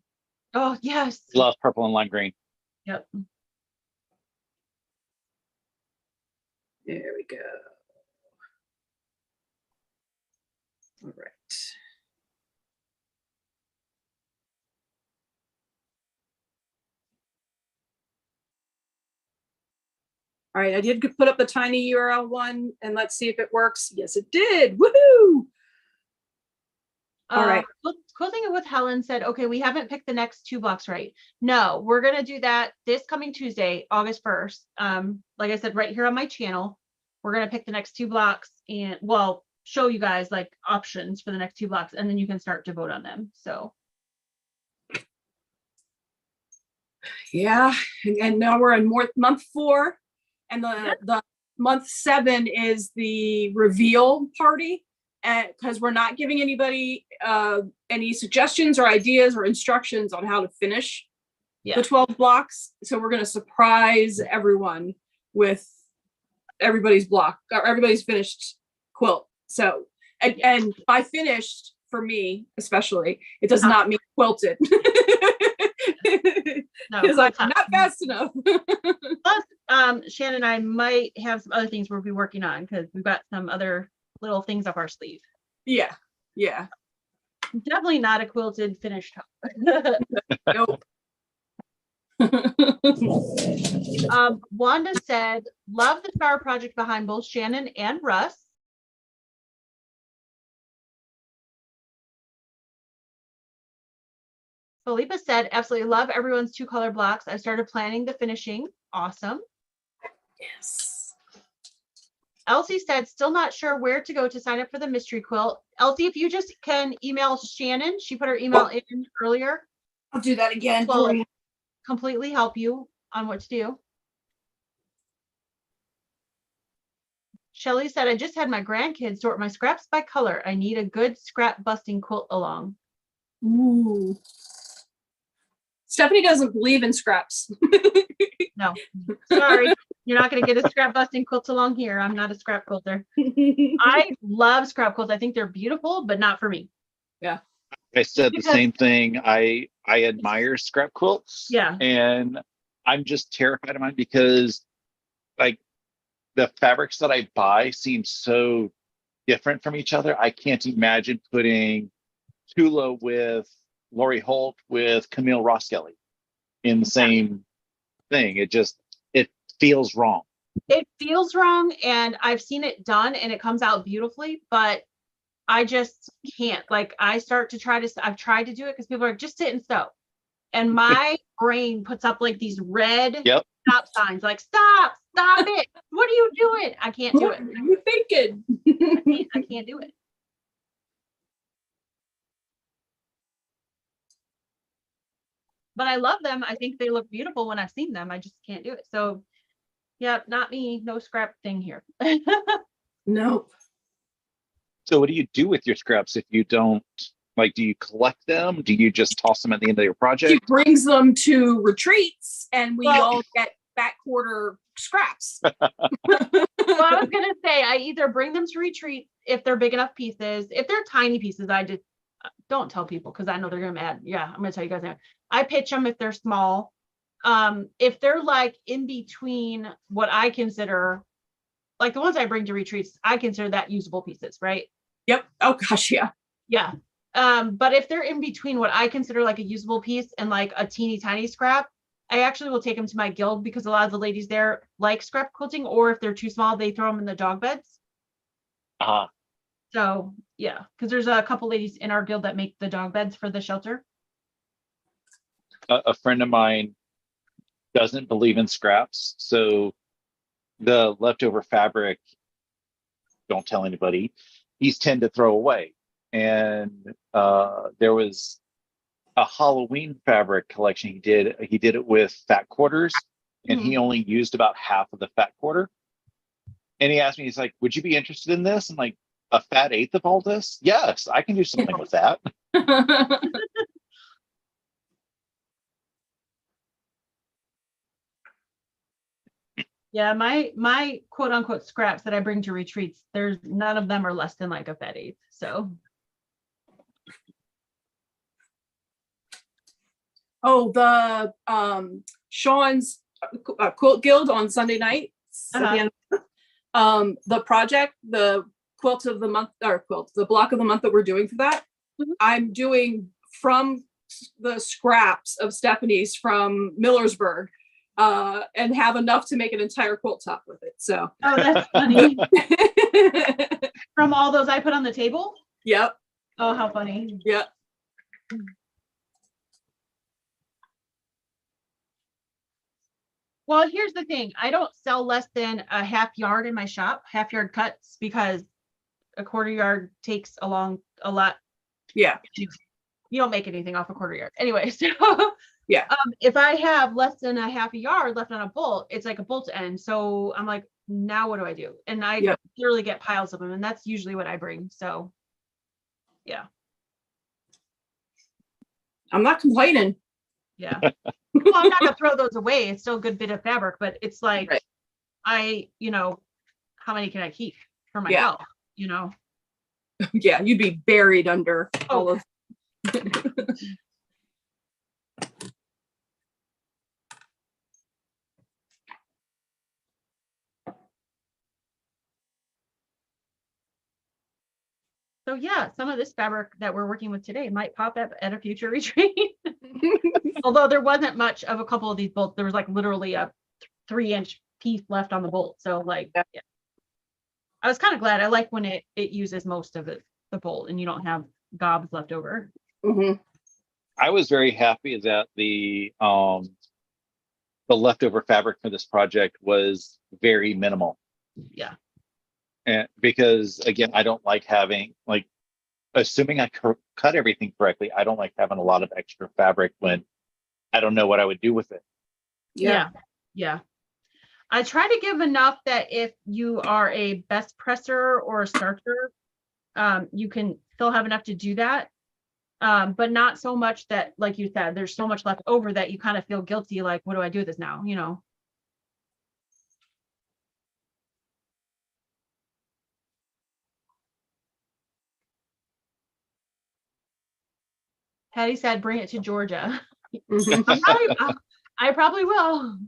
Oh, yes. Love purple and lime green. Yep. There we go. All right. All right, I did put up the tiny URL one, and let's see if it works. Yes, it did. Woohoo! All right. Quilting It with Helen said, okay, we haven't picked the next 2 blocks right. No, we're going to do that this coming Tuesday, August 1st. Like I said, right here on my channel, we're going to pick the next 2 blocks and, well, show you guys like options for the next 2 blocks, and then you can start to vote on them. So. Yeah, and now we're in month 4, and the month 7 is the reveal party, and because we're not giving anybody any suggestions or ideas or instructions on how to finish the 12 blocks, so we're going to surprise everyone with everybody's block or everybody's finished quilt. So and by finished, for me especially, it does not mean quilted. No, because I'm not fast enough. Plus, Shannon and I might have some other things we'll be working on because we've got some other little things up our sleeve. Yeah. Definitely not a quilted finished top. Nope. Wanda said, love the star project behind both Shannon and Russ. Philippa said, absolutely love everyone's 2-color blocks. I started planning the finishing. Awesome. Yes. Elsie said, still not sure where to go to sign up for the mystery quilt. Elsie, if you just can email Shannon, she put her email in earlier. I'll do that again. Will completely help you on what to do. Shelly said, I just had my grandkids sort my scraps by color. I need a good scrap busting quilt along. Ooh. Stephanie doesn't believe in scraps. No, sorry. You're not going to get a scrap busting quilt along here. I'm not a scrap quilter. I love scrap quilts. I think they're beautiful, but not for me. Yeah. I said the same thing. I admire scrap quilts. Yeah. And I'm just terrified of mine because like the fabrics that I buy seem so different from each other. I can't imagine putting Tula with Lori Holt with Camille Roskelley in the same thing. It feels wrong. It feels wrong, and I've seen it done and it comes out beautifully, but I just can't. Like I've tried to do it because people are just sit and sew. And my brain puts up like these red stop signs, like stop it. What are you doing? I can't do it. What are you thinking? I can't do it. But I love them. I think they look beautiful when I've seen them. I just can't do it. So yeah, not me. No scrap thing here. Nope. So what do you do with your scraps if you don't, like, do you collect them? Do you just toss them at the end of your project? She brings them to retreats and we all get back quarter scraps. Well, I was gonna say, I either bring them to retreat if they're big enough pieces. If they're tiny pieces, I just don't tell people because I know they're gonna be mad. Yeah, I'm gonna tell you guys now. I pitch them if they're small. If they're like in between what I consider, like the ones I bring to retreats, I consider that usable pieces, right? Yep. Oh gosh, yeah. Yeah. But if they're in between what I consider like a usable piece and like a teeny tiny scrap, I actually will take them to my guild because a lot of the ladies there like scrap quilting, or if they're too small, they throw them in the dog beds. Uh, So yeah, because there's a couple ladies in our guild that make the dog beds for the shelter. a friend of mine doesn't believe in scraps, so the leftover fabric, don't tell anybody, he's tend to throw away. And there was a Halloween fabric collection he did. He did it with fat quarters, and he only used about half of the fat quarter. And he asked me, he's like, "Would you be interested in this?" And like, a fat eighth of all this? Yes, I can do something with that. Yeah, my quote unquote scraps that I bring to retreats, there's none of them are less than like a fat eighth. So Oh, the Sean's quilt guild on Sunday night. The project, the quilt of the month, or quilt, the block of the month that we're doing for that, I'm doing from the scraps of Stephanie's from Millersburg, and have enough to make an entire quilt top with it. So oh, that's funny. From all those I put on the table. Yep. Oh, how funny. Yep. Well, here's the thing. I don't sell less than a half yard in my shop, half yard cuts, because a quarter yard takes a lot. Yeah. You don't make anything off a quarter yard. Anyway, so yeah. If I have less than a half a yard left on a bolt, it's like a bolt end. So I'm like, now what do I do? And I literally get piles of them, and that's usually what I bring. So yeah. I'm not complaining. Yeah. Well, I'm not gonna throw those away. It's still a good bit of fabric, but it's like, right. How many can I keep for myself? Yeah, you'd be buried under all of. So yeah, some of this fabric that we're working with today might pop up at a future retreat. Although there wasn't much of a couple of these bolts. There was like literally a 3-inch piece left on the bolt. So like, yeah. I was kind of glad. I like when it uses most of it, the bolt, and you don't have gobs left over. I was very happy that the leftover fabric for this project was very minimal. Yeah. And because again, I don't like having, like, assuming I cut everything correctly, I don't like having a lot of extra fabric when I don't know what I would do with it. Yeah. I try to give enough that if you are a best presser or a starter, you can still have enough to do that. But not so much that, like you said, there's so much left over that you kind of feel guilty. Like, what do I do with this now? Patty said, bring it to Georgia. I probably will.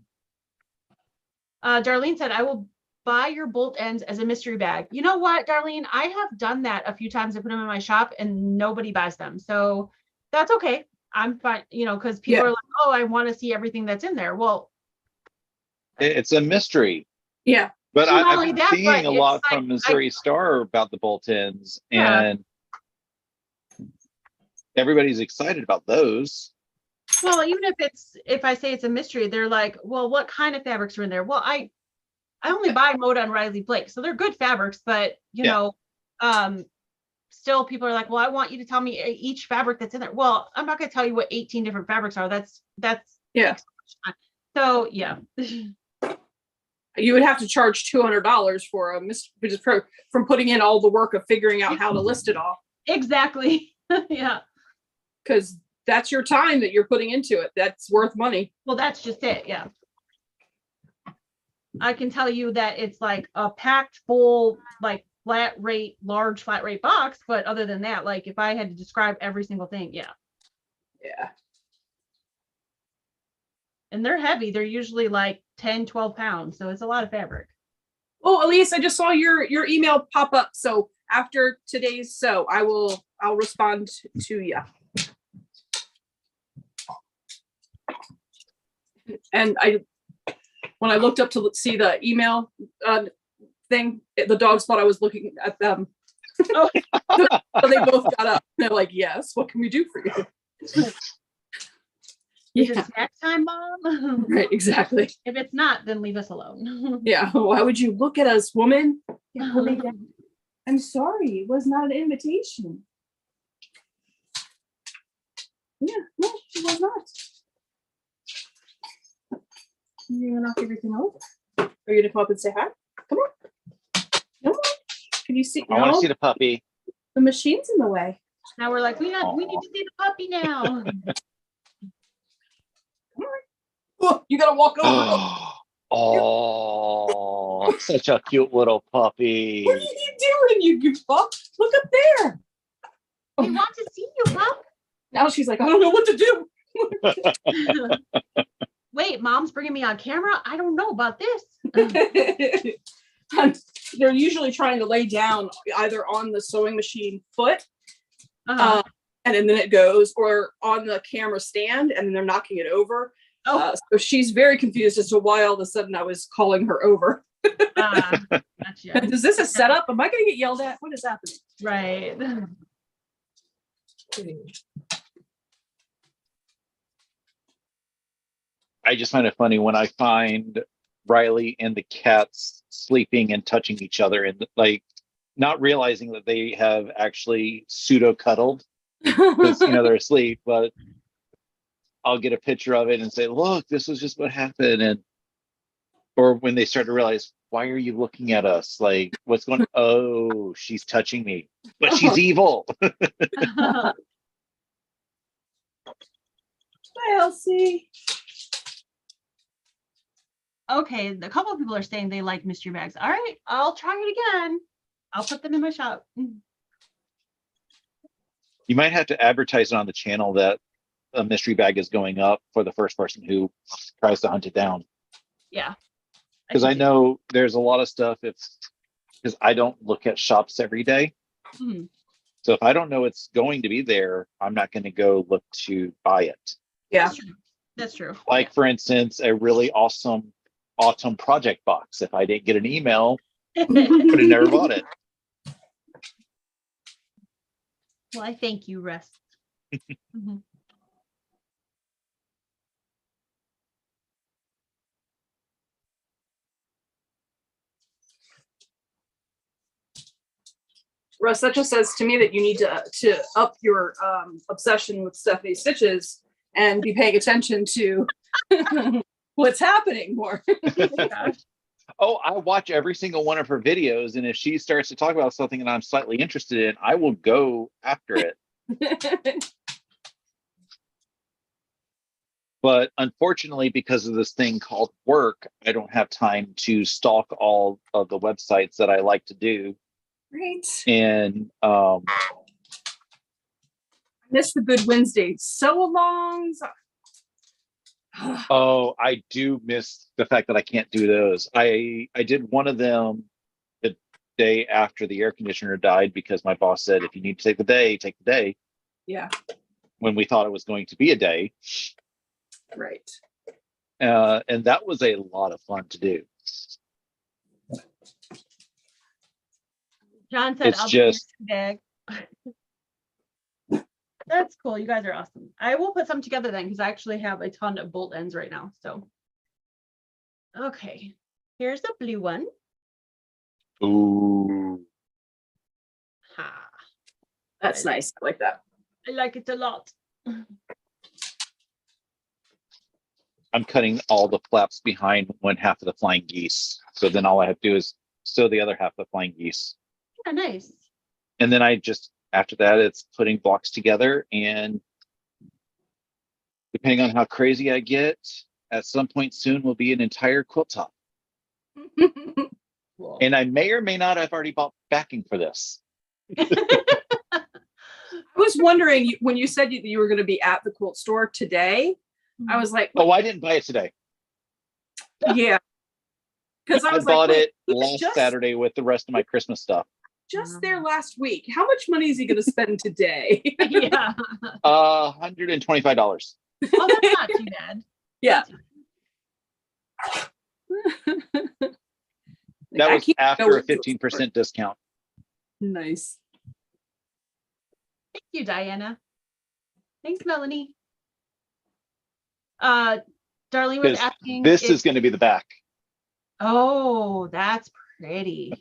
Darlene said, I will buy your bolt ends as a mystery bag. You know what, Darlene? I have done that a few times. I put them in my shop and nobody buys them. So that's okay. I'm fine, because people are like, oh, I want to see everything that's in there. Well, it's a mystery. Yeah. But I've been seeing a lot from Missouri Star about the bolt ends, and everybody's excited about those. Well, even if I say it's a mystery, they're like, well, what kind of fabrics are in there? Well, I only buy Moda and Riley Blake, so they're good fabrics, but still people are like, well, I want you to tell me each fabric that's in there. Well, I'm not going to tell you what 18 different fabrics are. That's so yeah. You would have to charge $200 for a just from putting in all the work of figuring out how to list it all. Exactly. Yeah. Because that's your time that you're putting into it. That's worth money. Well, that's just it. Yeah. I can tell you that it's like a packed full, like large flat rate box. But other than that, like if I had to describe every single thing, yeah. Yeah. And they're heavy. They're usually like 10, 12 pounds. So it's a lot of fabric. Oh, Elise, I just saw your email pop up. So after today's I'll respond to you. And when I looked up to see the email thing, the dogs thought I was looking at them. Oh. So they both got up. They're like, yes, what can we do for you? Is it snack time, Mom? Right, exactly. If it's not, then leave us alone. Yeah, why would you look at us, woman? I'm sorry, it was not an invitation. Yeah, no, it was not. You're gonna knock everything over. Are you gonna come up and say hi? Come on. Come on. Can you see? I want No, to see the puppy. the machine's in the way. Now we're like, we need to see the puppy now. Oh, you gotta walk over. Oh, such a cute little puppy. What are you doing, you goofball? Look up there. We want to see you, pup. Now she's like, I don't know what to do. Wait, Mom's bringing me on camera? I don't know about this. They're usually trying to lay down either on the sewing machine foot, Uh-huh. and then it goes, or on the camera stand, and then they're knocking it over. Oh. So she's very confused as to why all of a sudden I was calling her over. Gotcha. Is this a setup? Am I going to get yelled at? What is happening? Right. I just find it funny when I find Riley and the cats sleeping and touching each other and like not realizing that they have actually pseudo cuddled because they're asleep, but I'll get a picture of it and say, look, this was just what happened. And or when they start to realize, why are you looking at us? Like, what's going on? Oh, she's touching me, but she's evil. Hi, Elsie. Okay, a couple of people are saying they like mystery bags. All right, I'll try it again. I'll put them in my shop. You might have to advertise it on the channel that a mystery bag is going up for the first person who tries to hunt it down. Yeah. Because I know there's a lot of stuff because I don't look at shops every day. Mhm. So if I don't know it's going to be there, I'm not going to go look to buy it. Yeah. That's true. Like, for instance, a really awesome autumn project box. If I didn't get an email, I would have never bought it. Well, I thank you, Russ. Mhm. Russ, that just says to me that you need to up your obsession with Stephanie's stitches and be paying attention to what's happening more. Oh, I watch every single one of her videos, and if she starts to talk about something that I'm slightly interested in, I will go after it. But unfortunately, because of this thing called work, I don't have time to stalk all of the websites that I like to do. Right. And I miss the Good Wednesday sew-alongs. oh, I do miss the fact that I can't do those. I did one of them the day after the air conditioner died because my boss said, if you need to take the day, take the day. Yeah. When we thought it was going to be a day. Right. And that was a lot of fun to do. John said, It's I'll just- be bag. That's cool. You guys are awesome. I will put some together then because I actually have a ton of bolt ends right now. So, okay, here's the blue one. Ooh. Ha. That's nice. I like that. I like it a lot. I'm cutting all the flaps behind one half of the flying geese. So then all I have to do is sew the other half of the flying geese. Yeah, nice. And then after that, it's putting blocks together. And depending on how crazy I get, at some point soon will be an entire quilt top. Cool. And I may or may not have already bought backing for this. I was wondering when you said you were going to be at the quilt store today. I was like, Oh, I didn't buy it today. yeah, because I I was bought like, it he was last just Saturday with the rest of my Christmas stuff. there last week. How much money is he going to spend today? Yeah. $125. Oh, that's not too bad. Yeah. That I was can't after go a into store. 15% discount. Nice. Thank you, Diana. Thanks, Melanie. Darlene was Because asking this if- is going to be the back. Oh, that's pretty.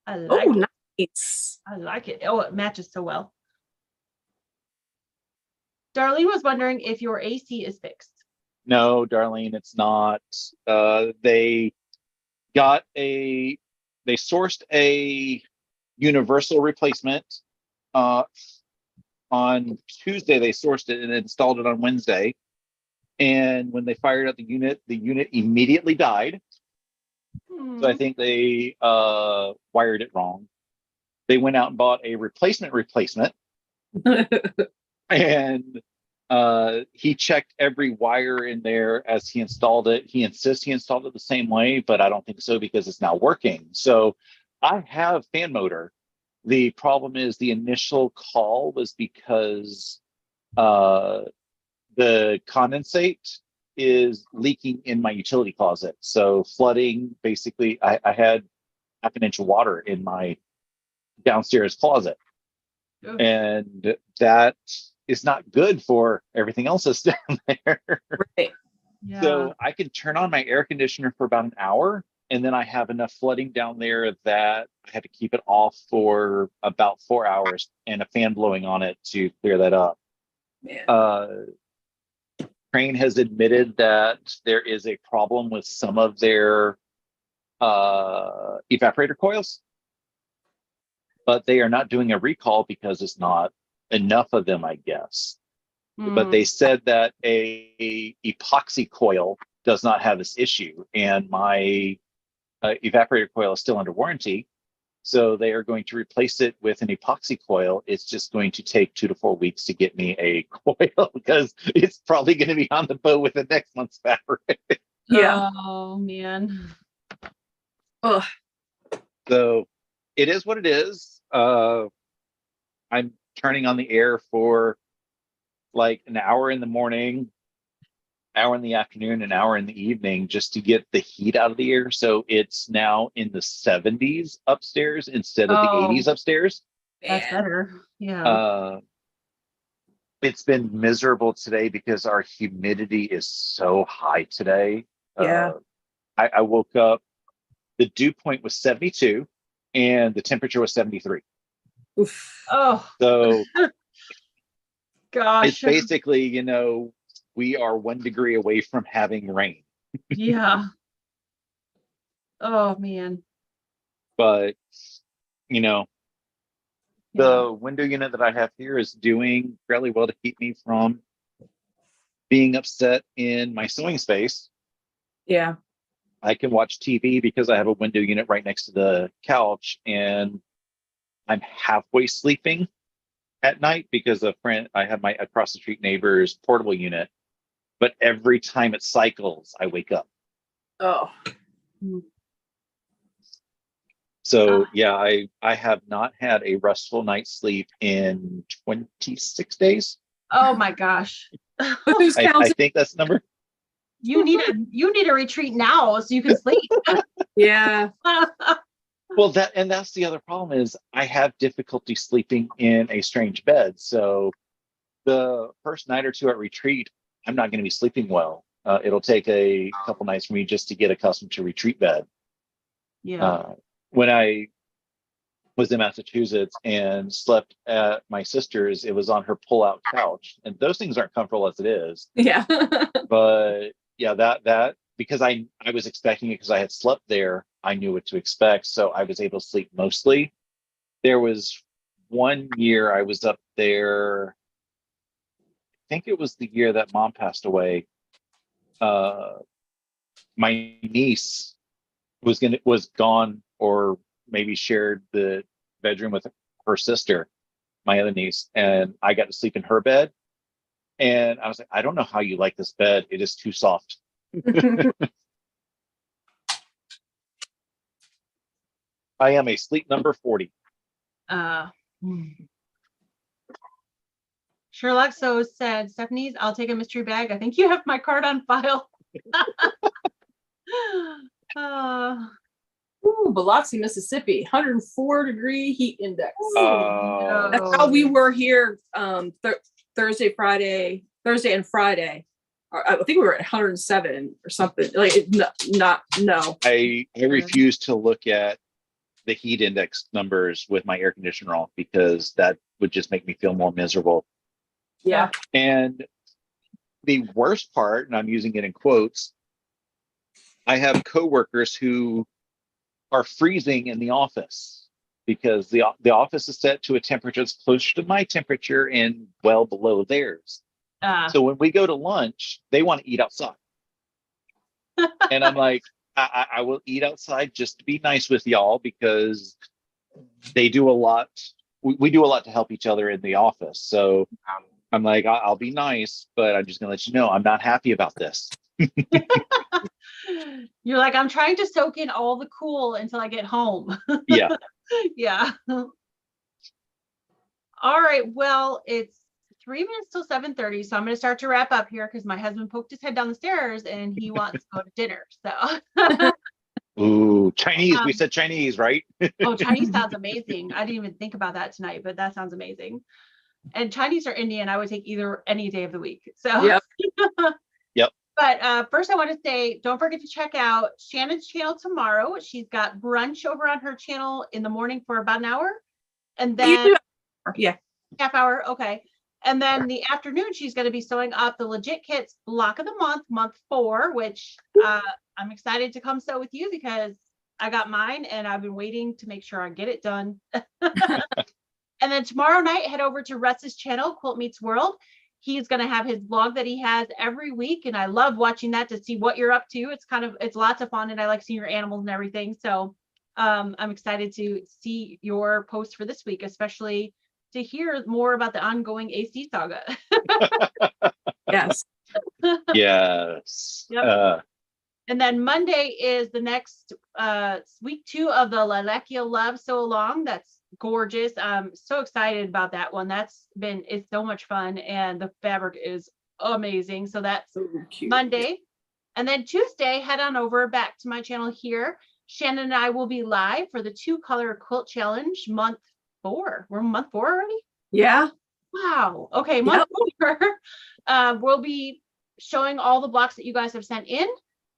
I like Oh, it. nice. I like it. Oh, it matches so well. Darlene was wondering if your AC is fixed. No, Darlene, it's not. They sourced a universal replacement. On Tuesday, they sourced it and installed it on Wednesday. And when they fired up the unit immediately died. So I think they wired it wrong. They went out and bought a replacement, and he checked every wire in there as he installed it. He insists he installed it the same way, but I don't think so because it's not working. So I have fan motor. The problem is the initial call was because the condensate is leaking in my utility closet. So flooding, basically, I had half an inch of water in my downstairs closet. Ugh. And that is not good for everything else that's down there. Right. Yeah. So I can turn on my air conditioner for about an hour, and then I have enough flooding down there that I had to keep it off for about 4 hours and a fan blowing on it to clear that up. Man. Crane has admitted that there is a problem with some of their evaporator coils, but they are not doing a recall because it's not enough of them, I guess. But they said that a epoxy coil does not have this issue, and my evaporator coil is still under warranty. So they are going to replace it with an epoxy coil. It's just going to take 2 to 4 weeks to get me a coil because it's probably going to be on the boat with the next month's fabric. Yeah. Oh man. Ugh. So it is what it is. I'm turning on the air for like an hour in the morning, hour in the afternoon, an hour in the evening, just to get the heat out of the air. So it's now in the 70s upstairs instead of the 80s upstairs. That's better. Yeah. It's been miserable today because our humidity is so high today. Yeah. I woke up, the dew point was 72 and the temperature was 73. Oof. Oh So gosh. it's basically, we are 1 degree away from having rain. Yeah. Oh man. But, Yeah. the window unit that I have here is doing fairly well to keep me from being upset in my sewing space. Yeah. I can watch TV because I have a window unit right next to the couch, and I'm halfway sleeping at night because I have my across the street neighbor's portable unit, but every time it cycles, I wake up. Oh. So yeah, I have not had a restful night's sleep in 26 days. Oh my gosh. Who's I counting? think that's the number. You need a retreat now so you can sleep. Yeah. Well, that's the other problem is I have difficulty sleeping in a strange bed. So the first night or two at retreat, I'm not going to be sleeping well. It'll take a couple nights for me just to get accustomed to retreat bed. Yeah. When I was in Massachusetts and slept at my sister's, it was on her pull-out couch, and those things aren't comfortable as it is. Yeah. But yeah, that because I was expecting it because I had slept there, I knew what to expect, so I was able to sleep mostly. There was one year I was up there, I think it was the year that Mom passed away. My niece was gone or maybe shared the bedroom with her sister, my other niece, and I got to sleep in her bed. And I was like, I don't know how you like this bed. It is too soft. I am a sleep number 40. Sherlock so said, Stephanie's, I'll take a mystery bag. I think you have my card on file. Ooh, Biloxi, Mississippi, 104-degree heat index. Oh. That's how we were here Thursday and Friday. I think we were at 107 or something. Like, no. I refuse to look at the heat index numbers with my air conditioner on because that would just make me feel more miserable. Yeah. And the worst part, and I'm using it in quotes, I have coworkers who are freezing in the office because the office is set to a temperature that's closer to my temperature and well below theirs. So when we go to lunch, they want to eat outside. And I'm like, I will eat outside just to be nice with y'all because they do a lot. We do a lot to help each other in the office. So I'm like, I'll be nice, but I'm just going to let you know I'm not happy about this. You're like, I'm trying to soak in all the cool until I get home. Yeah. Yeah. All right. Well, it's 3 minutes till 7:30. So I'm going to start to wrap up here because my husband poked his head down the stairs and he wants to go to dinner. So Ooh, Chinese. We said Chinese, right? oh, Chinese sounds amazing. I didn't even think about that tonight, but that sounds amazing. And Chinese or Indian, I would take either any day of the week. So Yep. Yep. But first I want to say, don't forget to check out Shannon's channel tomorrow. She's got brunch over on her channel in the morning for about an hour. And then half hour. Okay. And then the afternoon, she's going to be sewing up the Legit Kits block of the month 4, which I'm excited to come sew with you because I got mine and I've been waiting to make sure I get it done. And then tomorrow night, head over to Russ's channel, Quilt Meets World. He's going to have his vlog that he has every week. And I love watching that to see what you're up to. It's lots of fun. And I like seeing your animals and everything. So I'm excited to see your post for this week, especially to hear more about the ongoing AC saga. Yes. Yes. Yep. And then Monday is the next week 2 of the Lilacia Love Sew Along. That's gorgeous. I'm so excited about that one. It's so much fun and the fabric is amazing. So that's So cute. Monday. And then Tuesday, head on over back to my channel here. Shannon and I will be live for the 2-color quilt challenge month 4. We're month 4 already? Yeah. Wow. Okay, month 4. We'll be showing all the blocks that you guys have sent in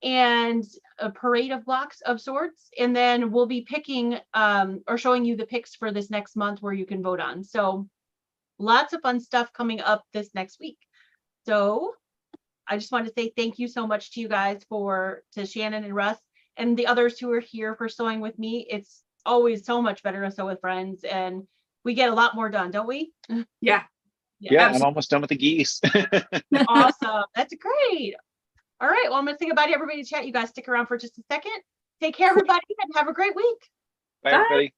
and a parade of blocks of sorts. And then we'll be picking or showing you the picks for this next month where you can vote on. So lots of fun stuff coming up this next week. So I just want to say thank you so much to you guys to Shannon and Russ and the others who are here for sewing with me. It's always so much better to sew with friends and we get a lot more done, don't we? Yeah. Yeah, I'm almost done with the geese. Awesome. That's great. All right. Well, I'm going to say goodbye to everybody in chat. You guys stick around for just a second. Take care, everybody, and have a great week. Bye, everybody.